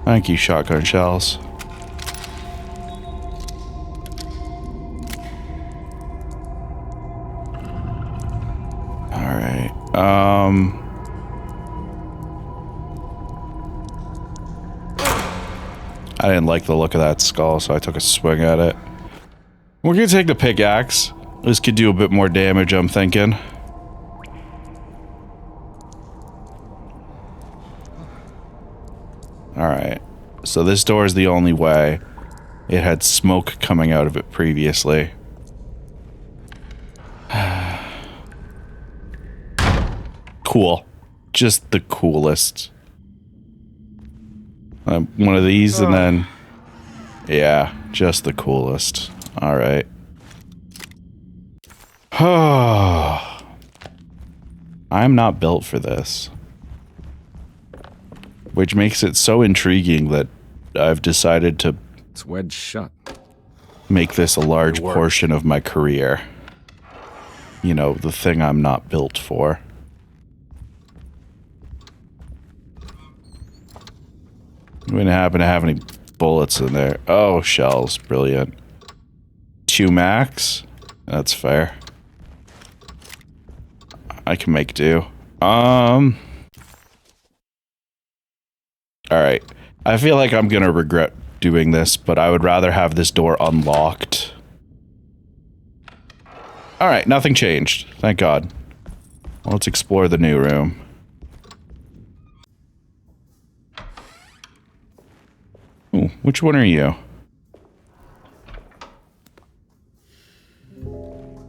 Thank you, shotgun shells. All right. I didn't like the look of that skull, so I took a swing at it. We're gonna take the pickaxe. This could do a bit more damage, I'm thinking. Alright. So this door is the only way. It had smoke coming out of it previously. Cool. Just the coolest. One of these and then... Yeah, just the coolest. Alright. I'm not built for this. Which makes it so intriguing that I've decided to... It's wedged shut. Make this a large portion of my career. You know, the thing I'm not built for. We didn't happen to have any bullets in there. Oh, shells. Brilliant. 2 max? That's fair. I can make do. Alright. I feel like I'm gonna regret doing this, but I would rather have this door unlocked. Alright, nothing changed. Thank God. Well, let's explore the new room. Ooh, which one are you?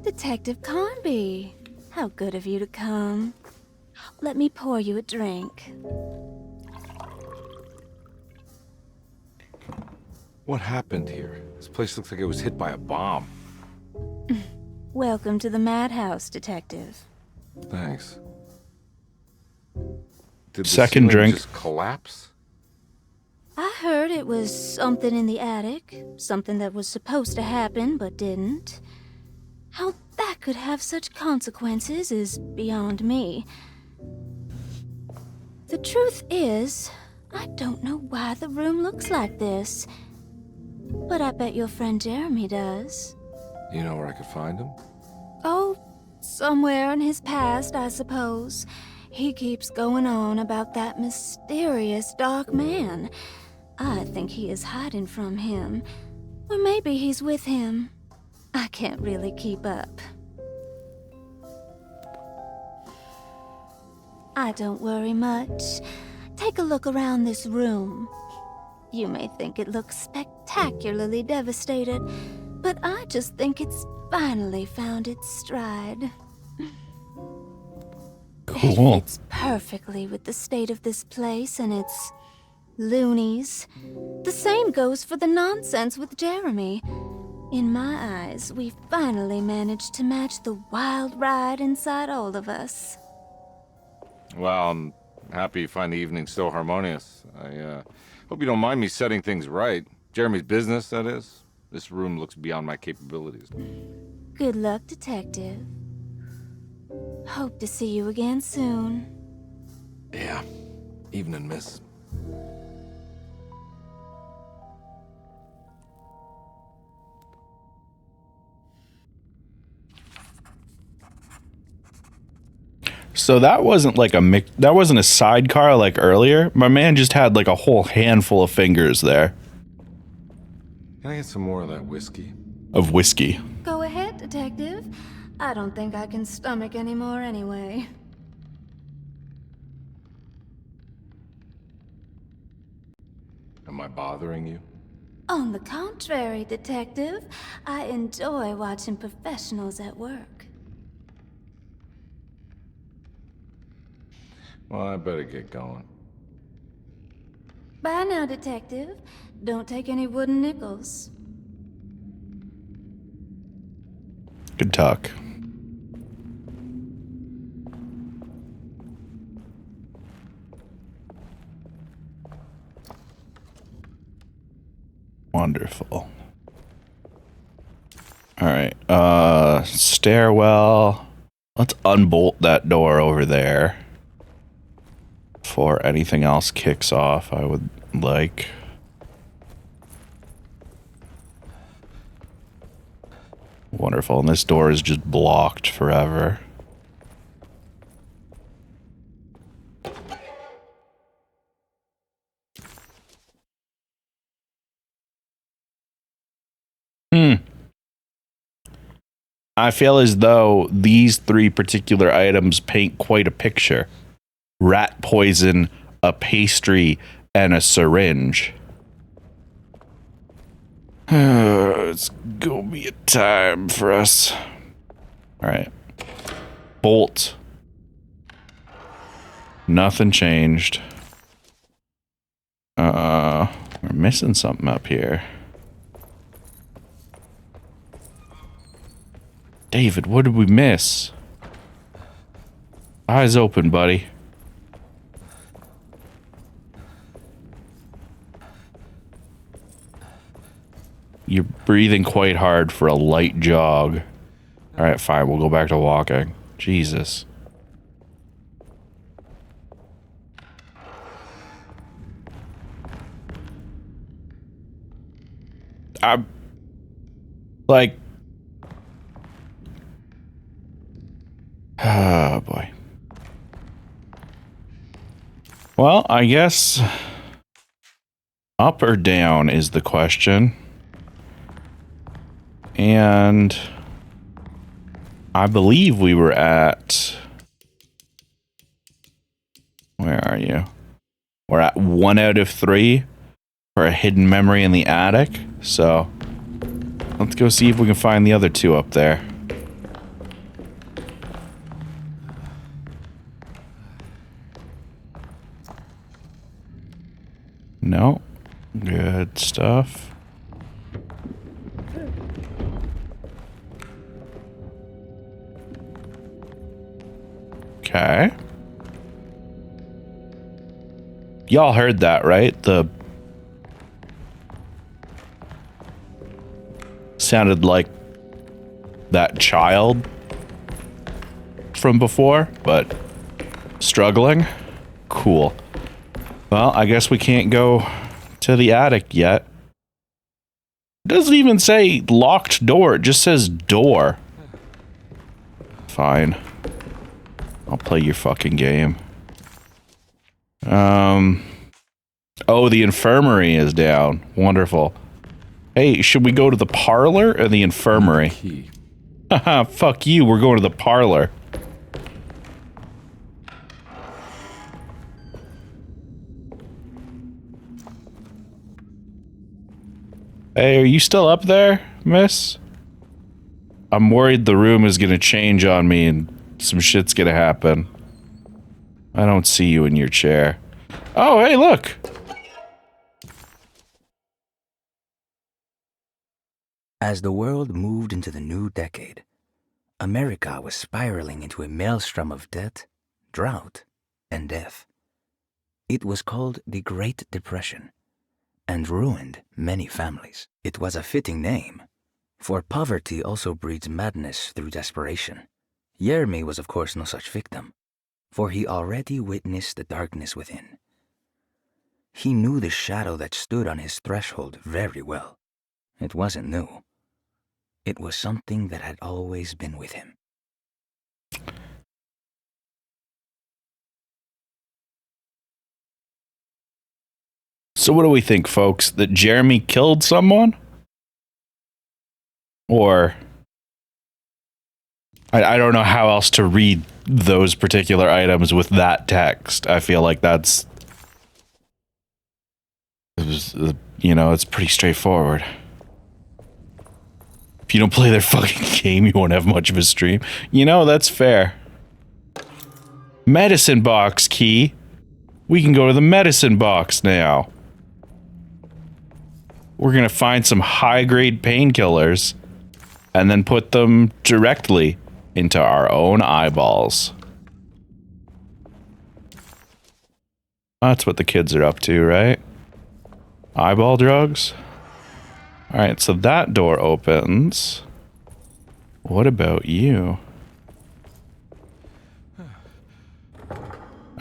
Detective Carnby. How good of you to come. Let me pour you a drink. What happened here? This place looks like it was hit by a bomb. Welcome to the madhouse, Detective. Thanks. Did the Second ceiling drink. just collapse? I heard it was something in the attic. Something that was supposed to happen, but didn't. How that could have such consequences is beyond me. The truth is, I don't know why the room looks like this. But I bet your friend Jeremy does. You know where I could find him? Oh, somewhere in his past, I suppose. He keeps going on about that mysterious dark man. I think he is hiding from him. Or maybe he's with him. I can't really keep up. I don't worry much. Take a look around this room. You may think it looks spectacularly devastated, but I just think it's finally found its stride. Cool. It fits perfectly with the state of this place and its loonies. The same goes for the nonsense with Jeremy. In my eyes, we finally managed to match the wild ride inside all of us. Well, I'm happy you find the evening still harmonious. I hope you don't mind me setting things right. Jeremy's business, that is. This room looks beyond my capabilities. Good luck, Detective. Hope to see you again soon. Yeah. Evening, miss. So that wasn't like that wasn't a sidecar like earlier. My man just had like a whole handful of fingers there. Can I get some more of that whiskey? Of whiskey. Go ahead, Detective. I don't think I can stomach any more anyway. Am I bothering you? On the contrary, Detective, I enjoy watching professionals at work. Well, I better get going. Bye now, Detective. Don't take any wooden nickels. Good talk. Wonderful. All right. Stairwell. Let's unbolt that door over there before anything else kicks off, I would like. Wonderful. And this door is just blocked forever. I feel as though these 3 particular items paint quite a picture. Rat poison, a pastry, and a syringe. It's gonna be a time for us. Alright. Bolt. Nothing changed. We're missing something up here. David, what did we miss? Eyes open, buddy. You're breathing quite hard for a light jog. Alright, fine. We'll go back to walking. Jesus. I'm like, oh boy. Well, I guess up or down is the question. And I believe we were at, where are you? We're at 1 out of 3 for a hidden memory in the attic. So let's go see if we can find the other 2 up there. No. Good stuff. Okay. Y'all heard that, right? The sounded like that child from before, but struggling. Cool. Well, I guess we can't go to the attic yet. It doesn't even say locked door. It just says door. Fine. I'll play your fucking game. Oh, the infirmary is down. Wonderful. Hey, should we go to the parlor or the infirmary? Haha, fuck you. We're going to the parlor. Hey, are you still up there, miss? I'm worried the room is gonna change on me and some shit's gonna happen. I don't see you in your chair. Oh, hey, look! As the world moved into the new decade, America was spiraling into a maelstrom of debt, drought, and death. It was called the Great Depression, and ruined many families. It was a fitting name, for poverty also breeds madness through desperation. Jeremy was of course no such victim, for he already witnessed the darkness within. He knew the shadow that stood on his threshold very well. It wasn't new. It was something that had always been with him. So what do we think, folks? That Jeremy killed someone? Or... I don't know how else to read those particular items with that text. I feel like that's... You know, it's pretty straightforward. If you don't play their fucking game, you won't have much of a stream. You know, that's fair. Medicine box key. We can go to the medicine box now. We're gonna find some high-grade painkillers and then put them directly into our own eyeballs. That's what the kids are up to, right? Eyeball drugs? Alright, so that door opens. What about you?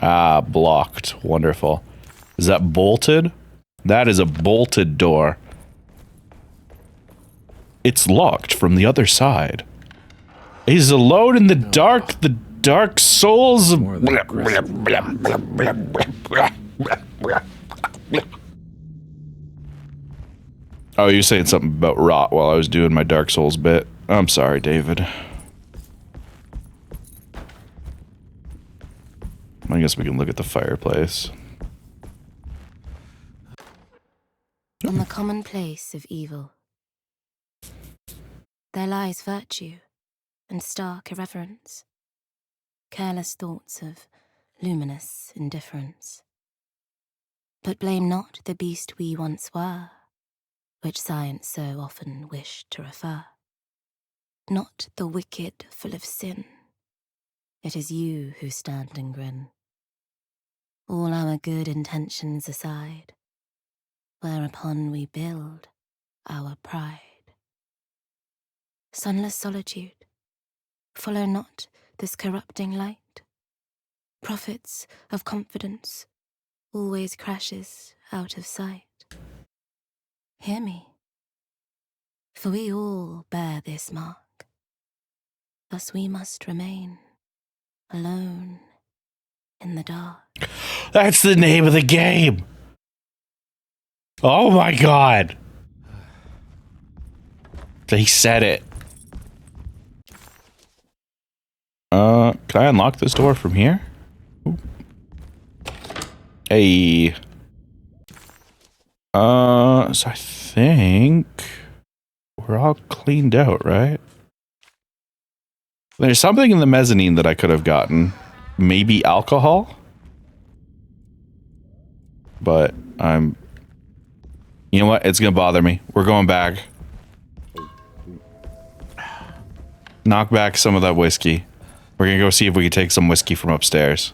Ah, blocked. Wonderful. Is that bolted? That is a bolted door. It's locked from the other side. He's alone in the dark souls of... Oh, you're saying something about rot while I was doing my Dark Souls bit. I'm sorry, David. I guess we can look at the fireplace. In the commonplace of evil, there lies virtue and stark irreverence, careless thoughts of luminous indifference. But blame not the beast we once were, which science so often wished to refer. Not the wicked full of sin, it is you who stand and grin. All our good intentions aside, whereupon we build our pride. Sunless solitude, follow not this corrupting light. Prophets of confidence always crashes out of sight. Hear me, For we all bear this mark. Thus we must remain alone in the dark. That's the name of the game. Oh my god. They said it. Can I unlock this door from here? Ooh. Hey. So I think we're all cleaned out, right? There's something in the mezzanine that I could have gotten. Maybe alcohol? But I'm... You know what? It's gonna bother me. We're going back. Knock back some of that whiskey. We're gonna go see if we can take some whiskey from upstairs.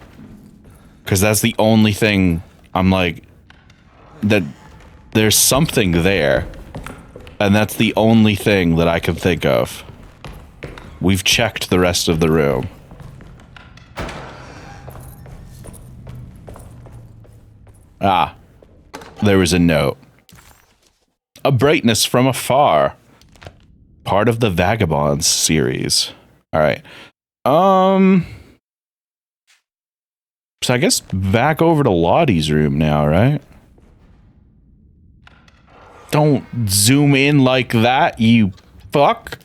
Because that's the only thing I'm like... That there's something there. And that's the only thing that I can think of. We've checked the rest of the room. Ah. There was a note. A brightness from afar. Part of the Vagabonds series. Alright. So I guess back over to Lottie's room now, right? Don't zoom in like that, you fuck.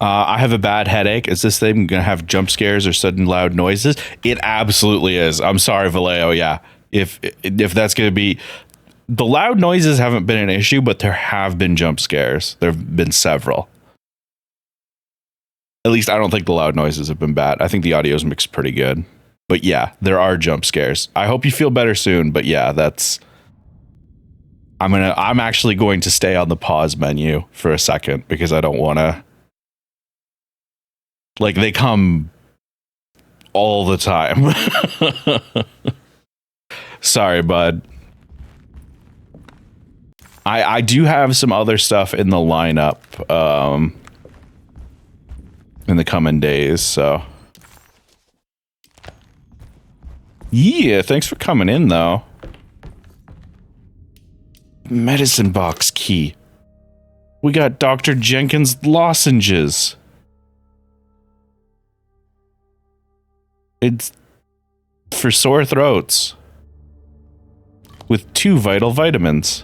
I have a bad headache. Is this thing gonna have jump scares or sudden loud noises? It absolutely is. I'm sorry, Vallejo. Yeah, if that's gonna be, the loud noises haven't been an issue, but there have been jump scares. There have been several. At least I don't think the loud noises have been bad. I think the audio's mixed pretty good. But yeah, there are jump scares. I hope you feel better soon. But yeah, that's. I'm actually going to stay on the pause menu for a second because I don't want to. Like, they come all the time. Sorry, bud. I do have some other stuff in the lineup in the coming days, so. Yeah, thanks for coming in, though. Medicine box key. We got Dr. Jenkins' lozenges. It's for sore throats. With 2 vital vitamins.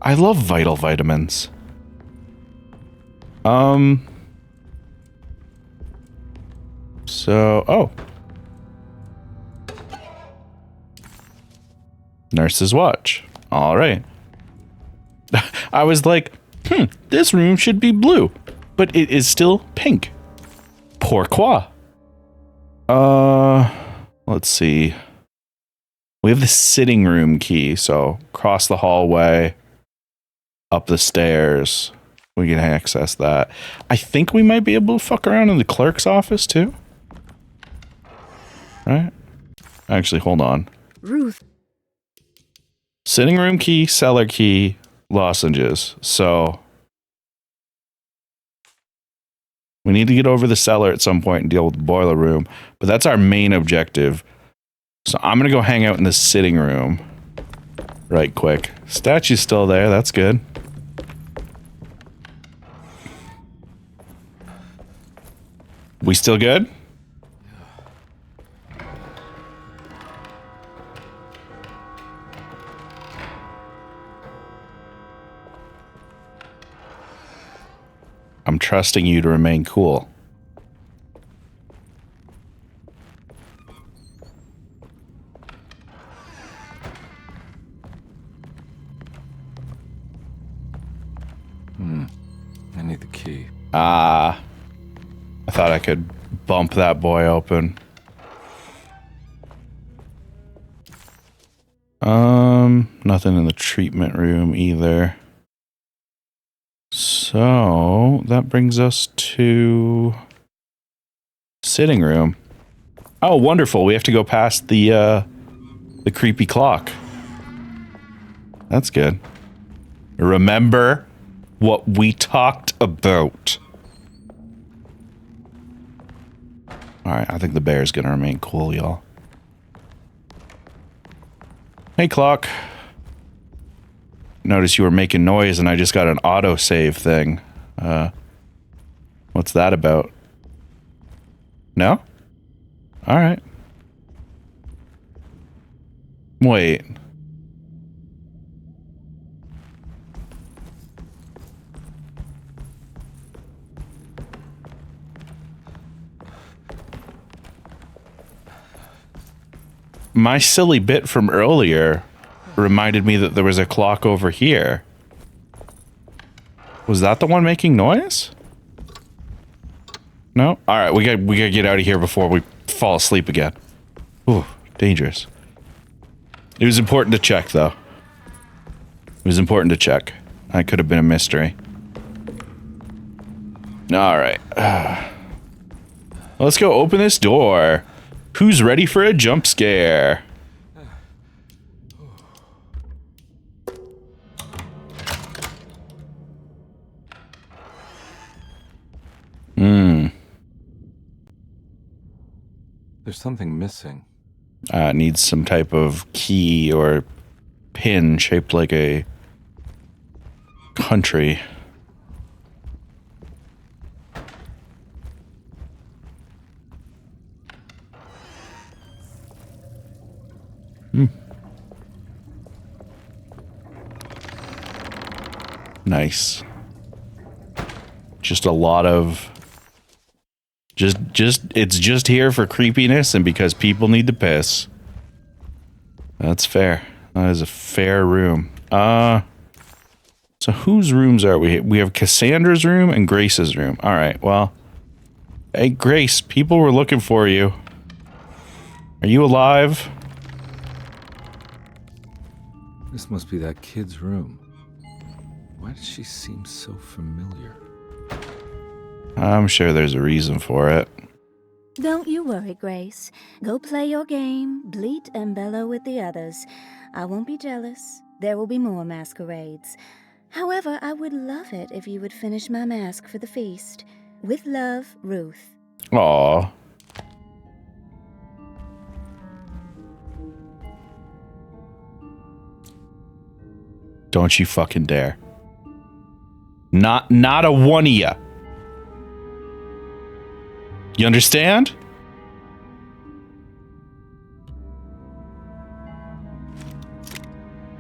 I love vital vitamins. So, oh. Nurse's watch. All right. I was like, this room should be blue, but it is still pink. Pourquoi? Let's see. We have the sitting room key, so cross the hallway, up the stairs. We can access that. I think we might be able to fuck around in the clerk's office too. Right? Actually, hold on. Ruth. Sitting room key, cellar key, lozenges. So we need to get over the cellar at some point and deal with the boiler room, but that's our main objective. So I'm going to go hang out in the sitting room right quick. Statue's still there. That's good. We still good? I'm trusting you to remain cool. I need the key. I thought I could bump that boy open. Nothing in the treatment room either. So that brings us to sitting room. Oh, wonderful. We have to go past the creepy clock. That's good. Remember what we talked about. All right, I think the bear's gonna remain cool, y'all. Hey, clock. Notice you were making noise and I just got an autosave thing. What's that about? No? Alright. Wait. My silly bit from earlier reminded me that there was a clock over here. Was that the one making noise? No? Alright, we gotta get out of here before we fall asleep again. Ooh, dangerous. It was important to check, though. It was important to check. That could have been a mystery. Alright. Let's go open this door. Who's ready for a jump scare? There's something missing. It needs some type of key or pin shaped like a country. Nice. Just a lot of it's just here for creepiness and because people need to piss. That's fair. That is a fair room. So whose rooms are we? We have Cassandra's room and Grace's room. All right. Well, hey Grace, people were looking for you. Are you alive? This must be that kid's room. Why does she seem so familiar? I'm sure there's a reason for it. Don't you worry, Grace. Go play your game, bleat and bellow with the others. I won't be jealous. There will be more masquerades. However, I would love it if you would finish my mask for the feast. With love, Ruth. Aw. Don't you fucking dare. Not a one of ya. You understand?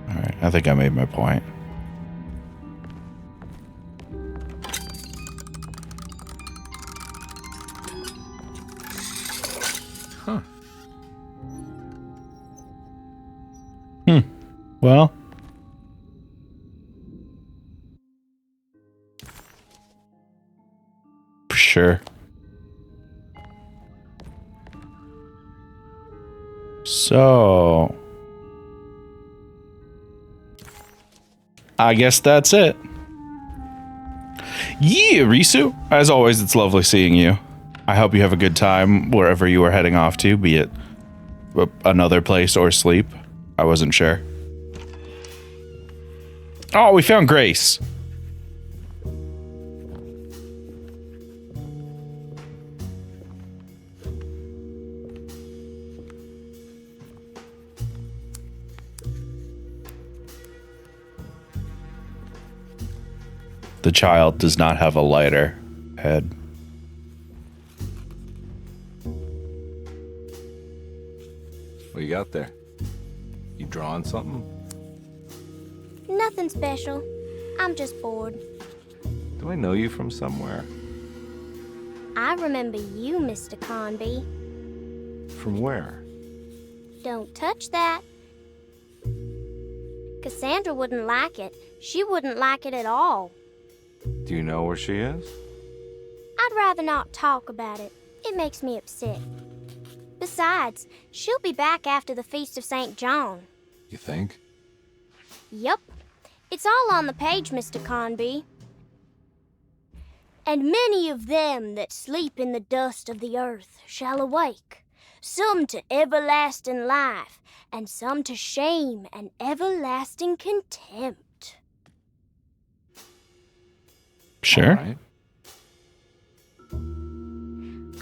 Alright, I think I made my point. Huh. Well. Sure. So, I guess that's it. Yeah, Risu. As always, it's lovely seeing you. I hope you have a good time wherever you are heading off to, be it another place or sleep. I wasn't sure. Oh, we found Grace. The child does not have a lighter head. What you got there? You drawing something? Nothing special. I'm just bored. Do I know you from somewhere? I remember you, Mr. Carnby. From where? Don't touch that. Cassandra wouldn't like it. She wouldn't like it at all. Do you know where she is? I'd rather not talk about it. It makes me upset. Besides, she'll be back after the Feast of St. John. You think? Yup. It's all on the page, Mr. Carnby. And many of them that sleep in the dust of the earth shall awake, some to everlasting life, and some to shame and everlasting contempt. Sure. All right.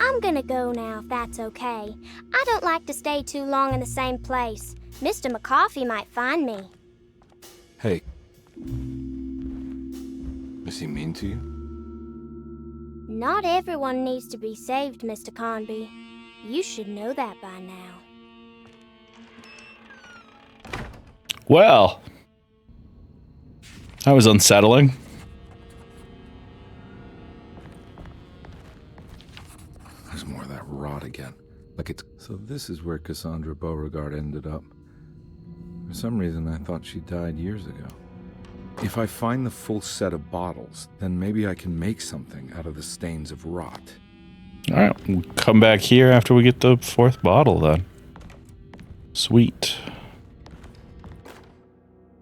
I'm gonna go now, if that's okay. I don't like to stay too long in the same place. Mr. McCarthy might find me. Hey. Is he mean to you? Not everyone needs to be saved, Mr. Carnby. You should know that by now. Well, that was unsettling. There's more of that rot again. Like it's... So this is where Cassandra Beauregard ended up. For some reason, I thought she died years ago. If I find the full set of bottles, then maybe I can make something out of the stains of rot. All right, we'll come back here after we get the 4th bottle then. Sweet.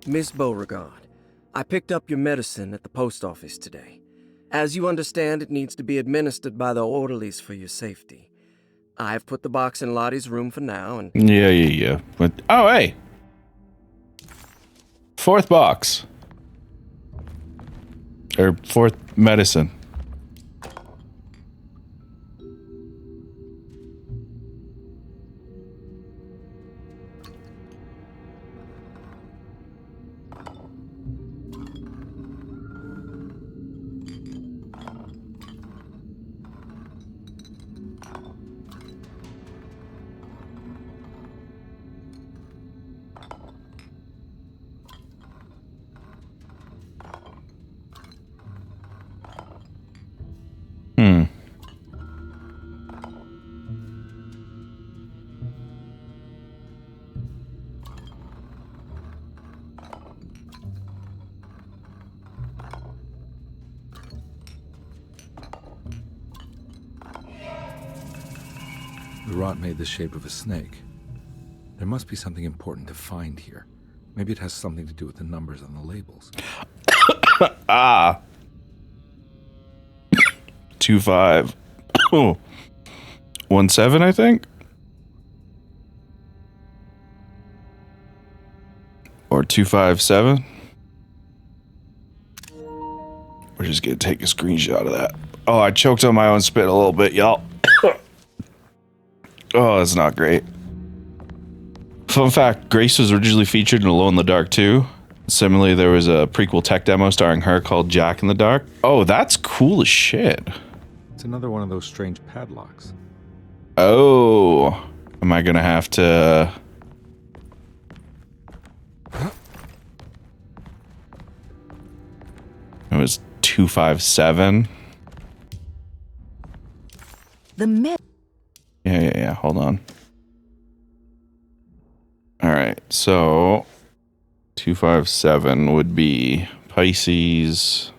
Miss Beauregard, I picked up your medicine at the post office today. As you understand, it needs to be administered by the orderlies for your safety. I've put the box in Lottie's room for now, and... Yeah. But, oh, hey! 4th box. Or 4th medicine. The rot made the shape of a snake. There must be something important to find here. Maybe it has something to do with the numbers on the labels. 25. 17, I think. Or 257. We're just gonna take a screenshot of that. Oh, I choked on my own spit a little bit, y'all. Oh, that's not great. Fun fact, Grace was originally featured in Alone in the Dark 2. Similarly, there was a prequel tech demo starring her called Jack in the Dark. Oh, that's cool as shit. It's another one of those strange padlocks. Oh, am I gonna have to... It was 257. Yeah, hold on. All right, so 257 would be Pisces,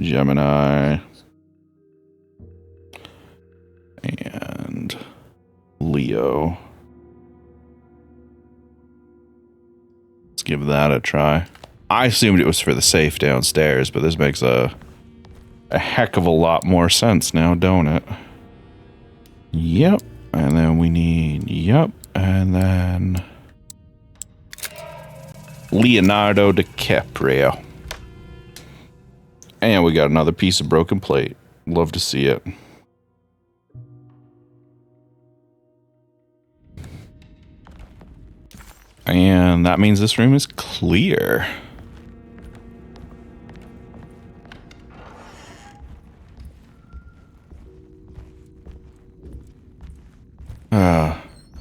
Gemini, and Leo. Let's give that a try. I assumed it was for the safe downstairs, but this makes a heck of a lot more sense now, don't it? Yep. And then we need, yep. And then Leonardo DiCaprio. And we got another piece of broken plate. Love to see it. And that means this room is clear.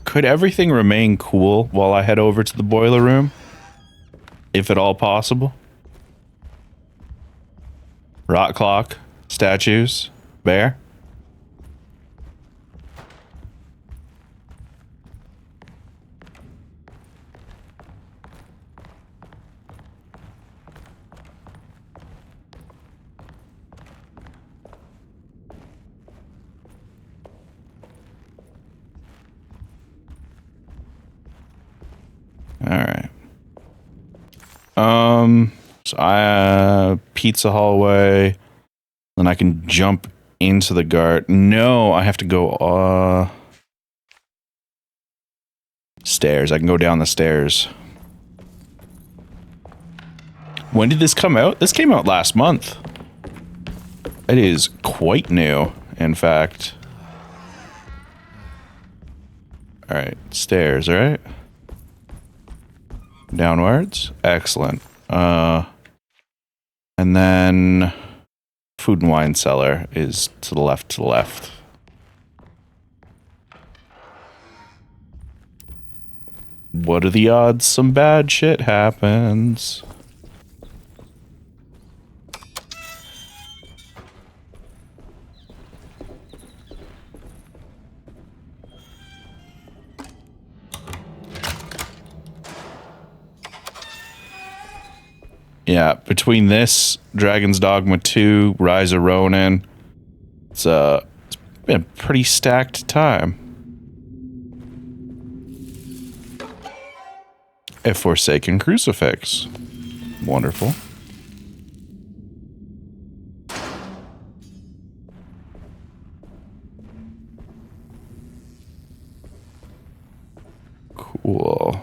Could everything remain cool while I head over to the boiler room? If at all possible. Rot clock, statues, bear. Alright. So I pizza hallway. Then I can jump into the guard. No, I have to go stairs. I can go down the stairs. When did this come out? This came out last month. It is quite new, in fact. Alright, stairs, right? Downwards? Excellent. And then food and wine cellar is to the left. What are the odds some bad shit happens? Yeah, between this, Dragon's Dogma 2, Rise of Ronin, it's been a pretty stacked time. A Forsaken Crucifix. Wonderful. Cool.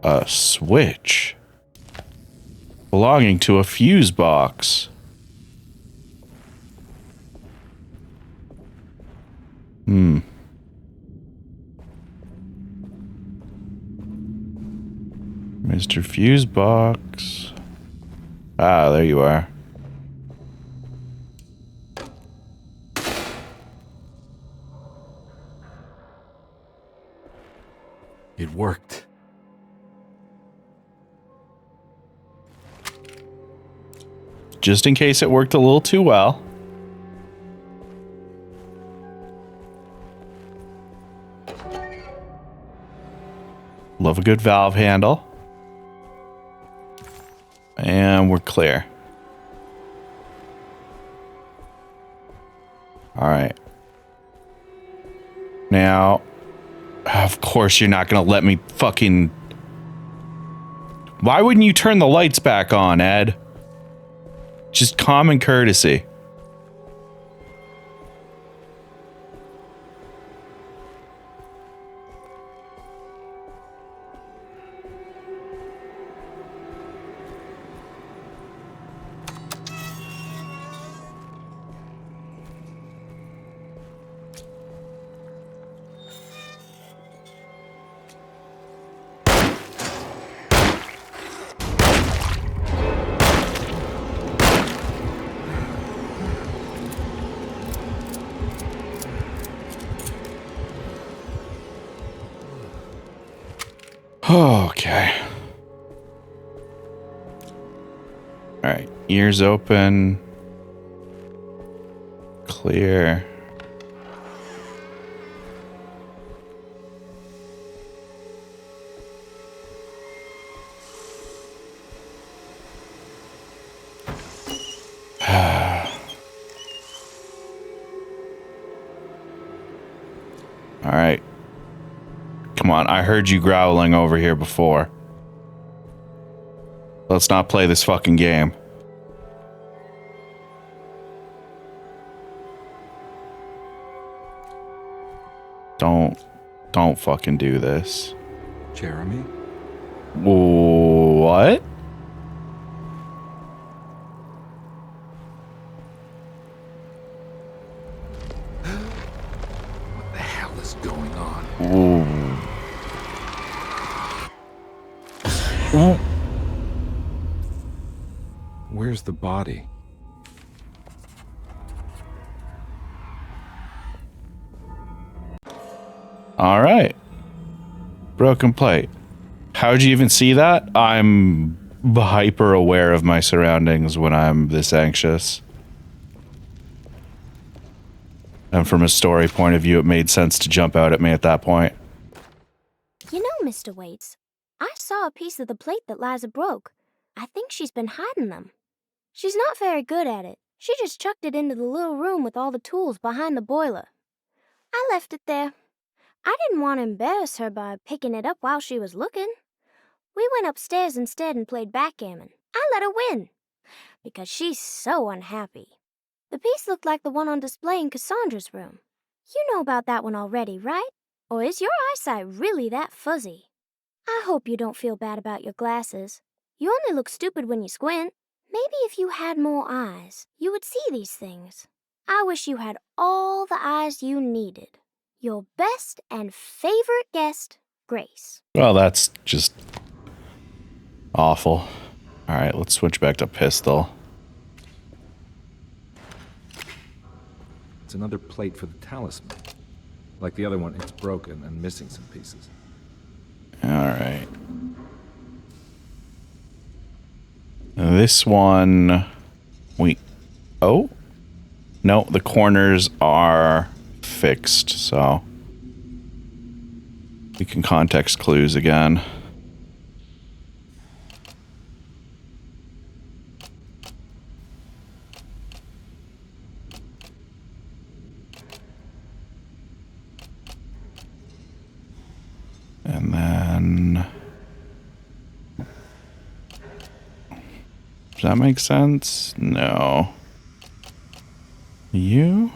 A switch belonging to a fuse box. Mr. Fuse Box. Ah, there you are. It worked. Just in case it worked a little too well. Love a good valve handle. And we're clear. Alright. Now, of course you're not gonna let me fucking... Why wouldn't you turn the lights back on, Ed? Just common courtesy. Okay. Alright, ears open. Clear. Alright. Come on, I heard you growling over here before. Let's not play this fucking game. Don't fucking do this. Jeremy? What? What the hell is going on? Ooh. Where's the body? All right. Broken plate. How'd you even see that? I'm hyper aware of my surroundings when I'm this anxious. And from a story point of view, it made sense to jump out at me at that point. You know, Mr. Waits, I saw a piece of the plate that Liza broke. I think she's been hiding them. She's not very good at it. She just chucked it into the little room with all the tools behind the boiler. I left it there. I didn't want to embarrass her by picking it up while she was looking. We went upstairs instead and played backgammon. I let her win, because she's so unhappy. The piece looked like the one on display in Cassandra's room. You know about that one already, right? Or is your eyesight really that fuzzy? I hope you don't feel bad about your glasses. You only look stupid when you squint. Maybe if you had more eyes, you would see these things. I wish you had all the eyes you needed. Your best and favorite guest, Grace. Well, that's just awful. All right, let's switch back to pistol. It's another plate for the talisman. Like the other one, it's broken and missing some pieces. All right. This one, oh, no, the corners are fixed, so we can context clues again. And then, does that make sense? No. You?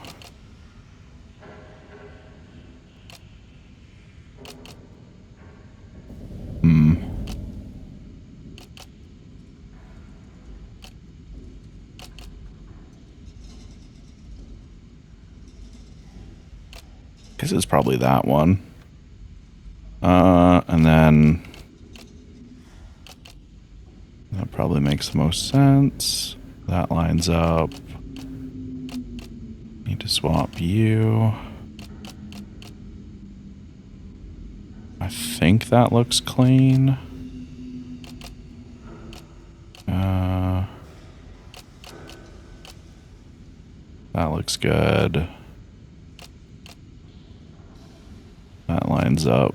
Guess it's probably that one. And then that probably makes the most sense. That lines up. Need to swap you. I think that looks clean. That looks good. That lines up.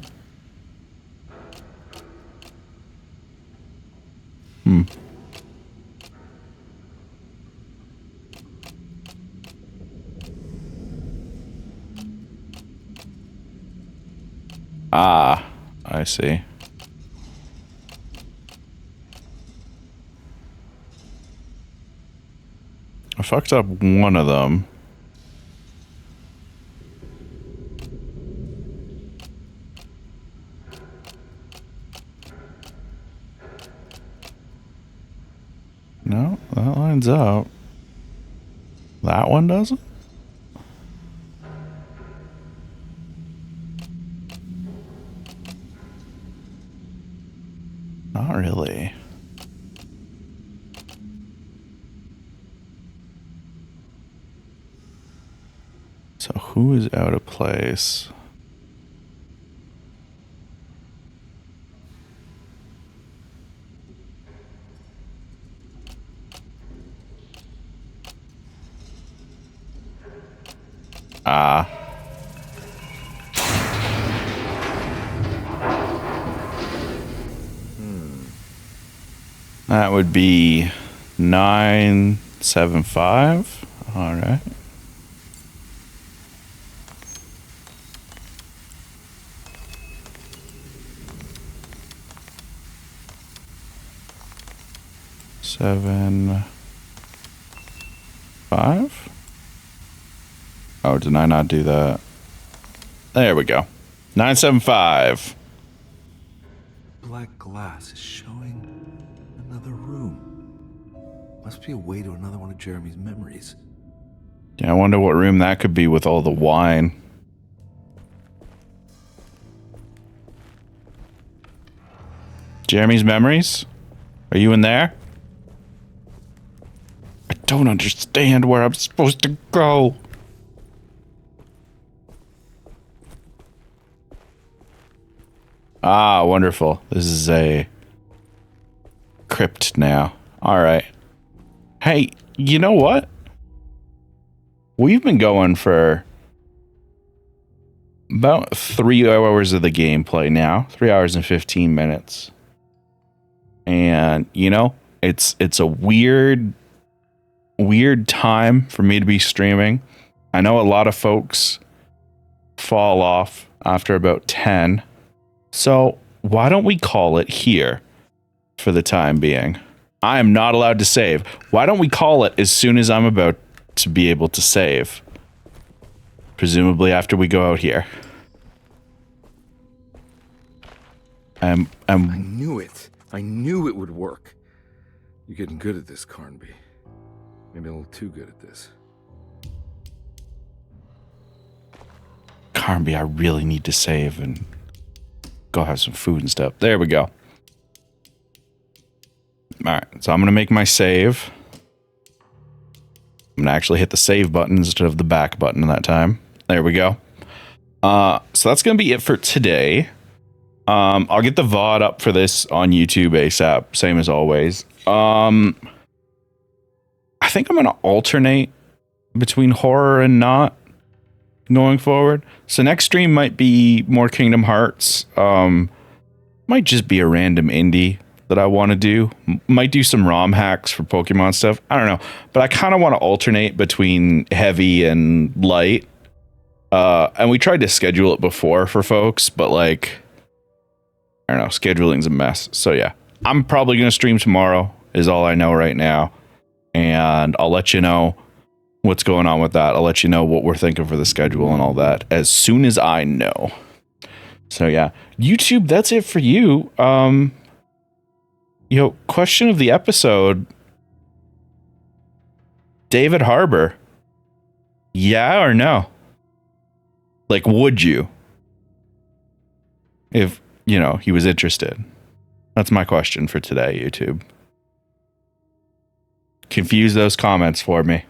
Ah, I see. I fucked up one of them. No, that lines up. That one doesn't? Not really. So who is out of place? Ah. That would be 975. All right. Seven, 5. Oh, did I not do that? There we go. 975. Black glass is showing another room. Must be a way to another one of Jeremy's memories. Yeah, I wonder what room that could be with all the wine. Jeremy's memories? Are you in there? I don't understand where I'm supposed to go. Ah, wonderful. This is a crypt now. All right. Hey, you know what? We've been going for about 3 hours of the gameplay now. 3 hours and 15 minutes. And, you know, it's a weird time for me to be streaming. I know a lot of folks fall off after about 10. So why don't we call it here for the time being? I am not allowed to save. Why don't we call it as soon as I'm about to be able to save? Presumably after we go out here. I knew it. I knew it would work. You're getting good at this, Carnby. Maybe a little too good at this. Carnby, I really need to save and go have some food and stuff. There we go. All right, so I'm going to make my save. I'm going to actually hit the save button instead of the back button that time. There we go. So that's going to be it for today. I'll get the VOD up for this on YouTube ASAP, same as always. I think I'm going to alternate between horror and not going forward. So next stream might be more Kingdom Hearts. Might just be a random indie that I want to do. Might do some ROM hacks for Pokemon stuff. I don't know. But I kind of want to alternate between heavy and light. And we tried to schedule it before for folks, but like, I don't know, scheduling's a mess. So yeah, I'm probably going to stream tomorrow is all I know right now. And I'll let you know what's going on with that. I'll let you know what we're thinking for the schedule and all that as soon as I know. So yeah, YouTube, that's it for you. Question of the episode. David Harbour. Yeah or no? Like, would you? If, he was interested. That's my question for today, YouTube. Confuse those comments for me.